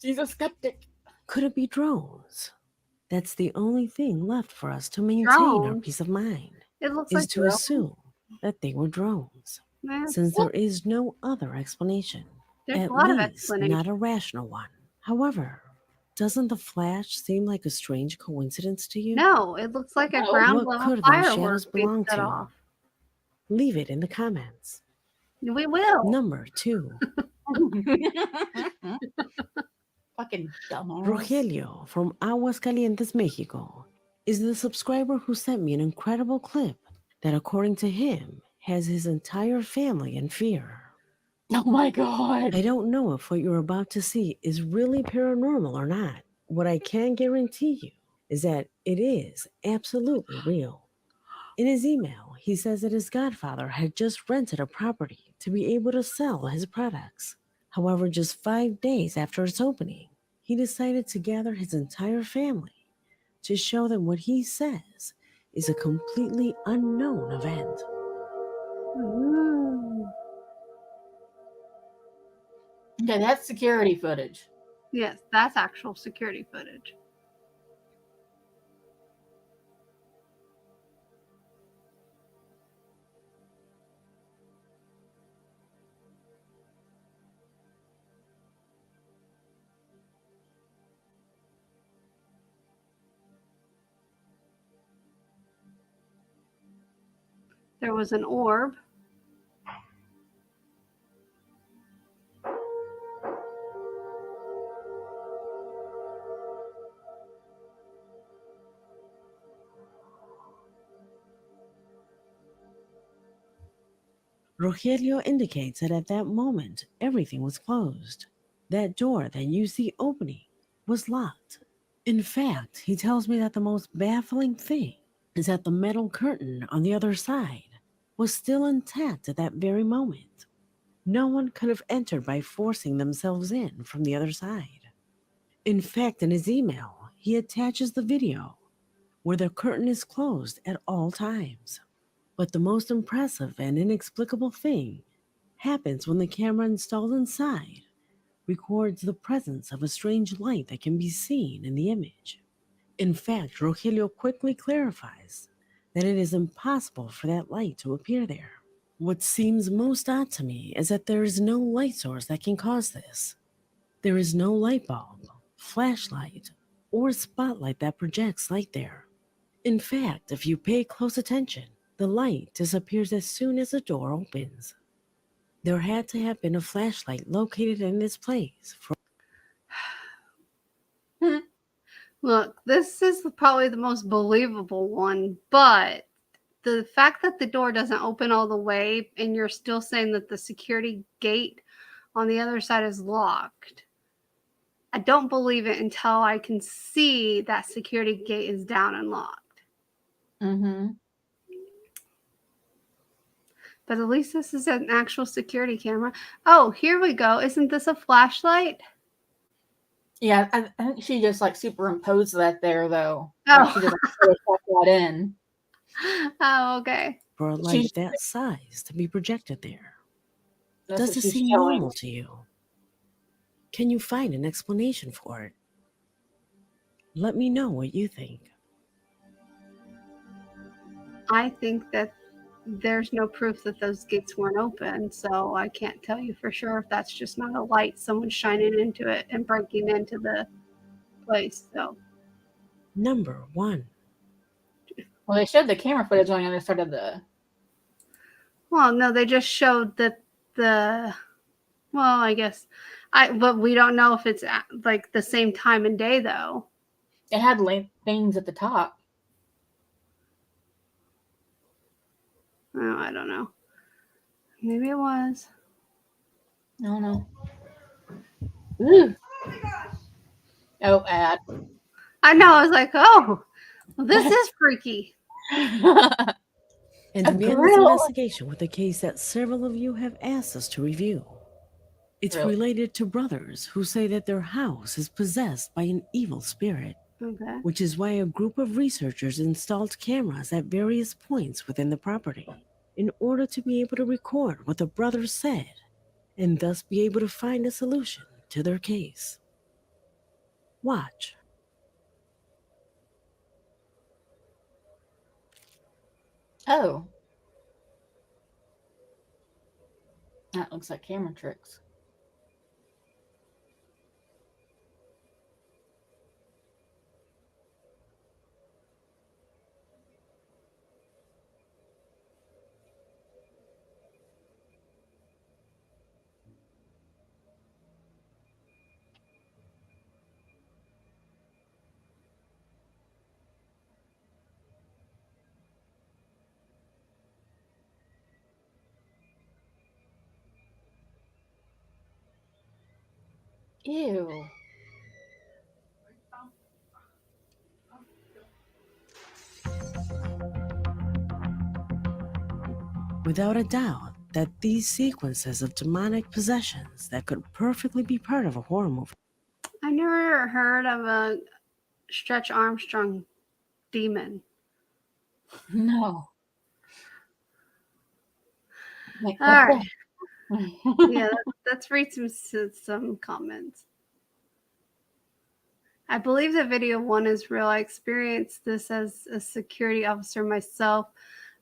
Speaker 2: She's a skeptic.
Speaker 3: Could it be drones? That's the only thing left for us to maintain our peace of mind.
Speaker 1: It looks
Speaker 3: is
Speaker 1: like
Speaker 3: to assume that they were drones, since there is no other explanation.
Speaker 1: There's
Speaker 3: At
Speaker 1: a lot of
Speaker 3: least
Speaker 1: explanation.
Speaker 3: not a rational one. However, doesn't the flash seem like a strange coincidence to you?
Speaker 1: No, it looks like a ground
Speaker 3: What
Speaker 1: level
Speaker 3: could those
Speaker 1: firework
Speaker 3: shadows
Speaker 1: being
Speaker 3: belong
Speaker 1: set
Speaker 3: to?
Speaker 1: off.
Speaker 3: Leave it in the comments.
Speaker 1: We will.
Speaker 3: Number 2.
Speaker 2: Fucking dumbass.
Speaker 3: Rogelio from Aguascalientes, Mexico, is the subscriber who sent me an incredible clip that, according to him, has his entire family in fear.
Speaker 2: Oh my God.
Speaker 3: I don't know if what you're about to see is really paranormal or not. What I can guarantee you is that it is absolutely real. In his email, he says that his godfather had just rented a property to be able to sell his products. However, just 5 days after its opening, he decided to gather his entire family to show them what he says is a completely unknown event.
Speaker 2: Okay, that's security footage.
Speaker 1: Yes, that's actual security footage. There was an orb.
Speaker 3: Rogelio indicates that at that moment, everything was closed. That door that you see opening was locked. In fact, he tells me that the most baffling thing is that the metal curtain on the other side was still intact at that very moment. No one could have entered by forcing themselves in from the other side. In fact, in his email, he attaches the video where the curtain is closed at all times. But the most impressive and inexplicable thing happens when the camera installed inside records the presence of a strange light that can be seen in the image. In fact, Rogelio quickly clarifies that it is impossible for that light to appear there. What seems most odd to me is that there is no light source that can cause this. There is no light bulb, flashlight, or spotlight that projects light there. In fact, if you pay close attention, the light disappears as soon as the door opens. There had to have been a flashlight located in this place for...
Speaker 1: Look, this is probably the most believable one, but the fact that the door doesn't open all the way and you're still saying that the security gate on the other side is locked, I don't believe it until I can see that security gate is down and locked.
Speaker 2: Mm-hmm.
Speaker 1: But at least this is an actual security camera. Oh, here we go. Isn't this a flashlight?
Speaker 2: Yeah, I think she just like superimposed that there though.
Speaker 1: Oh.
Speaker 2: Like, she just like, put that in.
Speaker 1: Oh, okay.
Speaker 3: For a light that size to be projected there. Does it seem
Speaker 2: showing.
Speaker 3: normal to you? Can you find an explanation for it? Let me know what you think.
Speaker 1: I think that there's no proof that those gates weren't open, so I can't tell you for sure if that's just not a light someone shining into it and breaking into the place. So,
Speaker 3: Number 1.
Speaker 2: Well, they showed the camera footage on the other side of the...
Speaker 1: Well, no, they just showed that the... Well, I guess... But we don't know if it's at, like the same time and day, though.
Speaker 2: It had things at the top.
Speaker 1: Oh, I don't know. Maybe it was.
Speaker 2: I don't know. Ooh. Oh, ad.
Speaker 1: I know. I was like, oh, well, this is freaky.
Speaker 3: And we end this investigation with a case that several of you have asked us to review. It's related to brothers who say that their house is possessed by an evil spirit.
Speaker 1: Okay.
Speaker 3: Which is why a group of researchers installed cameras at various points within the property in order to be able to record what the brothers said and thus be able to find a solution to their case. Watch.
Speaker 2: Oh. That looks like camera tricks. Ew.
Speaker 3: Without a doubt that these sequences of demonic possessions that could perfectly be part of a horror movie.
Speaker 1: I never heard of a Stretch Armstrong demon.
Speaker 2: No.
Speaker 1: All right. Yeah, let's read some comments. I believe that video 1 is real. I experienced this as a security officer myself.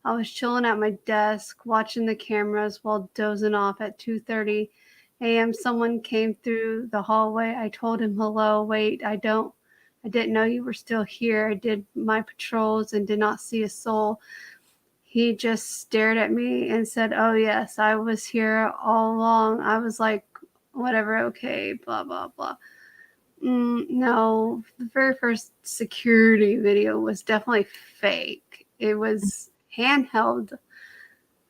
Speaker 1: I was chilling at my desk, watching the cameras while dozing off at 2:30 a.m. Someone came through the hallway. I told him hello. Wait, I didn't know you were still here. I did my patrols and did not see a soul. He just stared at me and said, oh, yes, I was here all along. I was like, whatever, okay, blah, blah, blah. No, the very first security video was definitely fake. It was handheld.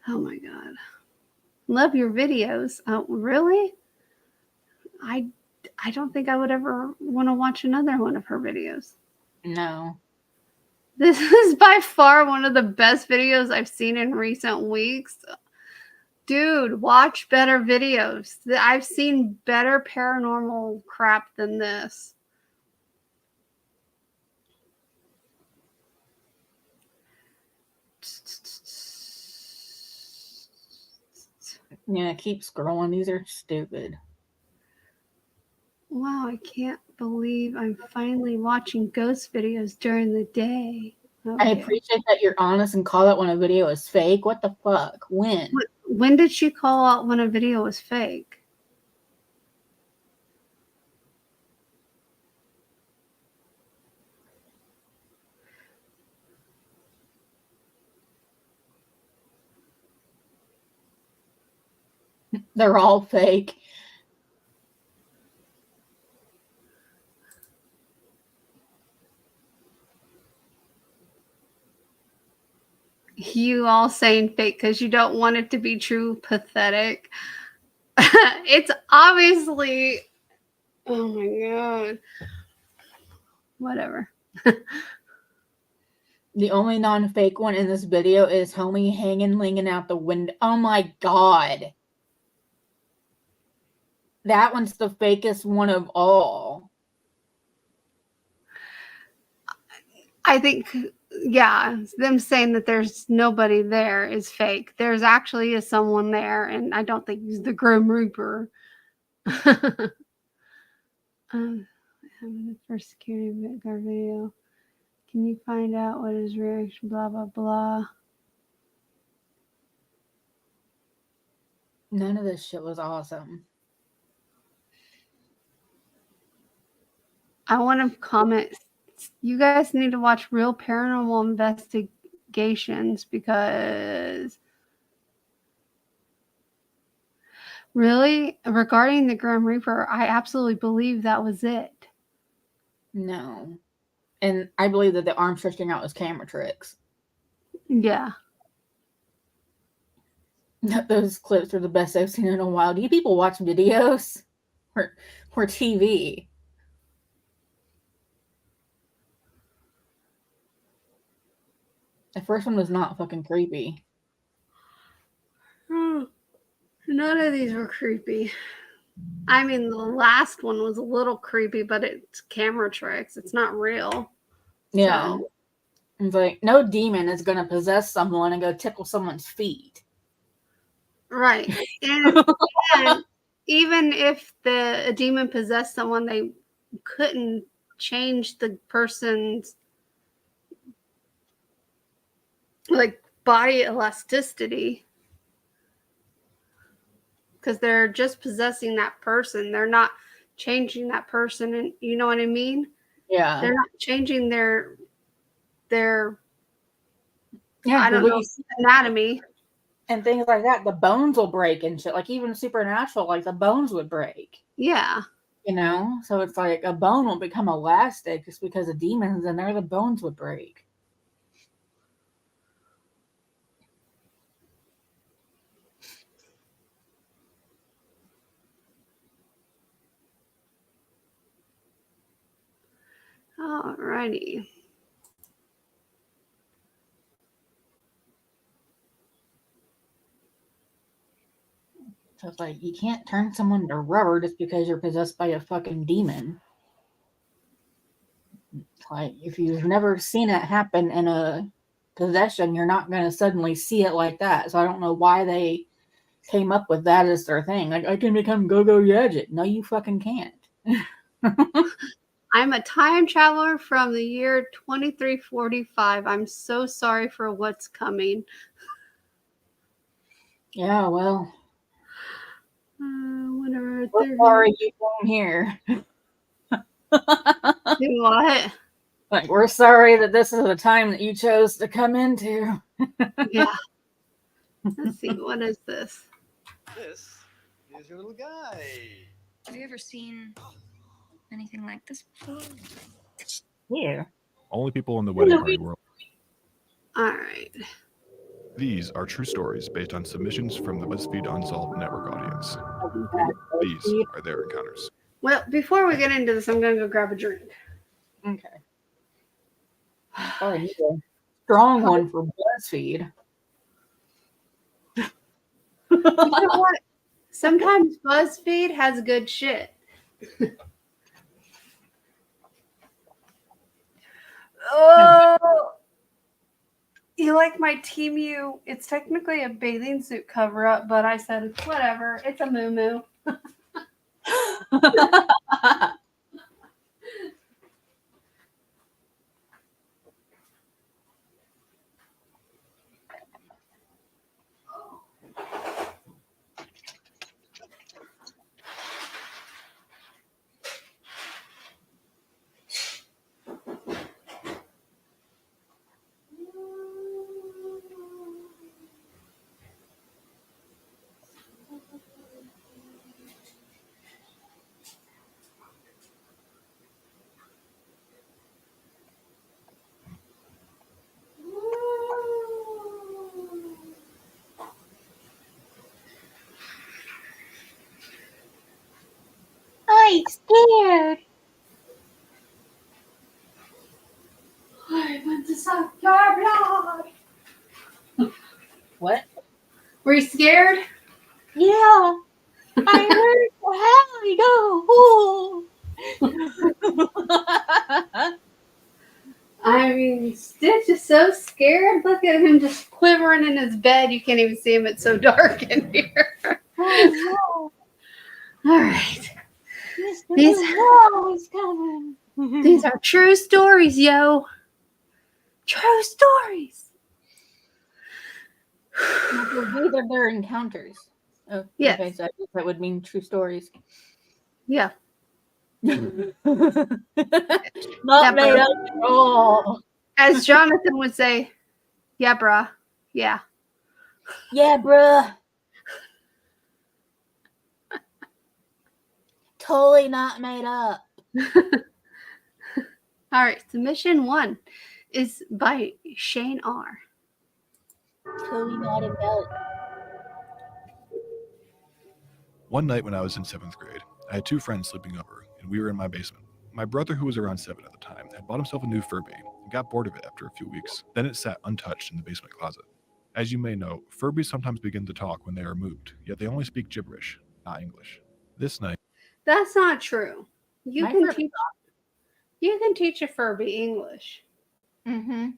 Speaker 1: Oh, my God. Love your videos. Really? I I don't think I would ever want to watch another one of her videos.
Speaker 2: No.
Speaker 1: This is by far one of the best videos I've seen in recent weeks. Dude, watch better videos. I've seen better paranormal crap than this.
Speaker 2: Yeah, keep scrolling. These are stupid.
Speaker 1: Wow, I can't believe I'm finally watching ghost videos during the day. Okay.
Speaker 2: I appreciate that you're honest and call out when a video is fake. What the fuck? When?
Speaker 1: When did she call out when a video was fake?
Speaker 2: They're all fake.
Speaker 1: You all saying fake because you don't want it to be true. Pathetic. It's obviously. Oh my god. Whatever.
Speaker 2: The only non-fake one in this video is homie hanging out the window. Oh my god. That one's the fakest one of all.
Speaker 1: I think, yeah, them saying that there's nobody there is fake. There's actually is someone there, and I don't think he's the Grim Reaper. Having the first security guard video. Can you find out what his reaction? Blah blah blah.
Speaker 2: None of this shit was awesome.
Speaker 1: I want to comment. You guys need to watch Real Paranormal Investigations because really, regarding the Grim Reaper, I absolutely believe that was it.
Speaker 2: No. And I believe that the arm stretching out was camera tricks.
Speaker 1: Yeah.
Speaker 2: Those clips are the best I've seen in a while. Do you people watch videos? Or TV? The first one was not fucking creepy.
Speaker 1: None of these were creepy. I mean, the last one was a little creepy, but it's camera tricks. It's not real.
Speaker 2: Yeah.
Speaker 1: So.
Speaker 2: It's like, no demon is going to possess someone and go tickle someone's feet.
Speaker 1: Right. And even if a demon possessed someone, they couldn't change the person's like body elasticity. Because they're just possessing that person. They're not changing that person. And you know what I mean?
Speaker 2: Yeah.
Speaker 1: They're not changing their
Speaker 2: yeah,
Speaker 1: I don't know, anatomy.
Speaker 2: And things like that. The bones will break and shit. Like even supernatural, like the bones would break.
Speaker 1: Yeah.
Speaker 2: You know? So it's like a bone will become elastic just because of demons in there, the bones would break.
Speaker 1: Alrighty.
Speaker 2: So it's like, you can't turn someone to rubber just because you're possessed by a fucking demon. It's like, if you've never seen it happen in a possession, you're not going to suddenly see it like that. So I don't know why they came up with that as their thing. Like, I can become Go-Go Gadget. No, you fucking can't.
Speaker 1: I'm a time traveler from the year 2345. I'm so sorry for what's coming.
Speaker 2: Yeah, well.
Speaker 1: Whatever.
Speaker 2: What bar are you going here?
Speaker 1: Do what?
Speaker 2: Like, we're sorry that this is the time that you chose to come into.
Speaker 1: Yeah. Let's see. What is this?
Speaker 18: This is your little guy.
Speaker 10: Have you ever seen anything like this before?
Speaker 2: Yeah.
Speaker 11: Only people in the wedding party world.
Speaker 1: All right.
Speaker 11: These are true stories based on submissions from the BuzzFeed Unsolved Network audience. These are their encounters.
Speaker 1: Well, before we get into this, I'm gonna go grab a drink.
Speaker 2: Okay. Oh, I need a strong one for BuzzFeed.
Speaker 1: You know what? Sometimes BuzzFeed has good shit. Oh, you like my Temu? It's technically a bathing suit cover up, but I said it's whatever. It's a moo.
Speaker 10: I'm scared.
Speaker 1: I want to suck your blood.
Speaker 2: What?
Speaker 1: Were you scared?
Speaker 10: Yeah. I heard go.
Speaker 1: I mean, Stitch is so scared. Look at him just quivering in his bed. You can't even see him. It's so dark in here.
Speaker 10: Oh
Speaker 1: no. All right.
Speaker 10: Mr.
Speaker 1: These
Speaker 10: is coming.
Speaker 1: These are true stories, yo. True stories.
Speaker 2: These are their encounters. Oh,
Speaker 1: yes.
Speaker 2: Okay, so I guess that would mean true stories.
Speaker 1: Yeah.
Speaker 2: Not made up at all.
Speaker 1: As Jonathan would say, yeah, bruh. Yeah.
Speaker 10: Yeah, bruh. Totally not made up.
Speaker 1: All right. Submission 1 is by Shane R.
Speaker 10: Totally not in belt.
Speaker 11: One night when I was in 7th grade, I had 2 friends sleeping over, and we were in my basement. My brother, who was around 7 at the time, had bought himself a new Furby and got bored of it after a few weeks. Then it sat untouched in the basement closet. As you may know, Furbies sometimes begin to talk when they are moved, yet they only speak gibberish, not English. This night...
Speaker 1: That's not true. You can teach a Furby English.
Speaker 2: Mm-hmm.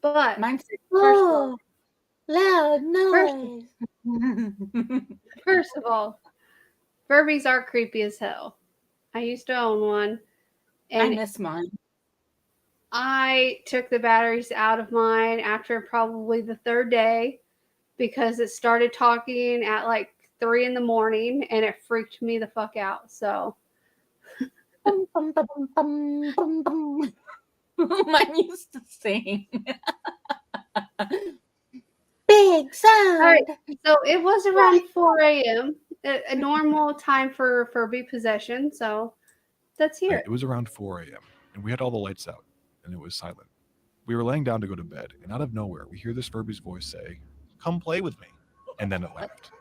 Speaker 1: But
Speaker 2: mine's
Speaker 10: loud noise.
Speaker 1: First of all, Furbies are creepy as hell. I used to own one. And
Speaker 2: I miss mine.
Speaker 1: I took the batteries out of mine after probably the 3rd day because it started talking at like 3 in the morning and it freaked me the fuck out. So
Speaker 2: Mine used to sing.
Speaker 10: Big sound.
Speaker 1: All right, so it was around 4 a.m. A normal time for Furby possession. So let's hear it.
Speaker 11: It was around 4 a.m. and we had all the lights out and it was silent. We were laying down to go to bed, and out of nowhere, we hear this Furby's voice say, "Come play with me." And then it laughed.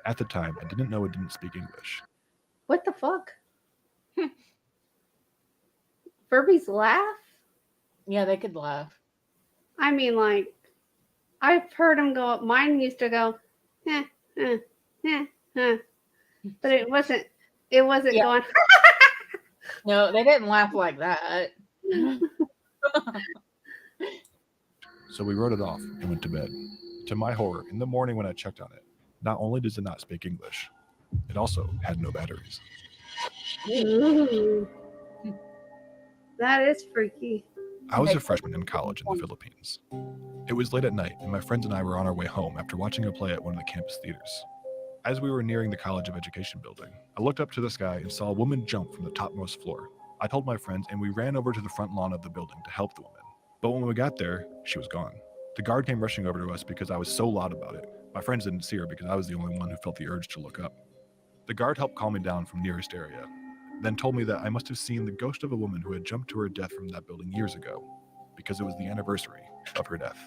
Speaker 11: At the time, I didn't know it didn't speak English.
Speaker 1: What the fuck? Furbies laugh?
Speaker 2: Yeah, they could laugh.
Speaker 1: I mean, like, I've heard them go, mine used to go, eh, eh, eh, eh. But it wasn't going.
Speaker 2: No, they didn't laugh like that.
Speaker 11: So we wrote it off and went to bed. To my horror, in the morning when I checked on it, not only does it not speak English, it also had no batteries.
Speaker 1: Ooh. That is freaky.
Speaker 11: I was a freshman in college in the Philippines. It was late at night, and my friends and I were on our way home after watching a play at one of the campus theaters. As we were nearing the College of Education building, I looked up to the sky and saw a woman jump from the topmost floor. I told my friends, and we ran over to the front lawn of the building to help the woman. But when we got there, she was gone. The guard came rushing over to us because I was so loud about it. My friends didn't see her because I was the only one who felt the urge to look up. The guard helped calm me down from nearest area, then told me that I must have seen the ghost of a woman who had jumped to her death from that building years ago, because it was the anniversary of her death.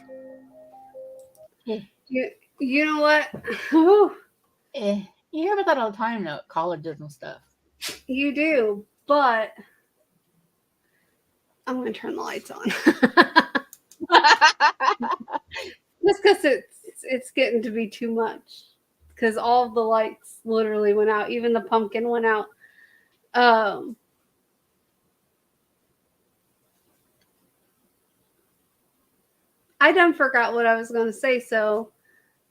Speaker 1: You know what?
Speaker 2: You hear about that all the time now at colleges and stuff.
Speaker 1: You do, but I'm going to turn the lights on. Just because it's getting to be too much. Because all of the lights literally went out. Even the pumpkin went out. I done forgot what I was going to say, so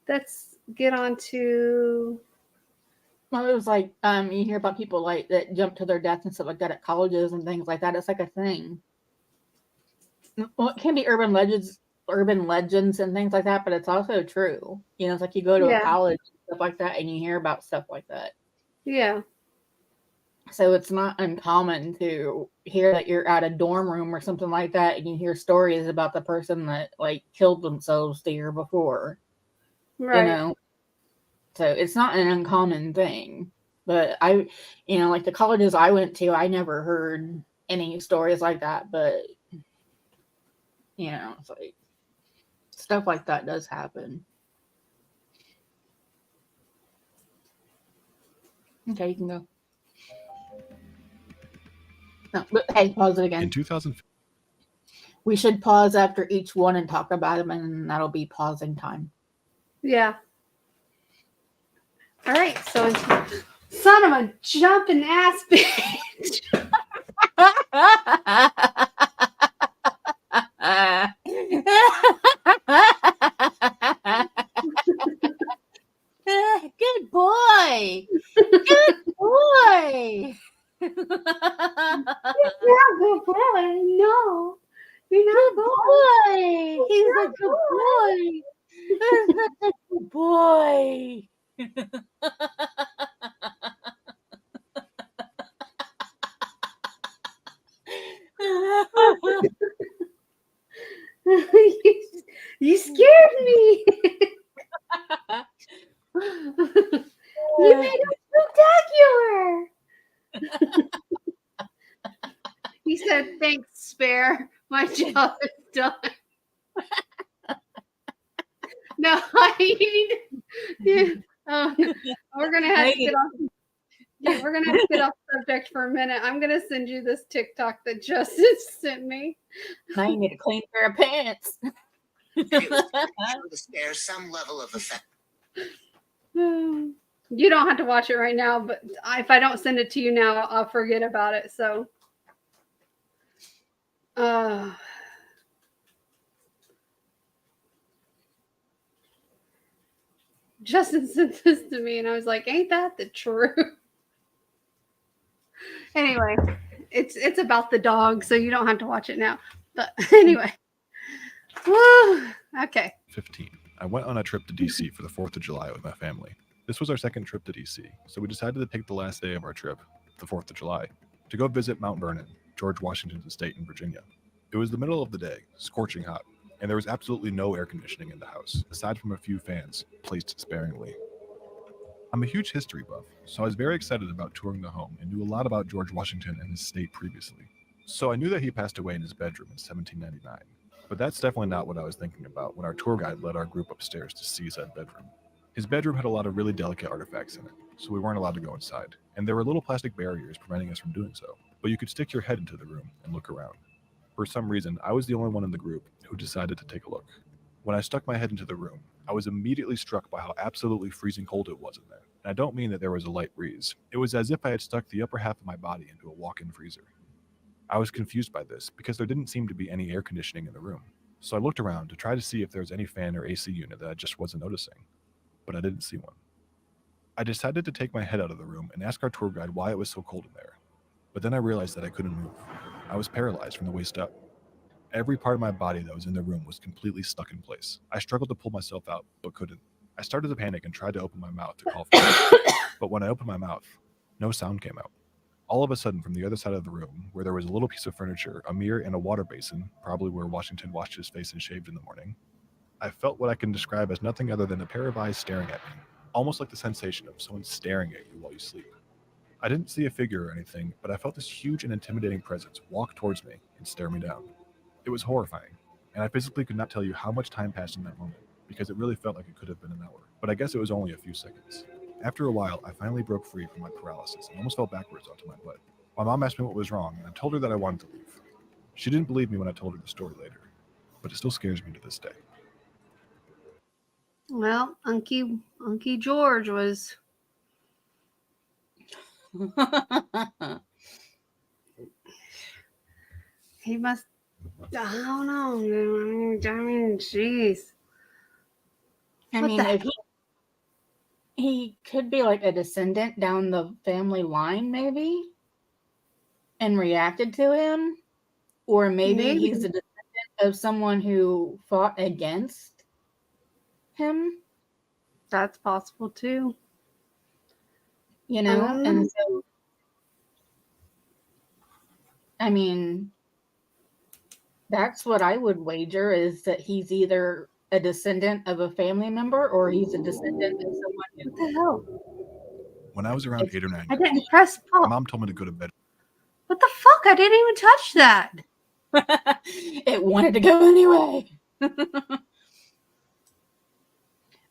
Speaker 1: let's get on to...
Speaker 2: Well, it was like you hear about people like that jump to their death and stuff like that at colleges and things like that. It's like a thing. Well, it can be urban legends and things like that, but it's also true. You know, it's like you go to a college and stuff like that, and you hear about stuff like that.
Speaker 1: Yeah.
Speaker 2: So it's not uncommon to hear that you're at a dorm room or something like that, and you hear stories about the person that like killed themselves the year before.
Speaker 1: Right.
Speaker 2: You know, so it's not an uncommon thing. But like the colleges I went to, I never heard any stories like that. But it's like stuff like that does happen. Okay, you can go. No, but hey, pause it again.
Speaker 11: In 2000,
Speaker 2: we should pause after each one and talk about them, and that'll be pausing time.
Speaker 1: Yeah. All right, so son of a jumping ass bitch.
Speaker 2: Good boy. Good boy.
Speaker 1: You're not a good boy. No. You're not
Speaker 2: good boy. He's a good boy. He's such a good boy.
Speaker 1: You scared me. You made it spectacular. He said, "Thanks, Spare. My job is done." No, we're gonna have to get off. Yeah, we're gonna have to get off subject for a minute. I'm gonna send you this TikTok that Justin sent me.
Speaker 2: Now you need a clean pair of pants.
Speaker 12: To spare some level of effect.
Speaker 1: You don't have to watch it right now, but if I don't send it to you now, I'll forget about it. So, Justin sent this to me, and I was like, "Ain't that the truth?" Anyway, it's about the dog, so you don't have to watch it now. But anyway, woo, okay.
Speaker 11: 15. I went on a trip to DC for the 4th of July with my family. This was our second trip to DC, so we decided to take the last day of our trip, the 4th of July, to go visit Mount Vernon, George Washington's estate in Virginia. It was the middle of the day, scorching hot, and there was absolutely no air conditioning in the house, aside from a few fans placed sparingly. I'm a huge history buff, so I was very excited about touring the home and knew a lot about George Washington and his estate previously. So I knew that he passed away in his bedroom in 1799, but that's definitely not what I was thinking about when our tour guide led our group upstairs to see said bedroom. His bedroom had a lot of really delicate artifacts in it, so we weren't allowed to go inside, and there were little plastic barriers preventing us from doing so, but you could stick your head into the room and look around. For some reason, I was the only one in the group who decided to take a look. When I stuck my head into the room, I was immediately struck by how absolutely freezing cold it was in there. And I don't mean that there was a light breeze. It was as if I had stuck the upper half of my body into a walk-in freezer. I was confused by this because there didn't seem to be any air conditioning in the room. So I looked around to try to see if there was any fan or AC unit that I just wasn't noticing, but I didn't see one. I decided to take my head out of the room and ask our tour guide why it was so cold in there. But then I realized that I couldn't move. I was paralyzed from the waist up. Every part of my body that was in the room was completely stuck in place. I struggled to pull myself out, but couldn't. I started to panic and tried to open my mouth to call for help. But when I opened my mouth, no sound came out. All of a sudden, from the other side of the room, where there was a little piece of furniture, a mirror, and a water basin, probably where Washington washed his face and shaved in the morning, I felt what I can describe as nothing other than a pair of eyes staring at me, almost like the sensation of someone staring at you while you sleep. I didn't see a figure or anything, but I felt this huge and intimidating presence walk towards me and stare me down. It was horrifying, and I physically could not tell you how much time passed in that moment, because it really felt like it could have been an hour. But I guess it was only a few seconds. After a while, I finally broke free from my paralysis and almost fell backwards onto my butt. My mom asked me what was wrong, and I told her that I wanted to leave. She didn't believe me when I told her the story later, but it still scares me to this day.
Speaker 1: Well, Unky George was. He must. I don't know. I mean, jeez.
Speaker 2: I
Speaker 1: What
Speaker 2: mean,
Speaker 1: the
Speaker 2: if he could be like a descendant down the family line, maybe, and reacted to him, or maybe he's a descendant of someone who fought against him.
Speaker 1: That's possible too.
Speaker 2: You know, and so I mean, that's what I would wager, is that he's either a descendant of a family member or he's a descendant of someone who.
Speaker 1: What the hell?
Speaker 11: When I was around 8 or 9
Speaker 1: I
Speaker 11: years
Speaker 1: didn't
Speaker 11: old,
Speaker 1: press
Speaker 11: my
Speaker 1: pause.
Speaker 11: mom told me to go to bed.
Speaker 1: What the fuck? I didn't even touch that.
Speaker 2: It wanted to go anyway.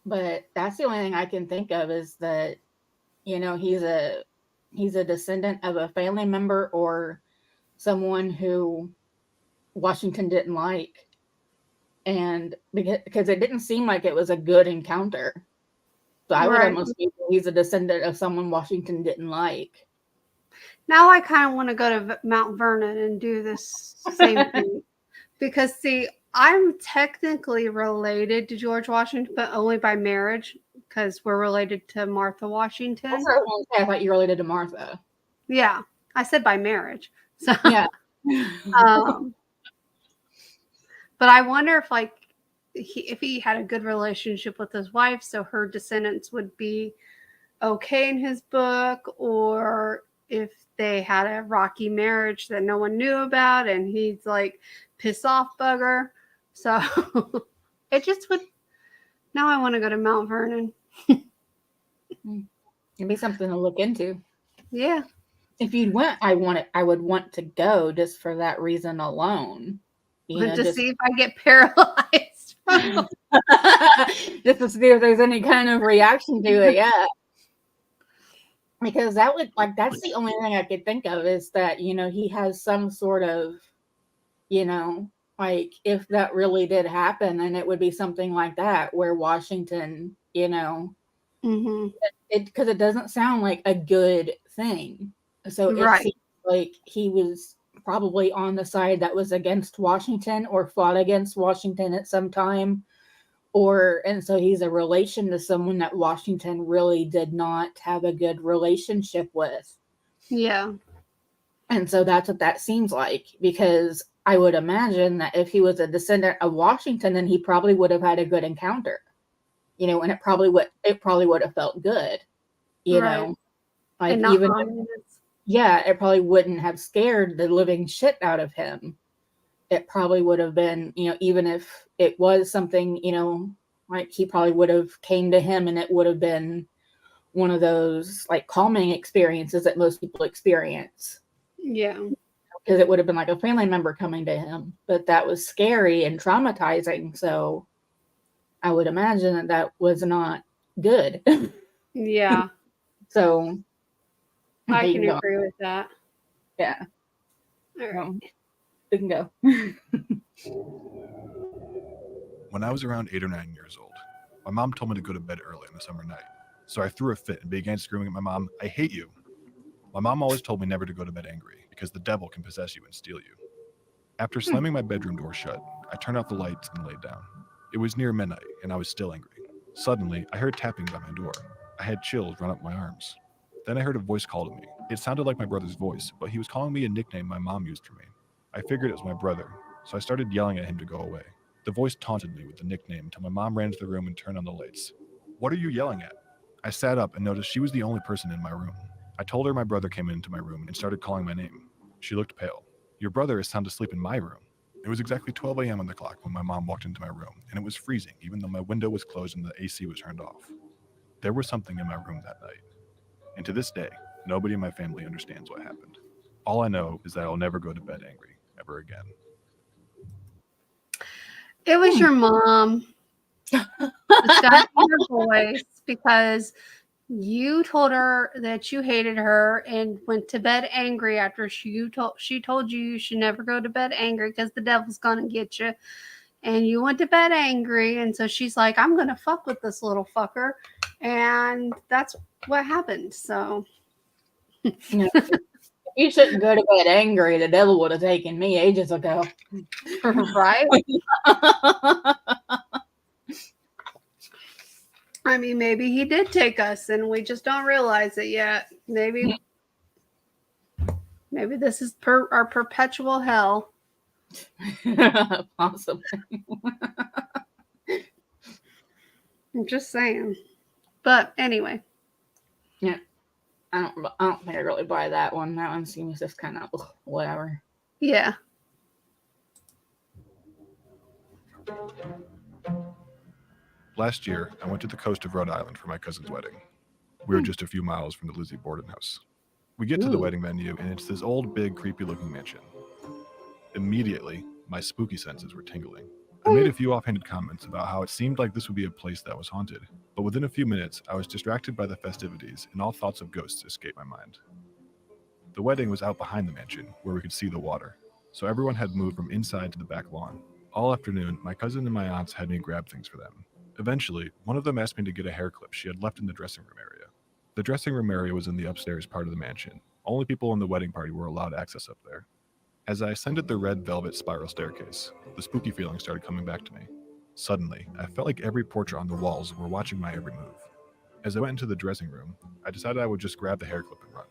Speaker 2: But that's the only thing I can think of, is that, you know, he's a descendant of a family member or someone who Washington didn't like. And because it didn't seem like it was a good encounter. So I would almost think he's a descendant of someone Washington didn't like.
Speaker 1: Now I kind of want to go to Mount Vernon and do this same thing. Because, see, I'm technically related to George Washington, but only by marriage, because we're related to Martha Washington.
Speaker 2: That's what I was gonna say. I thought you were related to Martha.
Speaker 1: Yeah, I said by marriage. So
Speaker 2: yeah.
Speaker 1: But I wonder if, like, if he had a good relationship with his wife, so her descendants would be okay in his book, or if they had a rocky marriage that no one knew about and he's like piss off bugger. So it just would. Now I want to go to Mount Vernon.
Speaker 2: It'd be something to look into.
Speaker 1: Yeah.
Speaker 2: If you went, I would want to go just for that reason alone. You know,
Speaker 1: to see if I get paralyzed.
Speaker 2: Just to see if there's any kind of reaction to it. Yeah. Because that would, like, that's the only thing I could think of, is that, you know, he has some sort of, you know, like, if that really did happen, and it would be something like that, where Washington, you know, because it doesn't sound like a good thing. So it seems like he was probably on the side that was against Washington or fought against Washington at some time. And so he's a relation to someone that Washington really did not have a good relationship with.
Speaker 1: Yeah.
Speaker 2: And so that's what that seems like, because I would imagine that if he was a descendant of Washington, then he probably would have had a good encounter, you know, and it probably would have felt good, you know, like, even it probably wouldn't have scared the living shit out of him. It probably would have been, you know, even if it was something, you know, like, he probably would have came to him and it would have been one of those, like, calming experiences that most people experience.
Speaker 1: Yeah.
Speaker 2: Because it would have been like a family member coming to him, but that was scary and traumatizing. So I would imagine that was not good.
Speaker 1: Yeah.
Speaker 2: So
Speaker 1: I can agree with that.
Speaker 2: Yeah.
Speaker 1: All right.
Speaker 2: We can go.
Speaker 11: When I was around 8 or 9 years old, my mom told me to go to bed early on a summer night. So I threw a fit and began screaming at my mom, "I hate you." My mom always told me never to go to bed angry, because the devil can possess you and steal you. After slamming my bedroom door shut, I turned off the lights and laid down. It was near midnight, and I was still angry. Suddenly, I heard tapping by my door. I had chills run up my arms. Then I heard a voice call to me. It sounded like my brother's voice, but he was calling me a nickname my mom used for me. I figured it was my brother, so I started yelling at him to go away. The voice taunted me with the nickname until my mom ran into the room and turned on the lights. "What are you yelling at?" I sat up and noticed she was the only person in my room. I told her my brother came into my room and started calling my name. She looked pale. "Your brother is sound asleep in my room." It was exactly 12 a.m. on the clock when my mom walked into my room, and it was freezing even though my window was closed and the AC was turned off. There was something in my room that night. And to this day, nobody in my family understands what happened. All I know is that I'll never go to bed angry ever again.
Speaker 1: It was your mom. The sound of your voice, because You told her that you hated her and went to bed angry after she told you should never go to bed angry because the devil's gonna get you. And you went to bed angry, and so she's like, I'm gonna fuck with this little fucker. And that's what happened. So
Speaker 2: You shouldn't go to bed angry. The devil would have taken me ages ago.
Speaker 1: Right? I mean, maybe he did take us and we just don't realize it yet. Maybe this is our perpetual hell.
Speaker 2: Possibly.
Speaker 1: I'm just saying. But anyway.
Speaker 2: Yeah. I don't think I really buy that one. That one seems just kind of whatever.
Speaker 1: Yeah.
Speaker 11: Last year, I went to the coast of Rhode Island for my cousin's wedding. We were just a few miles from the Lizzie Borden house. We get to the wedding venue, and it's this old, big, creepy-looking mansion. Immediately, my spooky senses were tingling. I made a few offhanded comments about how it seemed like this would be a place that was haunted, but within a few minutes, I was distracted by the festivities, and all thoughts of ghosts escaped my mind. The wedding was out behind the mansion, where we could see the water, so everyone had moved from inside to the back lawn. All afternoon, my cousin and my aunts had me grab things for them. Eventually, one of them asked me to get a hair clip she had left in the dressing room area. The dressing room area was in the upstairs part of the mansion. Only people in the wedding party were allowed access up there. As I ascended the red velvet spiral staircase, the spooky feeling started coming back to me. Suddenly, I felt like every portrait on the walls were watching my every move. As I went into the dressing room, I decided I would just grab the hair clip and run.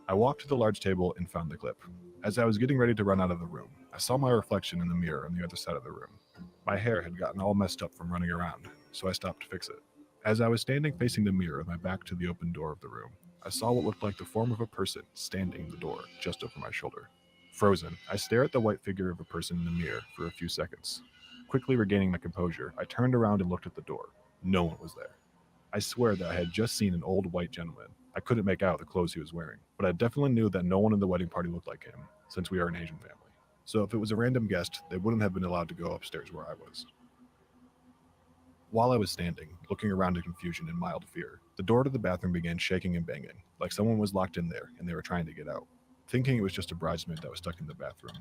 Speaker 11: I walked to the large table and found the clip. As I was getting ready to run out of the room, I saw my reflection in the mirror on the other side of the room. My hair had gotten all messed up from running around, so I stopped to fix it. As I was standing facing the mirror with my back to the open door of the room, I saw what looked like the form of a person standing in the door just over my shoulder. Frozen, I stare at the white figure of a person in the mirror for a few seconds. Quickly regaining my composure, I turned around and looked at the door. No one was there. I swear that I had just seen an old white gentleman. I couldn't make out the clothes he was wearing, but I definitely knew that no one in the wedding party looked like him, since we are an Asian family. So if it was a random guest, they wouldn't have been allowed to go upstairs where I was. While I was standing, looking around in confusion and mild fear, the door to the bathroom began shaking and banging, like someone was locked in there and they were trying to get out. Thinking it was just a bridesmaid that was stuck in the bathroom.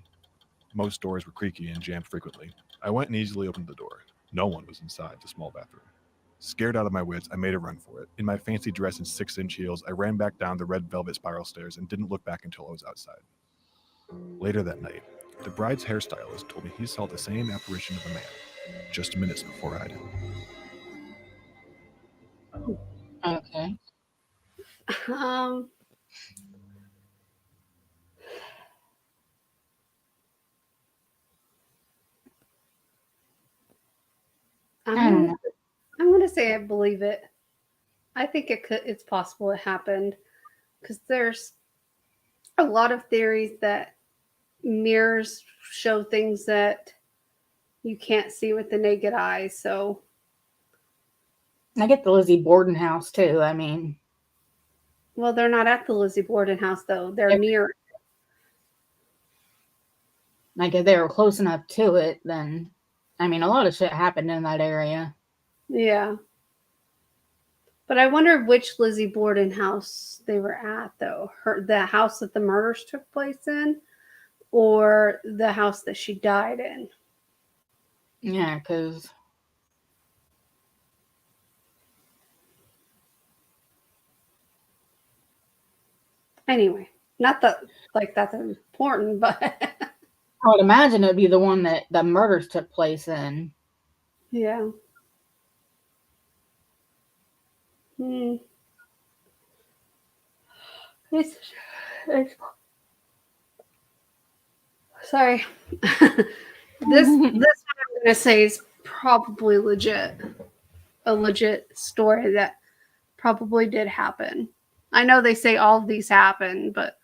Speaker 11: Most doors were creaky and jammed frequently. I went and easily opened the door. No one was inside the small bathroom. Scared out of my wits, I made a run for it. In my fancy dress and 6-inch heels, I ran back down the red velvet spiral stairs and didn't look back until I was outside. Later that night, the bride's hairstylist told me he saw the same apparition of a man, just minutes before I did.
Speaker 2: Okay.
Speaker 1: I'm gonna say I believe it. I think it's possible it happened because there's a lot of theories that mirrors show things that you can't see with the naked eye. So
Speaker 2: I get the Lizzie Borden house too. I mean,
Speaker 1: well, they're not at the Lizzie Borden house though. They're near.
Speaker 2: Like if they were close enough to it, then I mean, a lot of shit happened in that area.
Speaker 1: Yeah. But I wonder which Lizzie Borden house they were at, though. The house that the murders took place in, or the house that she died in.
Speaker 2: Yeah, because
Speaker 1: anyway, not that like that's important, but
Speaker 2: I would imagine it would be the one that the murders took place in.
Speaker 1: Yeah. It's sorry. This one I'm gonna say is probably legit. A legit story that probably did happen. I know they say all of these happen, but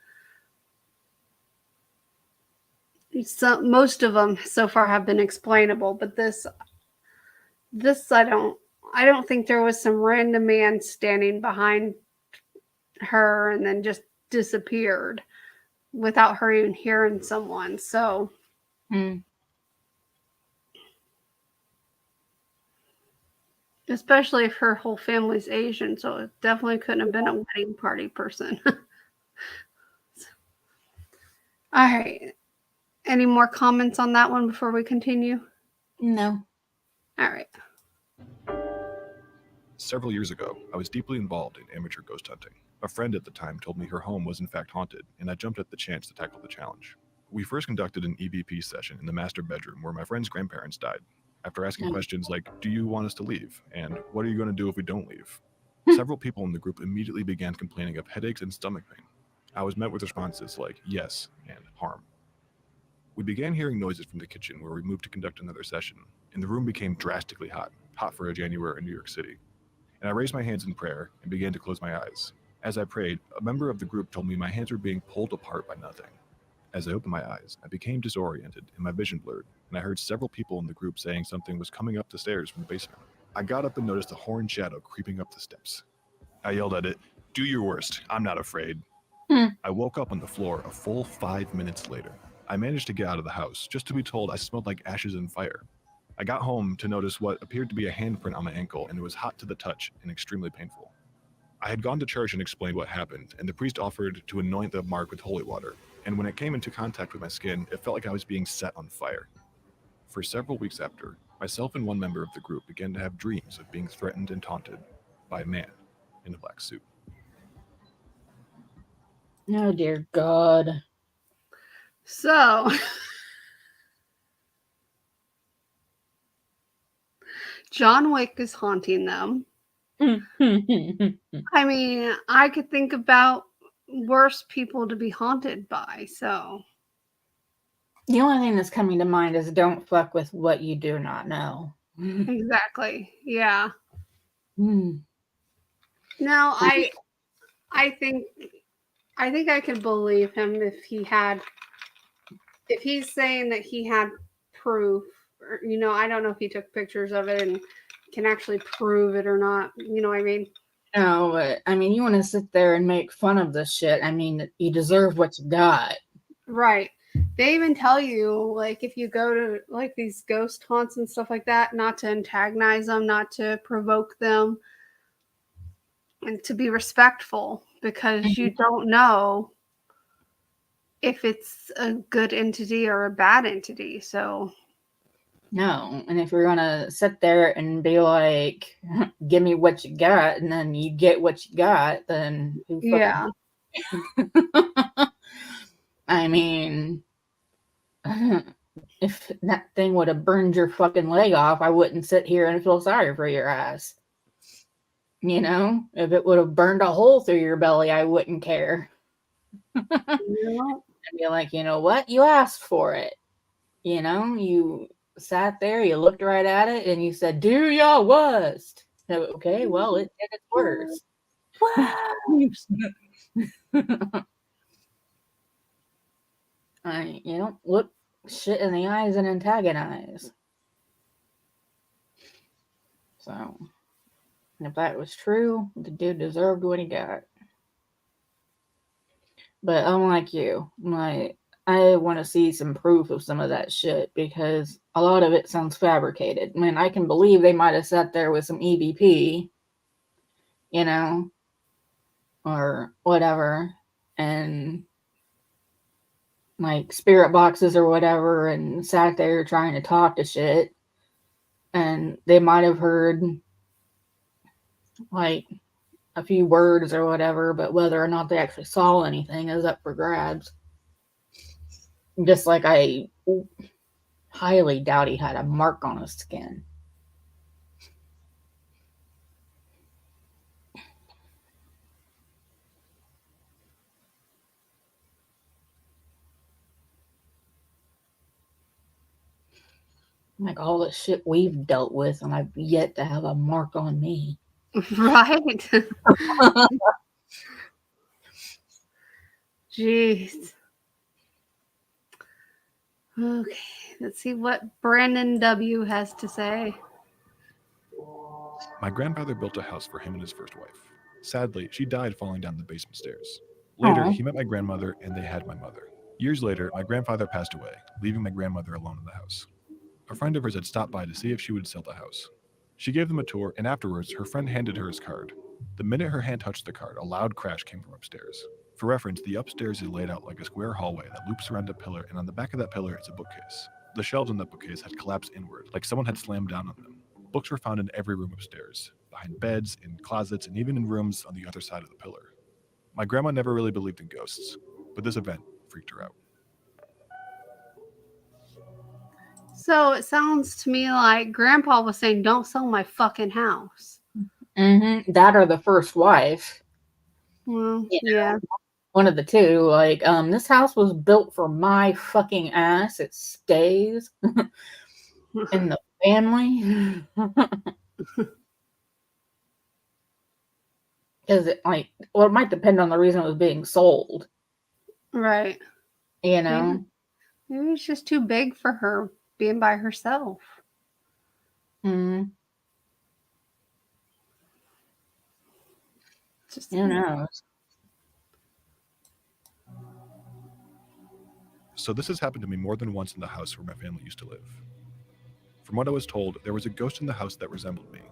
Speaker 1: most of them so far have been explainable. But this I don't think there was some random man standing behind her and then just disappeared without her even hearing someone. So Especially if her whole family's Asian, so it definitely couldn't have been a wedding party person. All right. Any more comments on that one before we continue?
Speaker 2: No.
Speaker 1: All right.
Speaker 11: Several years ago, I was deeply involved in amateur ghost hunting. A friend at the time told me her home was in fact haunted, and I jumped at the chance to tackle the challenge. We first conducted an EVP session in the master bedroom where my friend's grandparents died. After asking questions like, "Do you want us to leave?" and "What are you going to do if we don't leave?" several people in the group immediately began complaining of headaches and stomach pain. I was met with responses like yes and harm. We began hearing noises from the kitchen where we moved to conduct another session, and the room became drastically hot for a January in New York City. And I raised my hands in prayer and began to close my eyes. As I prayed, a member of the group told me my hands were being pulled apart by nothing. As I opened my eyes, I became disoriented and my vision blurred, and I heard several people in the group saying something was coming up the stairs from the basement. I got up and noticed a horned shadow creeping up the steps. I yelled at it, "Do your worst, I'm not afraid." I woke up on the floor a full 5 minutes later. I managed to get out of the house, just to be told I smelled like ashes and fire. I got home to notice what appeared to be a handprint on my ankle, and it was hot to the touch and extremely painful. I had gone to church and explained what happened, and the priest offered to anoint the mark with holy water, and when it came into contact with my skin, it felt like I was being set on fire. For several weeks after, myself and one member of the group began to have dreams of being threatened and taunted by a man in a black suit.
Speaker 2: Oh, dear God.
Speaker 1: So, John Wick is haunting them. I mean, I could think about worse people to be haunted by, so.
Speaker 2: The only thing that's coming to mind is don't fuck with what you do not know.
Speaker 1: Exactly. Yeah. Now, I think I could believe him if he's saying that he had proof, or, I don't know if he took pictures of it and can actually prove it or not. You know what I mean?
Speaker 2: No, but I mean, you want to sit there and make fun of this shit. I mean, you deserve what you got.
Speaker 1: Right. They even tell you, like, if you go to, like, these ghost haunts and stuff like that, not to antagonize them, not to provoke them, and to be respectful, because you don't know if it's a good entity or a bad entity. So
Speaker 2: No, and if you're gonna sit there and be like, "Give me what you got," and then you get what you got, then who fucking...
Speaker 1: yeah.
Speaker 2: I mean, if that thing would have burned your fucking leg off, I wouldn't sit here and feel sorry for your ass. You know, if it would have burned a hole through your belly, I wouldn't care. I'd be like, you know what? You asked for it. You know, you sat there, you looked right at it, and you said, "Do your worst." So, okay, well, it did its worst. You don't look shit in the eyes and antagonize. So, if that was true, the dude deserved what he got. But unlike you, I want to see some proof of some of that shit, because a lot of it sounds fabricated. I mean, I can believe they might have sat there with some EVP, you know, or whatever, and like spirit boxes or whatever, and sat there trying to talk to shit, and they might have heard like a few words or whatever, but whether or not they actually saw anything is up for grabs. Just like I highly doubt he had a mark on his skin. Like all the shit we've dealt with, and I've yet to have a mark on me.
Speaker 1: Right. Jeez. Okay, let's see what Brandon W. has to say.
Speaker 11: My grandfather built a house for him and his first wife. Sadly, she died falling down the basement stairs. Later, he met my grandmother and they had my mother. Years later, my grandfather passed away, leaving my grandmother alone in the house. A friend of hers had stopped by to see if she would sell the house. She gave them a tour, and afterwards, her friend handed her his card. The minute her hand touched the card, a loud crash came from upstairs. For reference, the upstairs is laid out like a square hallway that loops around a pillar, and on the back of that pillar is a bookcase. The shelves in that bookcase had collapsed inward, like someone had slammed down on them. Books were found in every room upstairs, behind beds, in closets, and even in rooms on the other side of the pillar. My grandma never really believed in ghosts, but this event freaked her out.
Speaker 1: So it sounds to me like Grandpa was saying, "Don't sell my fucking house."
Speaker 2: Mm-hmm. That or the first wife.
Speaker 1: Well,
Speaker 2: You know,
Speaker 1: yeah.
Speaker 2: one of the two. Like, this house was built for my fucking ass. It stays in the family. Because it it might depend on the reason it was being sold.
Speaker 1: Right.
Speaker 2: You know?
Speaker 1: Maybe it's just too big for her being by herself.
Speaker 2: Mm.
Speaker 1: Just
Speaker 2: Who knows?
Speaker 11: So this has happened to me more than once in the house where my family used to live. From what I was told, there was a ghost in the house that resembled me,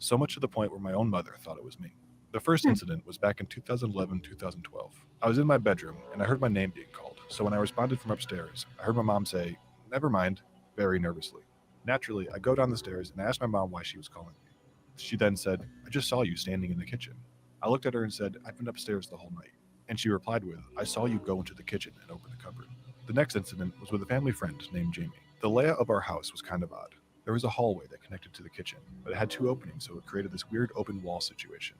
Speaker 11: so much to the point where my own mother thought it was me. The first incident was back in 2011-2012. I was in my bedroom, and I heard my name being called, so when I responded from upstairs, I heard my mom say, "Never mind," very nervously. Naturally, I go down the stairs and I asked my mom why she was calling me. She then said, "I just saw you standing in the kitchen." I looked at her and said, "I've been upstairs the whole night." And she replied with, "I saw you go into the kitchen and open the cupboard." The next incident was with a family friend named Jamie. The layout of our house was kind of odd. There was a hallway that connected to the kitchen, but it had two openings, so it created this weird open wall situation.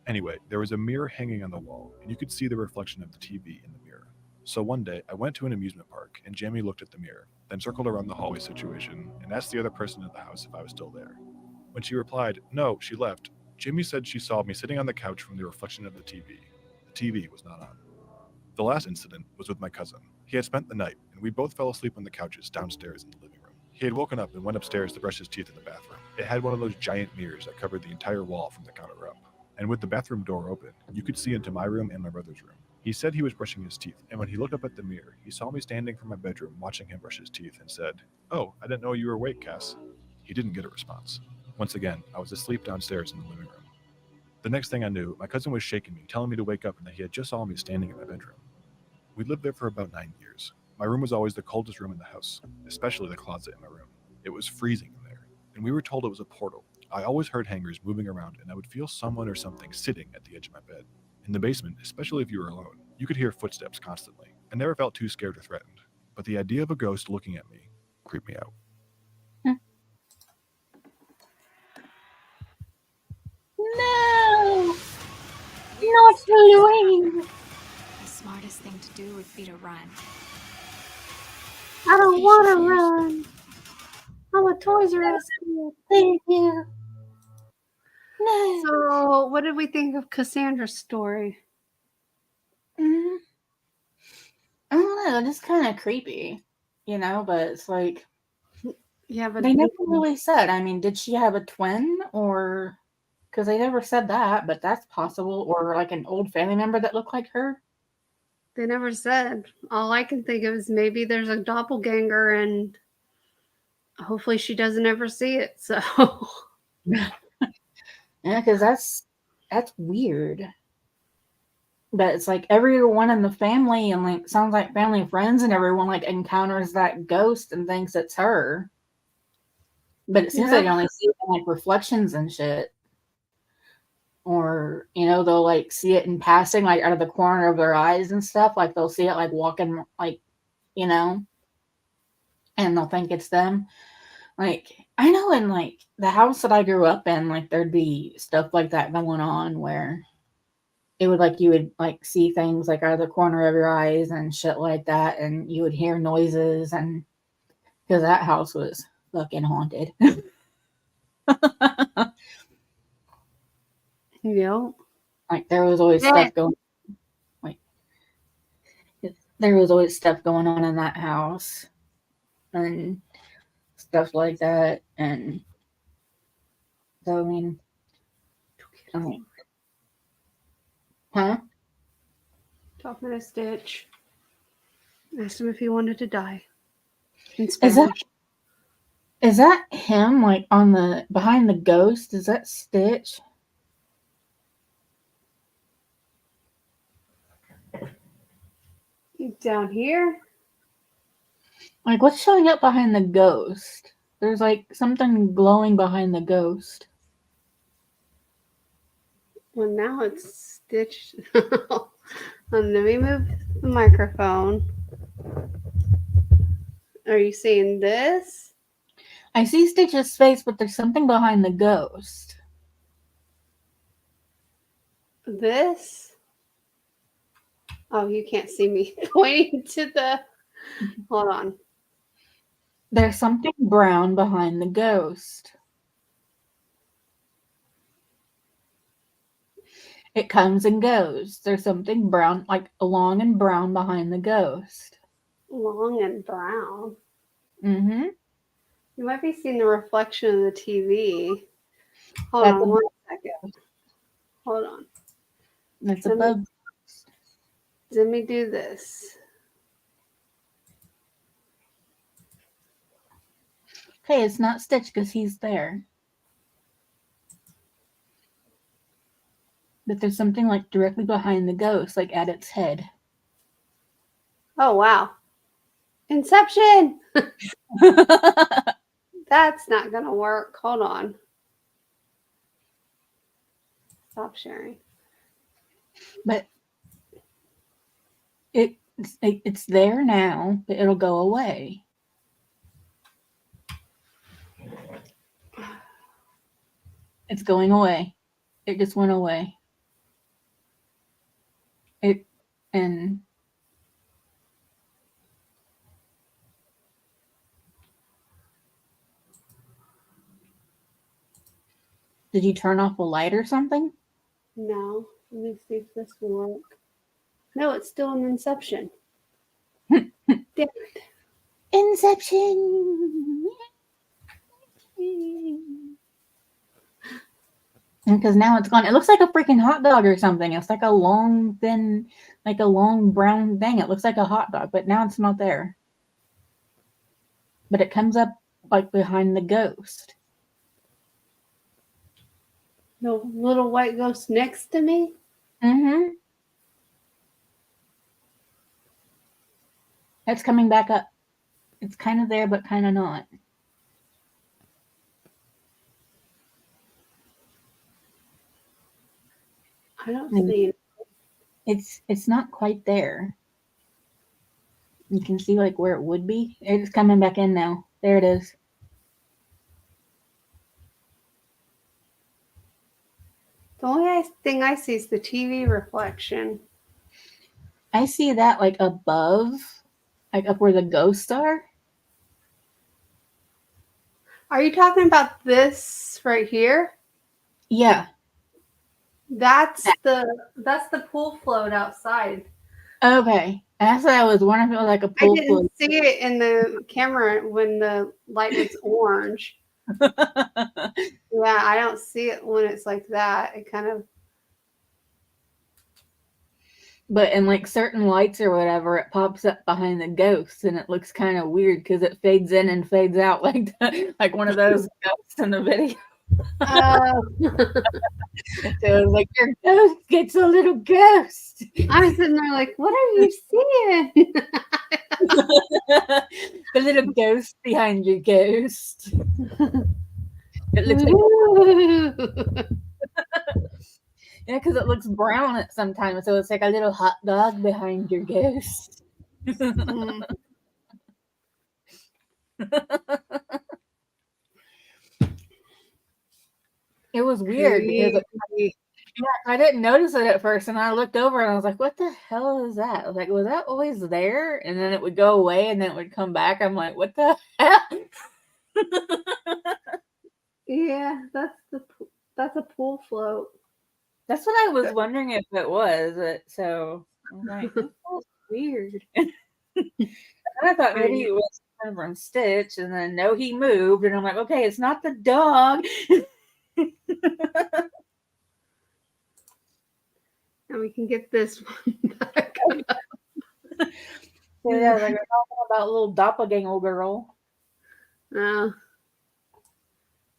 Speaker 11: Anyway, there was a mirror hanging on the wall, and you could see the reflection of the TV in the mirror. So one day, I went to an amusement park, and Jamie looked at the mirror, then circled around the hallway situation, and asked the other person in the house if I was still there. When she replied, no, she left, Jamie said she saw me sitting on the couch from the reflection of the TV. The TV was not on. The last incident was with my cousin. He had spent the night, and we both fell asleep on the couches downstairs in the living room. He had woken up and went upstairs to brush his teeth in the bathroom. It had one of those giant mirrors that covered the entire wall from the counter up. And with the bathroom door open, you could see into my room and my brother's room. He said he was brushing his teeth, and when he looked up at the mirror, he saw me standing from my bedroom watching him brush his teeth and said, "Oh, I didn't know you were awake, Cass." He didn't get a response. Once again, I was asleep downstairs in the living room. The next thing I knew, my cousin was shaking me, telling me to wake up and that he had just saw me standing in my bedroom. We lived there for about 9 years. My room was always the coldest room in the house, especially the closet in my room. It was freezing in there, and we were told it was a portal. I always heard hangers moving around, and I would feel someone or something sitting at the edge of my bed. In the basement, especially if you were alone, you could hear footsteps constantly. I never felt too scared or threatened, but the idea of a ghost looking at me creeped me out.
Speaker 10: No! Not Halloween! The smartest thing to do would be to run.
Speaker 1: I don't want to run. I'm a Toys R Us kid.
Speaker 10: Thank you.
Speaker 1: No. So, what did we think of Cassandra's story?
Speaker 2: I don't know. It's kind of creepy, but it's like,
Speaker 1: yeah, but
Speaker 2: they never really said. I mean, did she have a twin or? Because they never said that, but that's possible. Or like an old family member that looked like her.
Speaker 1: They never said. All I can think of is maybe there's a doppelganger, and hopefully she doesn't ever see it. So.
Speaker 2: Yeah, because that's weird. But it's like everyone in the family and like sounds like family and friends and everyone like encounters that ghost and thinks it's her. But it seems like they only see like reflections and shit. Or, they'll like see it in passing, like out of the corner of their eyes and stuff. Like they'll see it like walking, like, and they'll think it's them. Like, I know in like the house that I grew up in, like there'd be stuff like that going on where it would like you would like see things like out of the corner of your eyes and shit like that, and you would hear noises, and because that house was fucking haunted.
Speaker 1: Yeah.
Speaker 2: Like there was always stuff going. Like there was always stuff going on in that house, and stuff like that, and so I mean, huh?
Speaker 1: Talking to Stitch. Asked him if he wanted to die. In
Speaker 2: Is Is that him, like, on the behind the ghost? Is that Stitch?
Speaker 1: Down here?
Speaker 2: Like, what's showing up behind the ghost? There's, like, something glowing behind the ghost.
Speaker 1: Well, now it's stitched. Let me move the microphone. Are you seeing this?
Speaker 2: I see Stitch's face, but there's something behind the ghost.
Speaker 1: This? Oh, you can't see me pointing to the... Hold on.
Speaker 2: There's something brown behind the ghost. It comes and goes. There's something brown, like long and brown behind the ghost.
Speaker 1: Long and brown?
Speaker 2: Mm-hmm.
Speaker 1: You might be seeing the reflection of the TV. Hold on 1 second. Hold on.
Speaker 2: That's a bug.
Speaker 1: Let me do this.
Speaker 2: Okay, it's not Stitch because he's there. But there's something like directly behind the ghost, like at its head.
Speaker 1: Oh, wow. Inception! That's not going to work. Hold on. Stop sharing.
Speaker 2: But it's there now, but it'll go away. It's going away. It just went away. And did you turn off a light or something?
Speaker 1: No. Let me see if this will work. No, it's still in Inception. Damn it.
Speaker 2: Inception! Because now it's gone. It looks like a freaking hot dog or something. It's like a long, thin, like a long brown thing. It looks like a hot dog, but now it's not there. But it comes up like behind the ghost.
Speaker 1: The little white ghost next to me?
Speaker 2: Mm-hmm. It's coming back up. It's kind of there, but kind of not.
Speaker 1: I don't see it.
Speaker 2: It's not quite there. You can see like where it would be. It's coming back in now. There it is.
Speaker 1: The only thing I see is the TV reflection.
Speaker 2: I see that like above, like up where the ghosts are.
Speaker 1: Are you talking about this right here?
Speaker 2: Yeah.
Speaker 1: That's the pool float outside.
Speaker 2: Okay. And that's what I was wondering if it was like a pool
Speaker 1: I didn't see it in the camera when the light was orange. Yeah, I don't see it when it's like that. It kind of...
Speaker 2: But in like certain lights or whatever, it pops up behind the ghosts, and it looks kind of weird because it fades in and fades out like like one of those ghosts in the video. So it was like your ghost gets a little ghost.
Speaker 1: I'm sitting there like, what are you seeing?
Speaker 2: The little ghost behind your ghost. It looks like yeah, because it looks brown at sometimes, so it's like a little hot dog behind your ghost. It was weird because I didn't notice it at first, and I looked over and I was like, "What the hell is that?" I was like, "Was that always there?" And then it would go away, and then it would come back. I'm like, "What the hell?"
Speaker 1: Yeah, that's a pool float.
Speaker 2: That's what I was wondering if it was. So I was like, "That's weird." And I thought maybe it was from Stitch, and then no, he moved, and I'm like, "Okay, it's not the dog."
Speaker 1: And we can get this one back.
Speaker 2: Yeah, like we're talking about little doppelganger girl.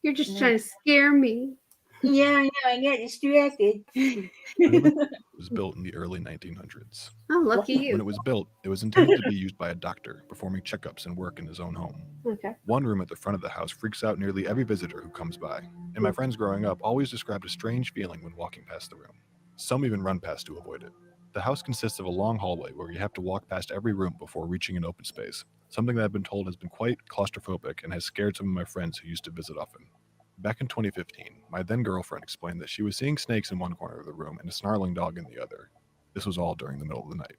Speaker 1: You're just trying to scare me.
Speaker 2: Yeah, I get distracted.
Speaker 11: It was built in the early 1900s.
Speaker 1: Oh, lucky
Speaker 11: When
Speaker 1: you.
Speaker 11: it was built, it was intended to be used by a doctor performing checkups and work in his own home.
Speaker 1: Okay.
Speaker 11: One room at the front of the house freaks out nearly every visitor who comes by, and my friends growing up always described a strange feeling when walking past the room. Some even run past to avoid it. The house consists of a long hallway where you have to walk past every room before reaching an open space, something that I've been told has been quite claustrophobic and has scared some of my friends who used to visit often. Back in 2015, my then girlfriend explained that she was seeing snakes in one corner of the room and a snarling dog in the other. This was all during the middle of the night.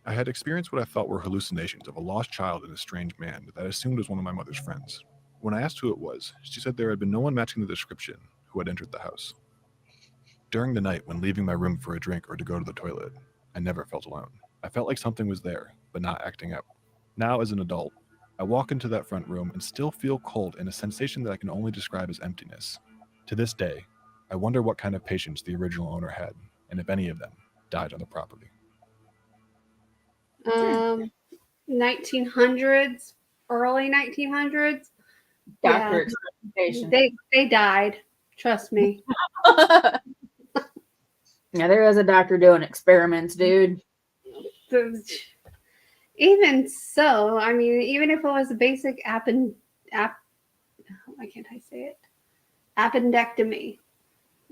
Speaker 11: I had experienced what I thought were hallucinations of a lost child and a strange man that I assumed was one of my mother's friends. When I asked who it was, she said there had been no one matching the description who had entered the house. During the night, when leaving my room for a drink or to go to the toilet, I never felt alone. I felt like something was there, but not acting out. Now, as an adult, I walk into that front room and still feel cold and a sensation that I can only describe as emptiness. To this day, I wonder what kind of patience the original owner had, and if any of them died on the property.
Speaker 1: 1900s, early 1900s.
Speaker 2: Doctor experimentation.
Speaker 1: They died. Trust me.
Speaker 2: Yeah, there was a doctor doing experiments, dude.
Speaker 1: Even so, I mean, even if it was a basic why can't I say it? Appendectomy.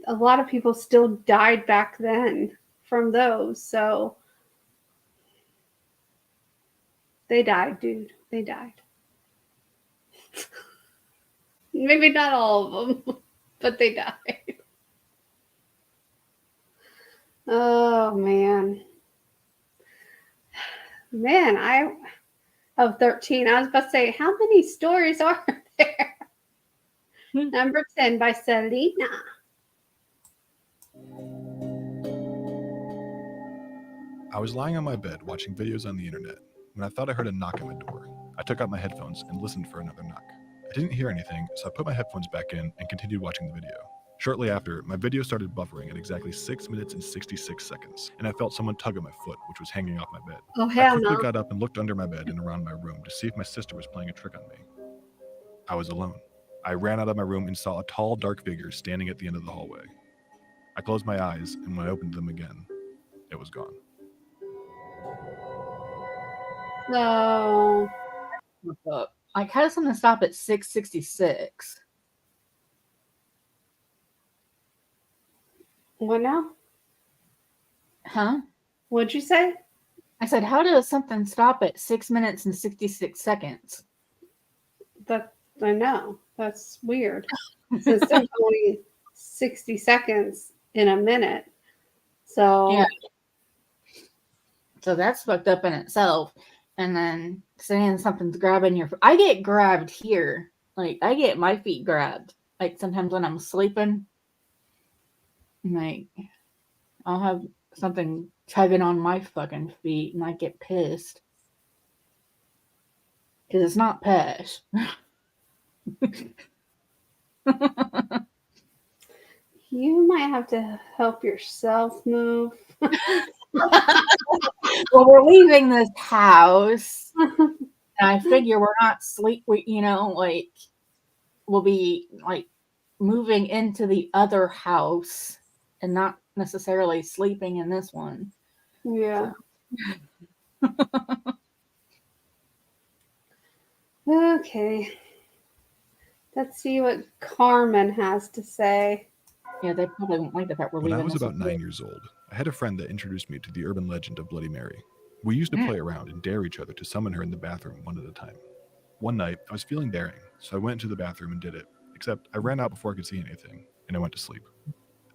Speaker 1: A lot of people still died back then from those. So they died, dude. They died. Maybe not all of them, but they died. Oh, man. Man, of 13, I was about to say, how many stories are there? Number 10 by Selena.
Speaker 11: I was lying on my bed watching videos on the internet when I thought I heard a knock at my door. I took out my headphones and listened for another knock. I didn't hear anything, so I put my headphones back in and continued watching the video. Shortly after, my video started buffering at exactly 6 minutes and 66 seconds, and I felt someone tug at my foot, which was hanging off my bed.
Speaker 1: Oh,
Speaker 11: I
Speaker 1: hell
Speaker 11: quickly
Speaker 1: no.
Speaker 11: got up and looked under my bed and around my room to see if my sister was playing a trick on me. I was alone. I ran out of my room and saw a tall, dark figure standing at the end of the hallway. I closed my eyes, and when I opened them again, it was gone.
Speaker 1: No.
Speaker 2: What's up? I kind of something to stop at 666.
Speaker 1: What now?
Speaker 2: Huh?
Speaker 1: What'd you say?
Speaker 2: I said, how does something stop at 6 minutes and 66 seconds?
Speaker 1: I know. That's weird. Since there's only 60 seconds in a minute. So
Speaker 2: yeah. So that's fucked up in itself. And then saying something's grabbing your... I get grabbed here. Like, I get my feet grabbed. Like, sometimes when I'm sleeping, like, I'll have something tugging on my fucking feet, and I get pissed. Because it's not Pesh.
Speaker 1: you might have to help yourself move.
Speaker 2: Well, we're leaving this house. And I figure we're not like, we'll be, like, moving into the other house and not necessarily sleeping in this one.
Speaker 1: Yeah. Okay. Let's see what Carmen has to say.
Speaker 2: Yeah, they probably won't like the fact we're
Speaker 11: When
Speaker 2: leaving.
Speaker 11: I was
Speaker 2: this
Speaker 11: about
Speaker 2: one.
Speaker 11: 9 years old, I had a friend that introduced me to the urban legend of Bloody Mary. We used to play around and dare each other to summon her in the bathroom one at a time. One night, I was feeling daring, so I went into the bathroom and did it, except I ran out before I could see anything, and I went to sleep.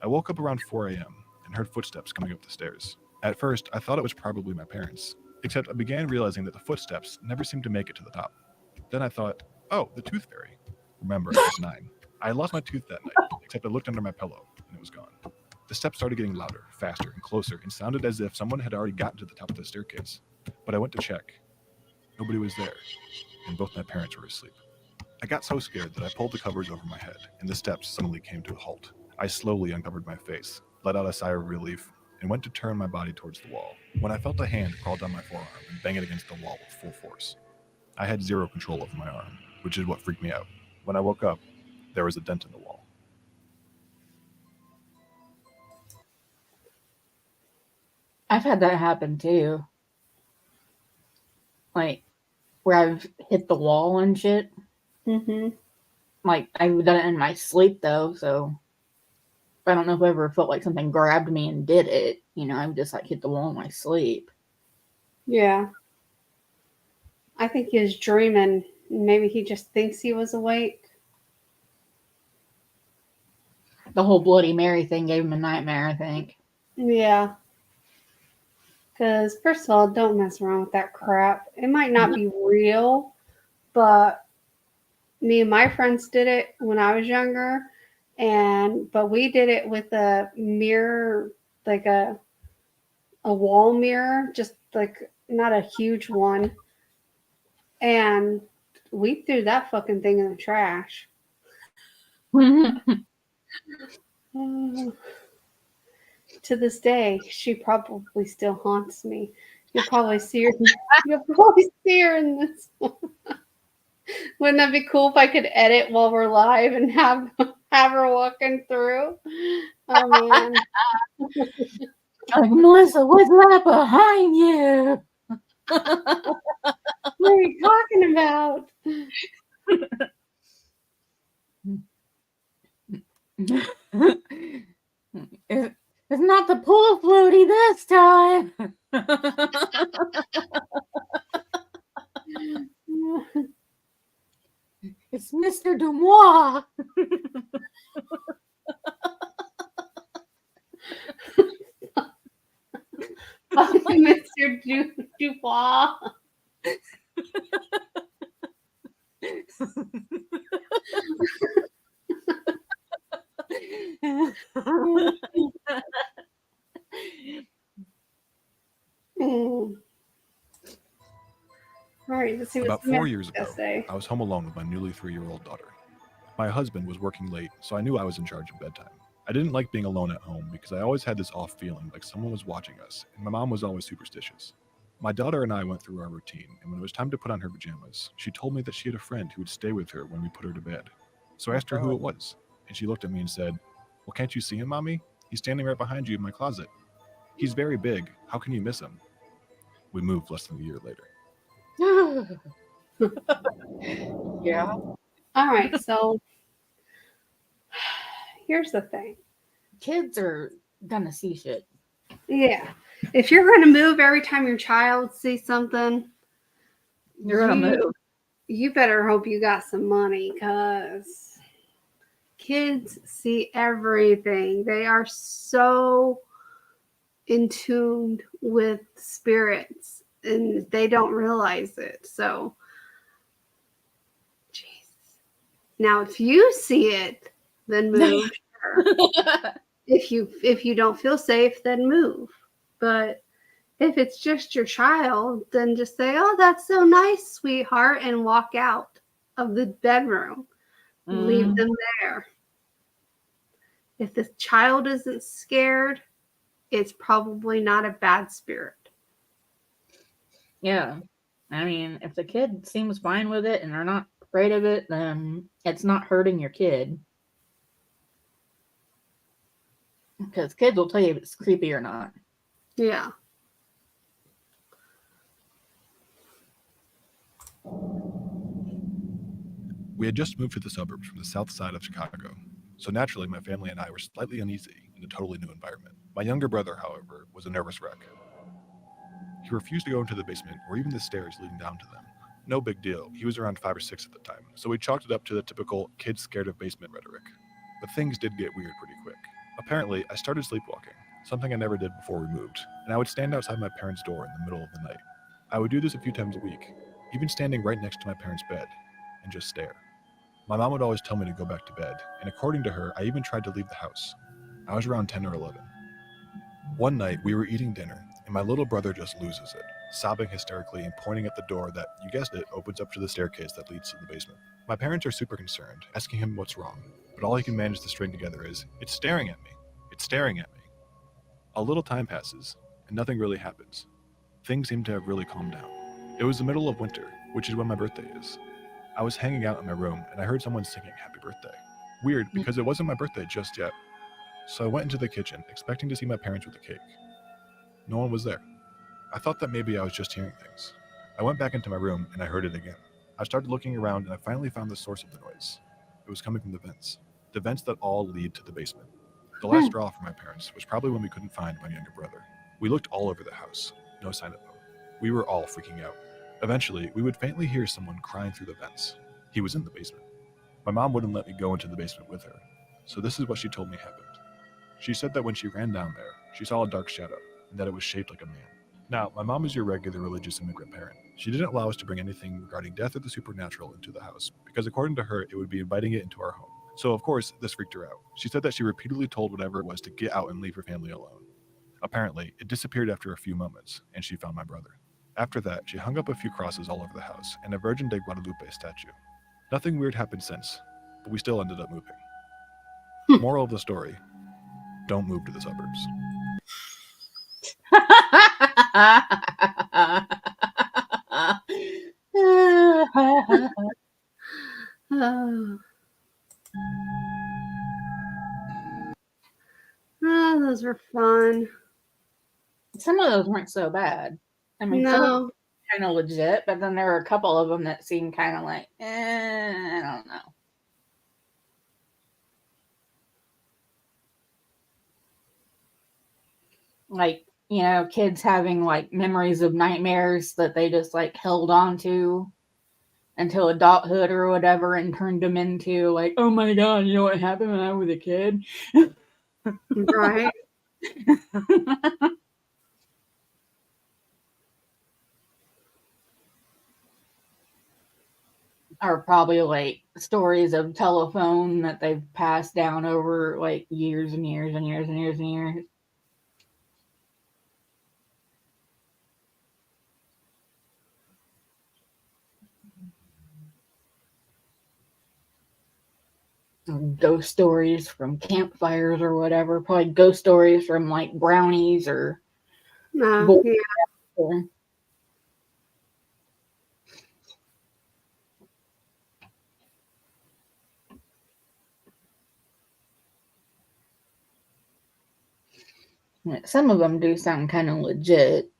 Speaker 11: I woke up around 4 a.m. and heard footsteps coming up the stairs. At first, I thought it was probably my parents, except I began realizing that the footsteps never seemed to make it to the top. Then I thought, oh, the tooth fairy. Remember, I was 9. I had lost my tooth that night, except I looked under my pillow, and it was gone. The steps started getting louder, faster, and closer, and sounded as if someone had already gotten to the top of the staircase. But I went to check. Nobody was there, and both my parents were asleep. I got so scared that I pulled the covers over my head, and the steps suddenly came to a halt. I slowly uncovered my face, let out a sigh of relief, and went to turn my body towards the wall, when I felt a hand crawl down my forearm and bang it against the wall with full force. I had zero control over my arm, which is what freaked me out. When I woke up, There was a dent in the wall.
Speaker 2: I've had that happen too. Like, where I've hit the wall and shit.
Speaker 1: Mm-hmm.
Speaker 2: Like, I've done it in my sleep, though, so I don't know if I ever felt like something grabbed me and did it. You know, I've just, like, hit the wall in my sleep.
Speaker 1: Yeah. I think he was dreaming. Maybe he just thinks he was awake.
Speaker 2: The whole Bloody Mary thing gave him a nightmare, I think.
Speaker 1: Yeah. Because, first of all, don't mess around with that crap. It might not be real, but me and my friends did it when I was younger. But we did it with a mirror, like a wall mirror, just like not a huge one. And we threw that fucking thing in the trash. To this day, she probably still haunts me. You'll probably see her. You'll probably see her in this one. Wouldn't that be cool if I could edit while we're live and have her walking through? Oh man!
Speaker 2: Like, Melissa, what's that behind you?
Speaker 1: What are you talking about?
Speaker 2: It's not the pool floaty this time. It's Mr. Dumois.
Speaker 1: Mr. Dubois. All right, let's see what
Speaker 11: About 4 years ago,
Speaker 1: say.
Speaker 11: I was home alone with my newly 3-year-old daughter. My husband was working late, so I knew I was in charge of bedtime. I didn't like being alone at home because I always had this off feeling like someone was watching us, and my mom was always superstitious. My daughter and I went through our routine, and when it was time to put on her pajamas, she told me that she had a friend who would stay with her when we put her to bed. So I asked her who it was, and she looked at me and said, "Well, can't you see him, Mommy? He's standing right behind you in my closet. He's very big. How can you miss him?" We moved less than a year later.
Speaker 2: Yeah.
Speaker 1: All right, so here's the thing.
Speaker 2: Kids are gonna see shit.
Speaker 1: Yeah. If you're going to move every time your child sees something,
Speaker 2: You're gonna move.
Speaker 1: You better hope you got some money, because kids see everything. They are so in tune with spirits, and they don't realize it. So, Jesus. Now, if you see it, then move. Sure. If you don't feel safe, then move. But if it's just your child, then just say, "Oh, that's so nice, sweetheart," and walk out of the bedroom. Leave them there. If the child isn't scared, it's probably not a bad spirit.
Speaker 2: Yeah. I mean, if the kid seems fine with it and they're not afraid of it, then it's not hurting your kid. Because kids will tell you if it's creepy or not.
Speaker 1: Yeah.
Speaker 11: We had just moved to the suburbs from the south side of Chicago, so naturally my family and I were slightly uneasy in a totally new environment. My younger brother, however, was a nervous wreck. He refused to go into the basement or even the stairs leading down to them. No big deal, he was around 5 or 6 at the time, so we chalked it up to the typical kids scared of basement rhetoric. But things did get weird pretty quick. Apparently, I started sleepwalking, something I never did before we moved, and I would stand outside my parents' door in the middle of the night. I would do this a few times a week, even standing right next to my parents' bed, and just stare. My mom would always tell me to go back to bed, and according to her, I even tried to leave the house. I was around 10 or 11. One night, we were eating dinner, and my little brother just loses it, sobbing hysterically and pointing at the door that, you guessed it, opens up to the staircase that leads to the basement. My parents are super concerned, asking him what's wrong, but all he can manage to string together is, "It's staring at me. It's staring at me." A little time passes, and nothing really happens. Things seem to have really calmed down. It was the middle of winter, which is when my birthday is. I was hanging out in my room, and I heard someone singing happy birthday. Weird, because it wasn't my birthday just yet. So I went into the kitchen, expecting to see my parents with a cake. No one was there. I thought that maybe I was just hearing things. I went back into my room, and I heard it again. I started looking around, and I finally found the source of the noise. It was coming from the vents. The vents that all lead to the basement. The last straw for my parents was probably when we couldn't find my younger brother. We looked all over the house. No sign of him. We were all freaking out. Eventually, we would faintly hear someone crying through the vents. He was in the basement. My mom wouldn't let me go into the basement with her. So this is what she told me happened. She said that when she ran down there, she saw a dark shadow, and that it was shaped like a man. Now, my mom is your regular religious immigrant parent. She didn't allow us to bring anything regarding death or the supernatural into the house, because according to her, it would be inviting it into our home. So of course, this freaked her out. She said that she repeatedly told whatever it was to get out and leave her family alone. Apparently, it disappeared after a few moments, and she found my brother. After that, she hung up a few crosses all over the house, and a Virgin de Guadalupe statue. Nothing weird happened since, but we still ended up moving. Moral of the story, don't move to the suburbs.
Speaker 1: Oh, those were fun.
Speaker 2: Some of those weren't so bad. I mean, some of them
Speaker 1: No.
Speaker 2: kind of legit, but then there were a couple of them that seemed kind of like, I don't know. Like, you know, kids having like memories of nightmares that they just like held on to until adulthood or whatever and turned them into like, oh my God, you know what happened when I was a kid?
Speaker 1: Right.
Speaker 2: Are probably like stories of telephone that they've passed down over like years and years and years and years and years. Ghost stories from campfires or whatever. Probably ghost stories from like brownies or
Speaker 1: Yeah.
Speaker 2: or some of them do sound kind of legit,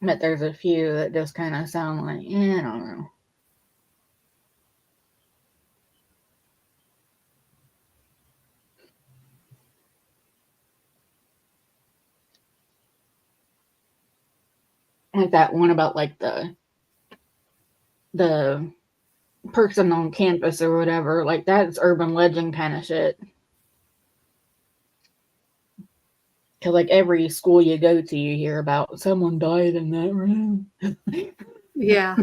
Speaker 2: but there's a few that just kind of sound like, I don't know. Like that one about like the person on campus or whatever, like that's urban legend kind of shit. Because like every school you go to, you hear about someone died in that room.
Speaker 1: Yeah.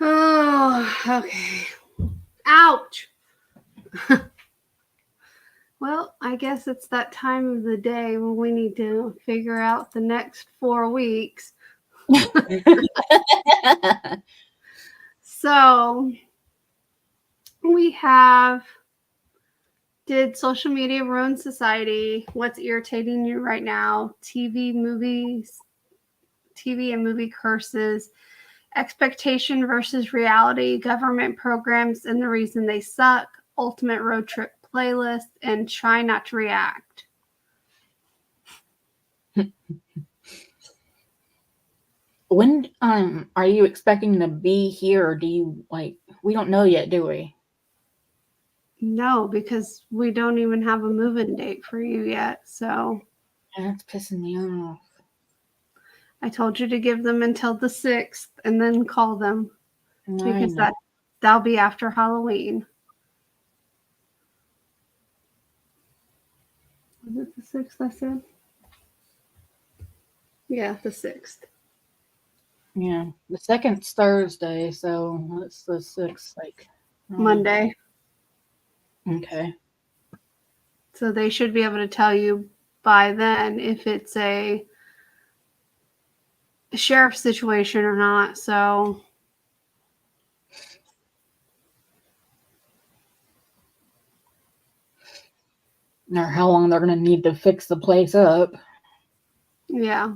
Speaker 1: Oh, okay. Ouch. Well, I guess it's that time of the day when we need to figure out the next 4 weeks. So we have, did social media ruin society? What's irritating you right now? TV and movie curses, expectation versus reality, government programs and the reason they suck, ultimate road trip playlist, and try not to react.
Speaker 2: When are you expecting to be here, or do you like? We don't know yet, do we?
Speaker 1: No, because we don't even have a move-in date for you yet. So
Speaker 2: that's pissing me off.
Speaker 1: I told you to give them until the 6th and then call them because that'll be after Halloween. Was it the 6th I said? Yeah, the 6th.
Speaker 2: Yeah, the 2nd's Thursday, so what's the 6th like?
Speaker 1: Monday.
Speaker 2: Okay.
Speaker 1: So they should be able to tell you by then if it's a sheriff situation or not. So
Speaker 2: Or how long they're going to need to fix the place up.
Speaker 1: Yeah.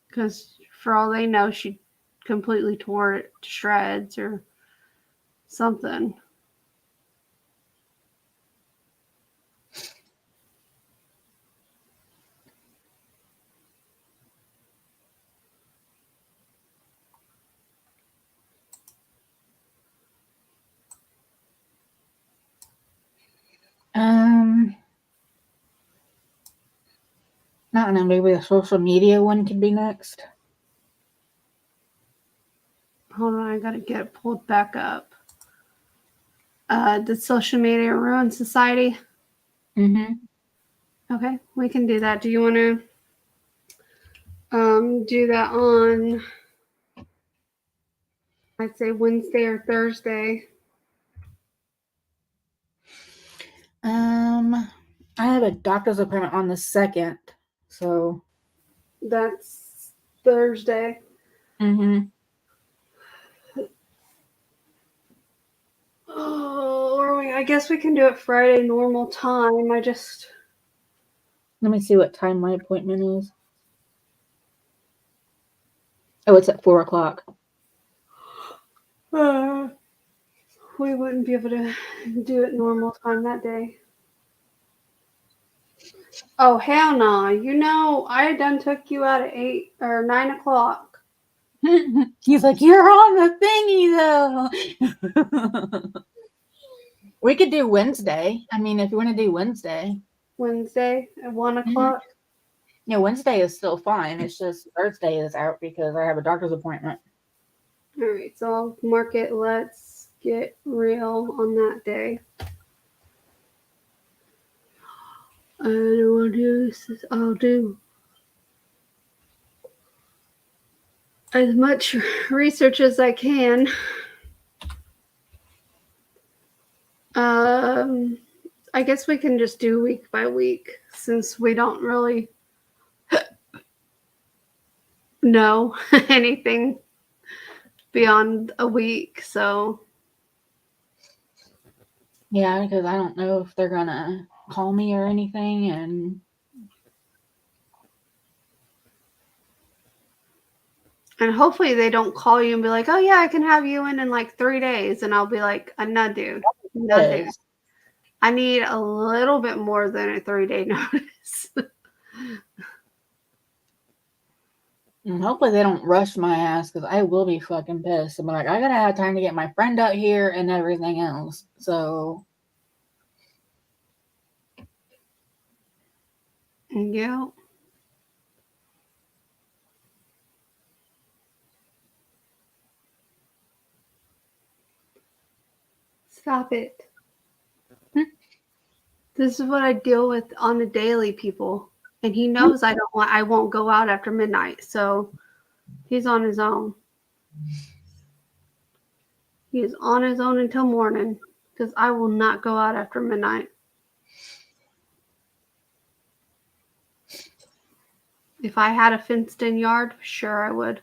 Speaker 1: Because for all they know, she completely tore it to shreds or something.
Speaker 2: I don't know, maybe the social media one could be next.
Speaker 1: Hold on, I gotta get it pulled back up. Did social media ruin society?
Speaker 2: Mm-hmm.
Speaker 1: Okay, we can do that. Do you want to do that on, I'd say Wednesday or Thursday?
Speaker 2: I have a doctor's appointment on the 2nd, so
Speaker 1: that's Thursday.
Speaker 2: Mm-hmm.
Speaker 1: Oh, or I guess we can do it Friday normal time.
Speaker 2: Let me see what time my appointment is. Oh, it's at 4:00.
Speaker 1: We wouldn't be able to do it normal time that day. Oh, hell no. You know, I done took you out at 8 or 9 o'clock.
Speaker 2: He's like, you're on the thingy, though. We could do Wednesday. I mean, if you want to do Wednesday.
Speaker 1: Wednesday at 1 o'clock?
Speaker 2: Yeah, Wednesday is still fine. It's just Thursday is out because I have a doctor's appointment.
Speaker 1: All right, so I'll mark it. Let's get real on that day. I don't want to do this. I'll do as much research as I can. I guess we can just do week by week since we don't really know anything beyond a week. So
Speaker 2: yeah, because I don't know if they're gonna call me or anything, and
Speaker 1: hopefully they don't call you and be like, oh yeah, I can have you in like 3 days, and I'll be like, no, dude, no, dude. I need a little bit more than a 3-day notice.
Speaker 2: And hopefully they don't rush my ass because I will be fucking pissed. I'm like, I gotta have time to get my friend out here and everything else. So
Speaker 1: yeah. Stop it. This is what I deal with on a daily, people. And he knows I won't go out after midnight. So he's on his own. He is on his own until morning because I will not go out after midnight. If I had a fenced-in yard, sure I would.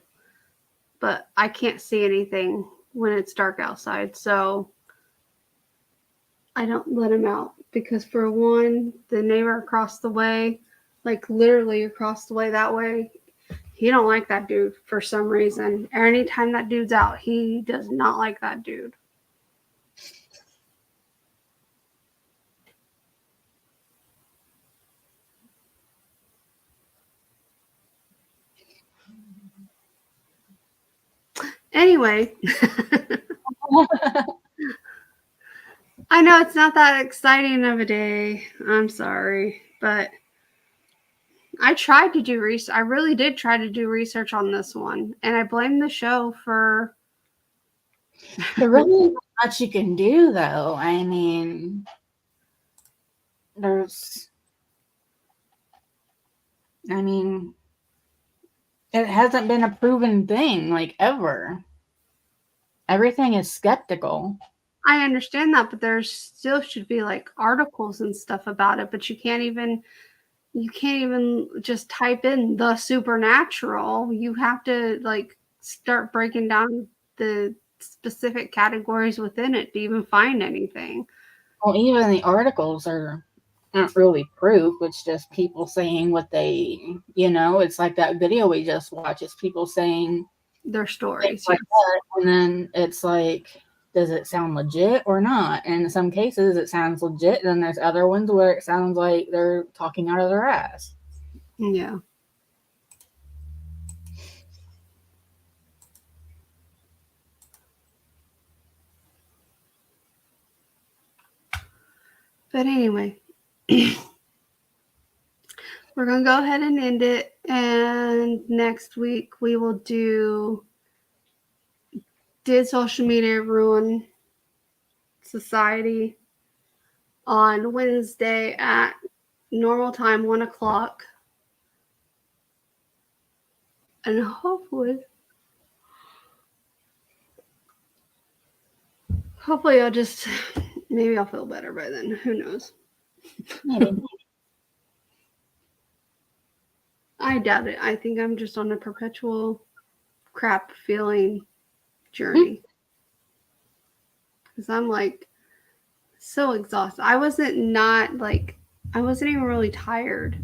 Speaker 1: But I can't see anything when it's dark outside. So I don't let him out because, for one, the neighbor across the way, like literally across the way that way, he don't like that dude for some reason. Anytime that dude's out, he does not like that dude. Anyway, I know it's not that exciting of a day. I'm sorry, but I tried to do research. I really did try to do research on this one, and I blame the show for.
Speaker 2: there really isn't much you can do, though. I mean, it hasn't been a proven thing, like, ever. Everything is skeptical.
Speaker 1: I understand that, but there still should be like articles and stuff about it, but you can't even just type in the supernatural. You have to like start breaking down the specific categories within it to even find anything.
Speaker 2: Well, even the articles are not really proof. It's just people saying what they, it's like that video we just watched. It's people saying
Speaker 1: their stories.
Speaker 2: Like that, and then it's like, does it sound legit or not? And in some cases, it sounds legit. And then there's other ones where it sounds like they're talking out of their ass.
Speaker 1: Yeah. But anyway, we're going to go ahead and end it. And next week we will do Did Social Media Ruin Society on Wednesday at normal time, 1 o'clock. And hopefully maybe I'll feel better by then. Who knows?
Speaker 2: Maybe.
Speaker 1: I doubt it. I think I'm just on a perpetual crap feeling journey. Because I'm like so exhausted. I wasn't even really tired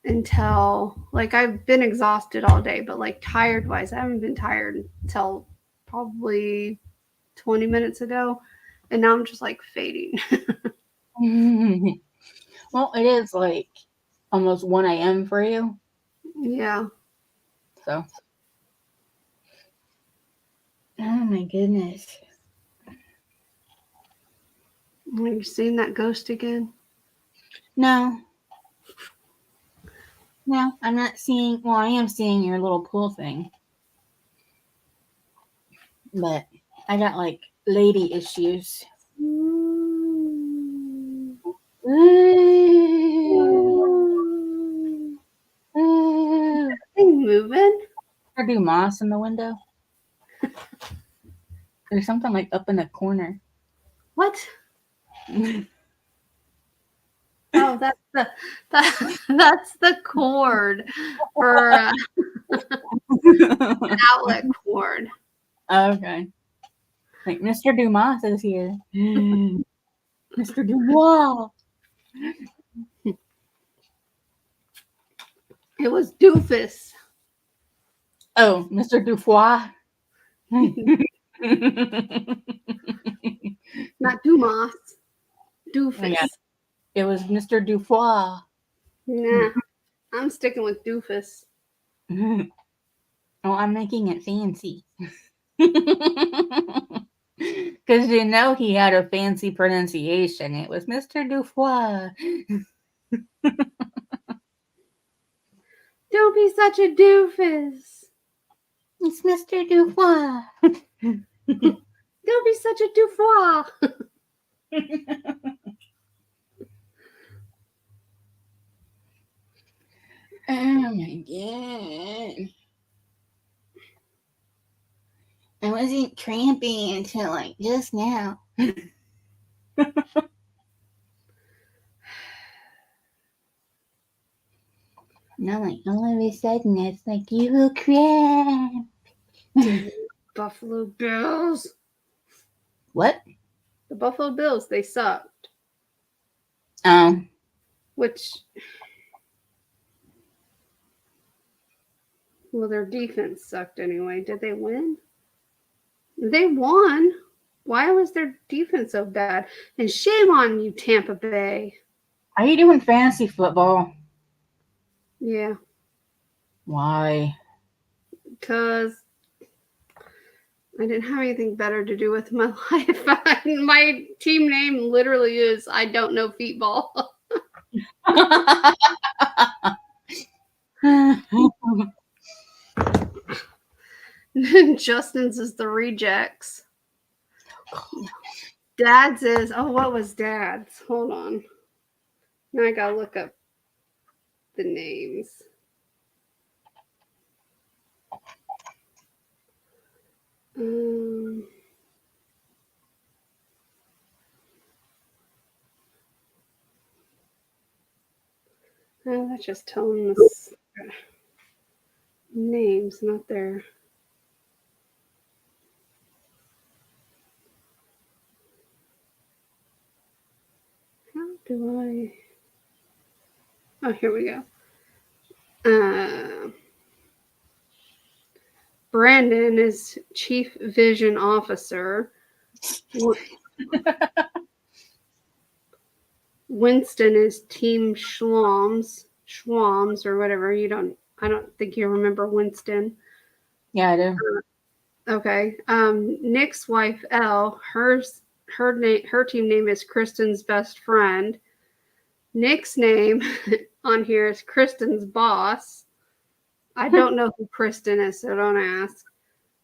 Speaker 1: until like I've been exhausted all day, but like tired wise, I haven't been tired until probably 20 minutes ago. And now I'm just like fading.
Speaker 2: Well, it is like almost 1 a.m. for you.
Speaker 1: Yeah.
Speaker 2: So. Oh my goodness.
Speaker 1: Have you seen that ghost again?
Speaker 2: No. No, I'm not seeing. Well, I am seeing your little pool thing. But I got like lady issues.
Speaker 1: Thing moving?
Speaker 2: Or do moss in the window? There's something like up in the corner.
Speaker 1: What? Oh, that's the cord for an outlet cord.
Speaker 2: Okay. Like Mr. Dumas is here. Mr. Dumas.
Speaker 1: It was Doofus.
Speaker 2: Oh, Mr. Dufois.
Speaker 1: Not Dumas. Doofus.
Speaker 2: Yeah. It was Mr. Dufois.
Speaker 1: Nah, I'm sticking with Doofus.
Speaker 2: Oh, I'm making it fancy. Because he had a fancy pronunciation. It was Mr. Dufois.
Speaker 1: Don't be such a doofus.
Speaker 2: It's Mr. Dufois.
Speaker 1: Don't be such a Dufois.
Speaker 2: Oh my god. I wasn't cramping until like just now. Now, like all of a sudden, it's like you will cramp.
Speaker 1: Buffalo Bills.
Speaker 2: What?
Speaker 1: The Buffalo Bills, they sucked. Which, well, their defense sucked anyway. Did they win? They won. Why was their defense so bad? And shame on you, Tampa Bay.
Speaker 2: Are you doing fantasy football?
Speaker 1: Yeah.
Speaker 2: Why?
Speaker 1: Because I didn't have anything better to do with my life. My team name literally is I don't know feetball. Justin's is the rejects. Dad's is, what was Dad's? Hold on. Now I gotta look up the names. Oh, that's just telling us names, not their. How Do I? Oh, here we go. Brandon is Chief Vision Officer. Winston is Team Schwams or whatever. I don't think you remember Winston.
Speaker 2: Yeah, I do.
Speaker 1: Okay. Nick's wife Elle, her team name is Kristen's best friend. Nick's name on here is Kristen's boss. I don't know who Kristen is, so don't ask.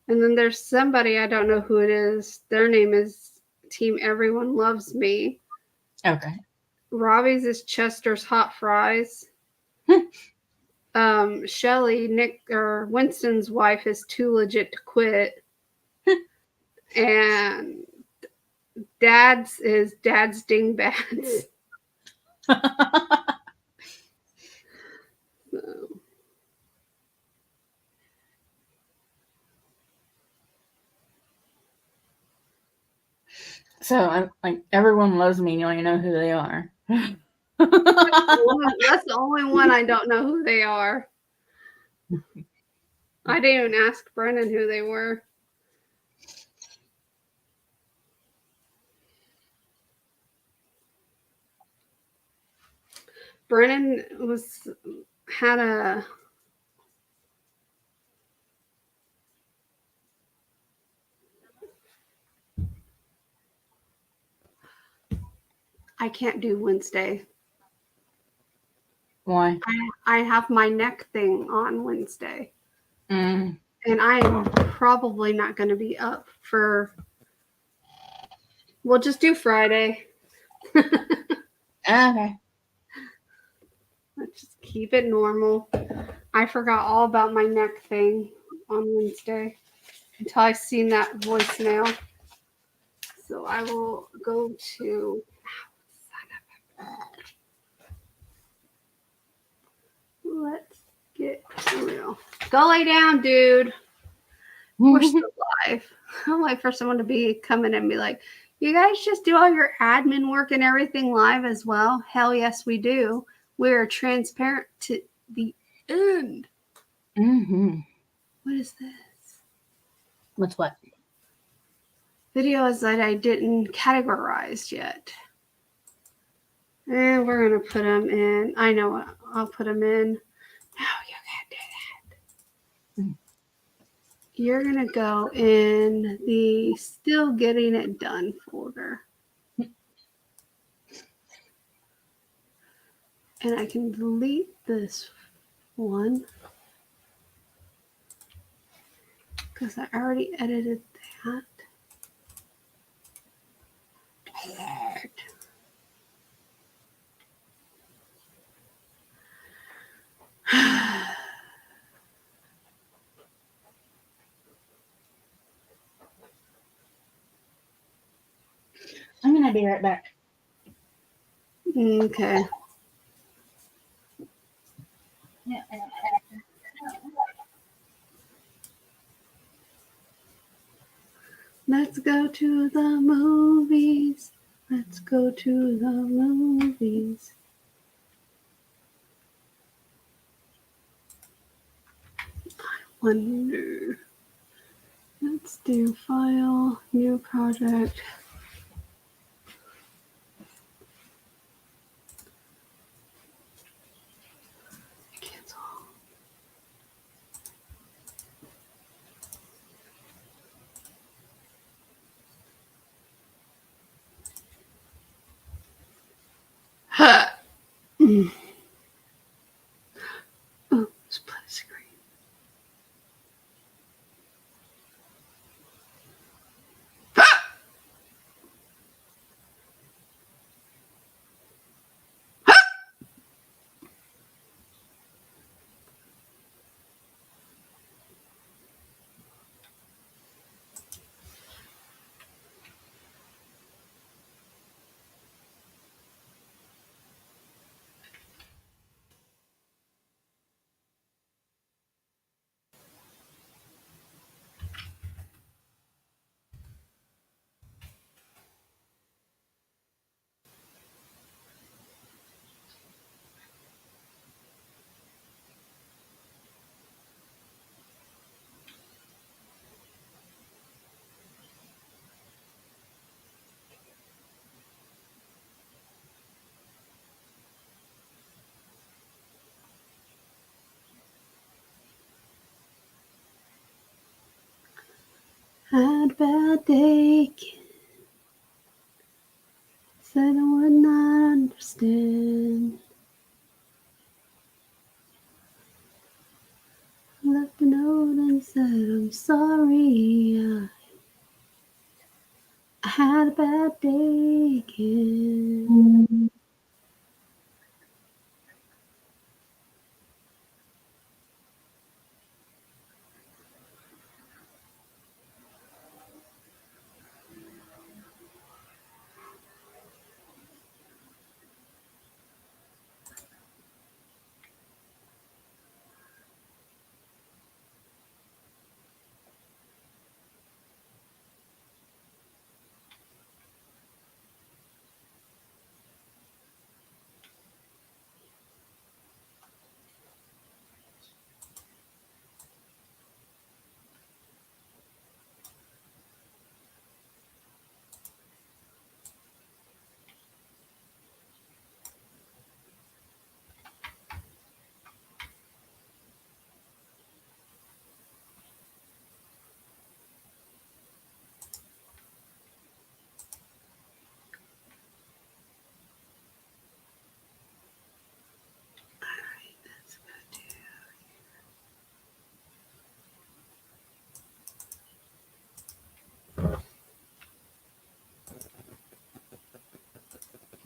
Speaker 1: And then there's somebody, I don't know who it is. Their name is Team Everyone Loves Me.
Speaker 2: Okay.
Speaker 1: Robbie's is Chester's Hot Fries. Shelly, Winston's wife is Too Legit to Quit. And Dad's is Dad's Dingbats.
Speaker 2: So I'm like, everyone loves me. You only know who they are.
Speaker 1: That's the only one I don't know who they are. I didn't even ask Brennan who they were. Brennan had a I can't do Wednesday.
Speaker 2: Why?
Speaker 1: I have my neck thing on Wednesday.
Speaker 2: Mm.
Speaker 1: And I am probably not going to be up for. We'll just do Friday.
Speaker 2: Okay.
Speaker 1: Let's just keep it normal. I forgot all about my neck thing on Wednesday until I seen that voicemail. So I will go to. Let's get real. Go lay down, dude. We're still live. I'll wait for someone to come in and be like, you guys just do all your admin work and everything live as well? Hell yes, we do. We're transparent to the end.
Speaker 2: Mm-hmm.
Speaker 1: What is this?
Speaker 2: What's what?
Speaker 1: Videos that I didn't categorize yet. And we're going to put them in. I know what. I'll put them in. No, you can't do that. You're going to go in the still getting it done folder. And I can delete this one because I already edited that.
Speaker 2: I'm going to be right back.
Speaker 1: Okay.
Speaker 2: Yeah.
Speaker 1: Let's go to the movies. Let's go to the movies. I wonder. Let's do file, new project. Cancel. Ha! Oh, split screen. Had a bad day. Said I would not understand. Left a note and said I'm sorry. I had a bad day again.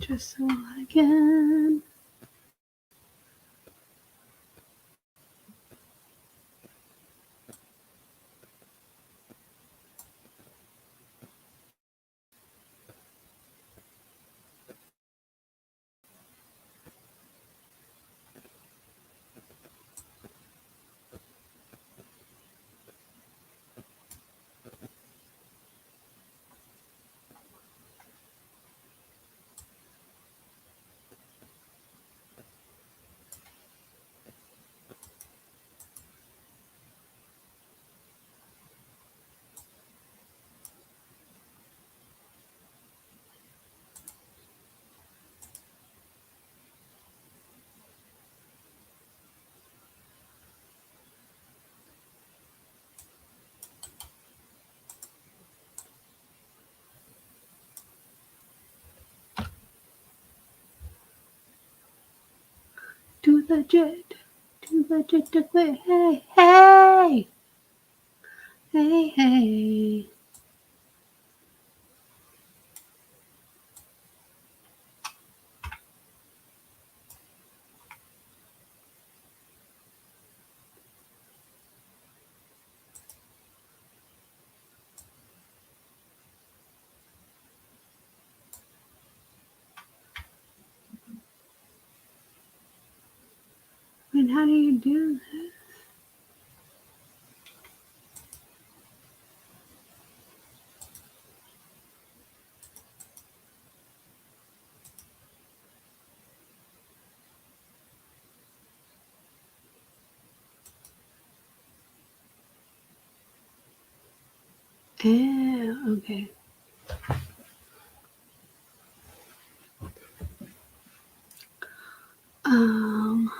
Speaker 1: Just so I can. To the jet, hey, hey, hey, hey. And how do you do this? Yeah, okay. Um,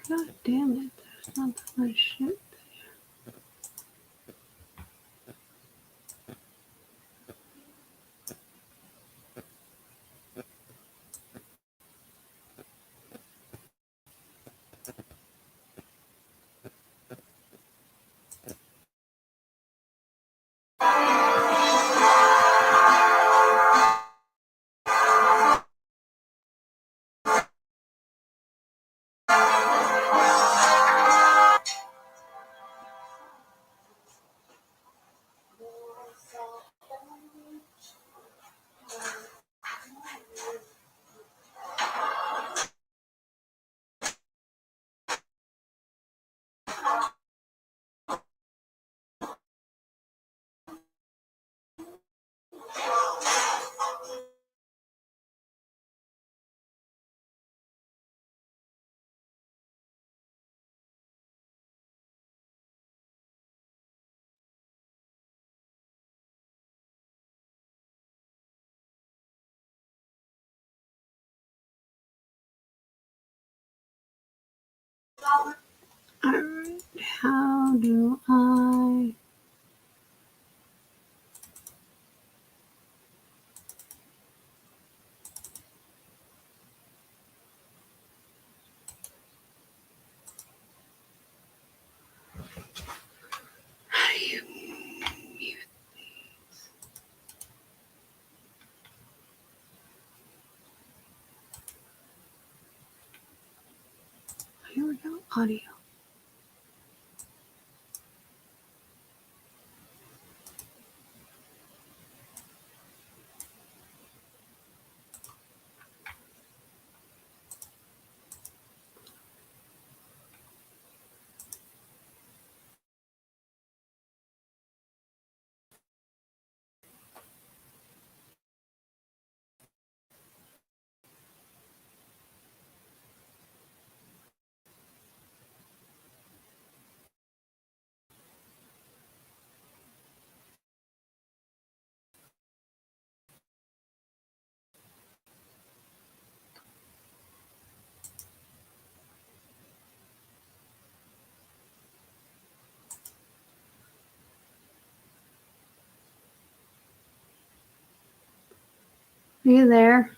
Speaker 1: God damn it. There's not that much shit. Alright, how do I... How do you mute these? Here we go, audio. Are you there?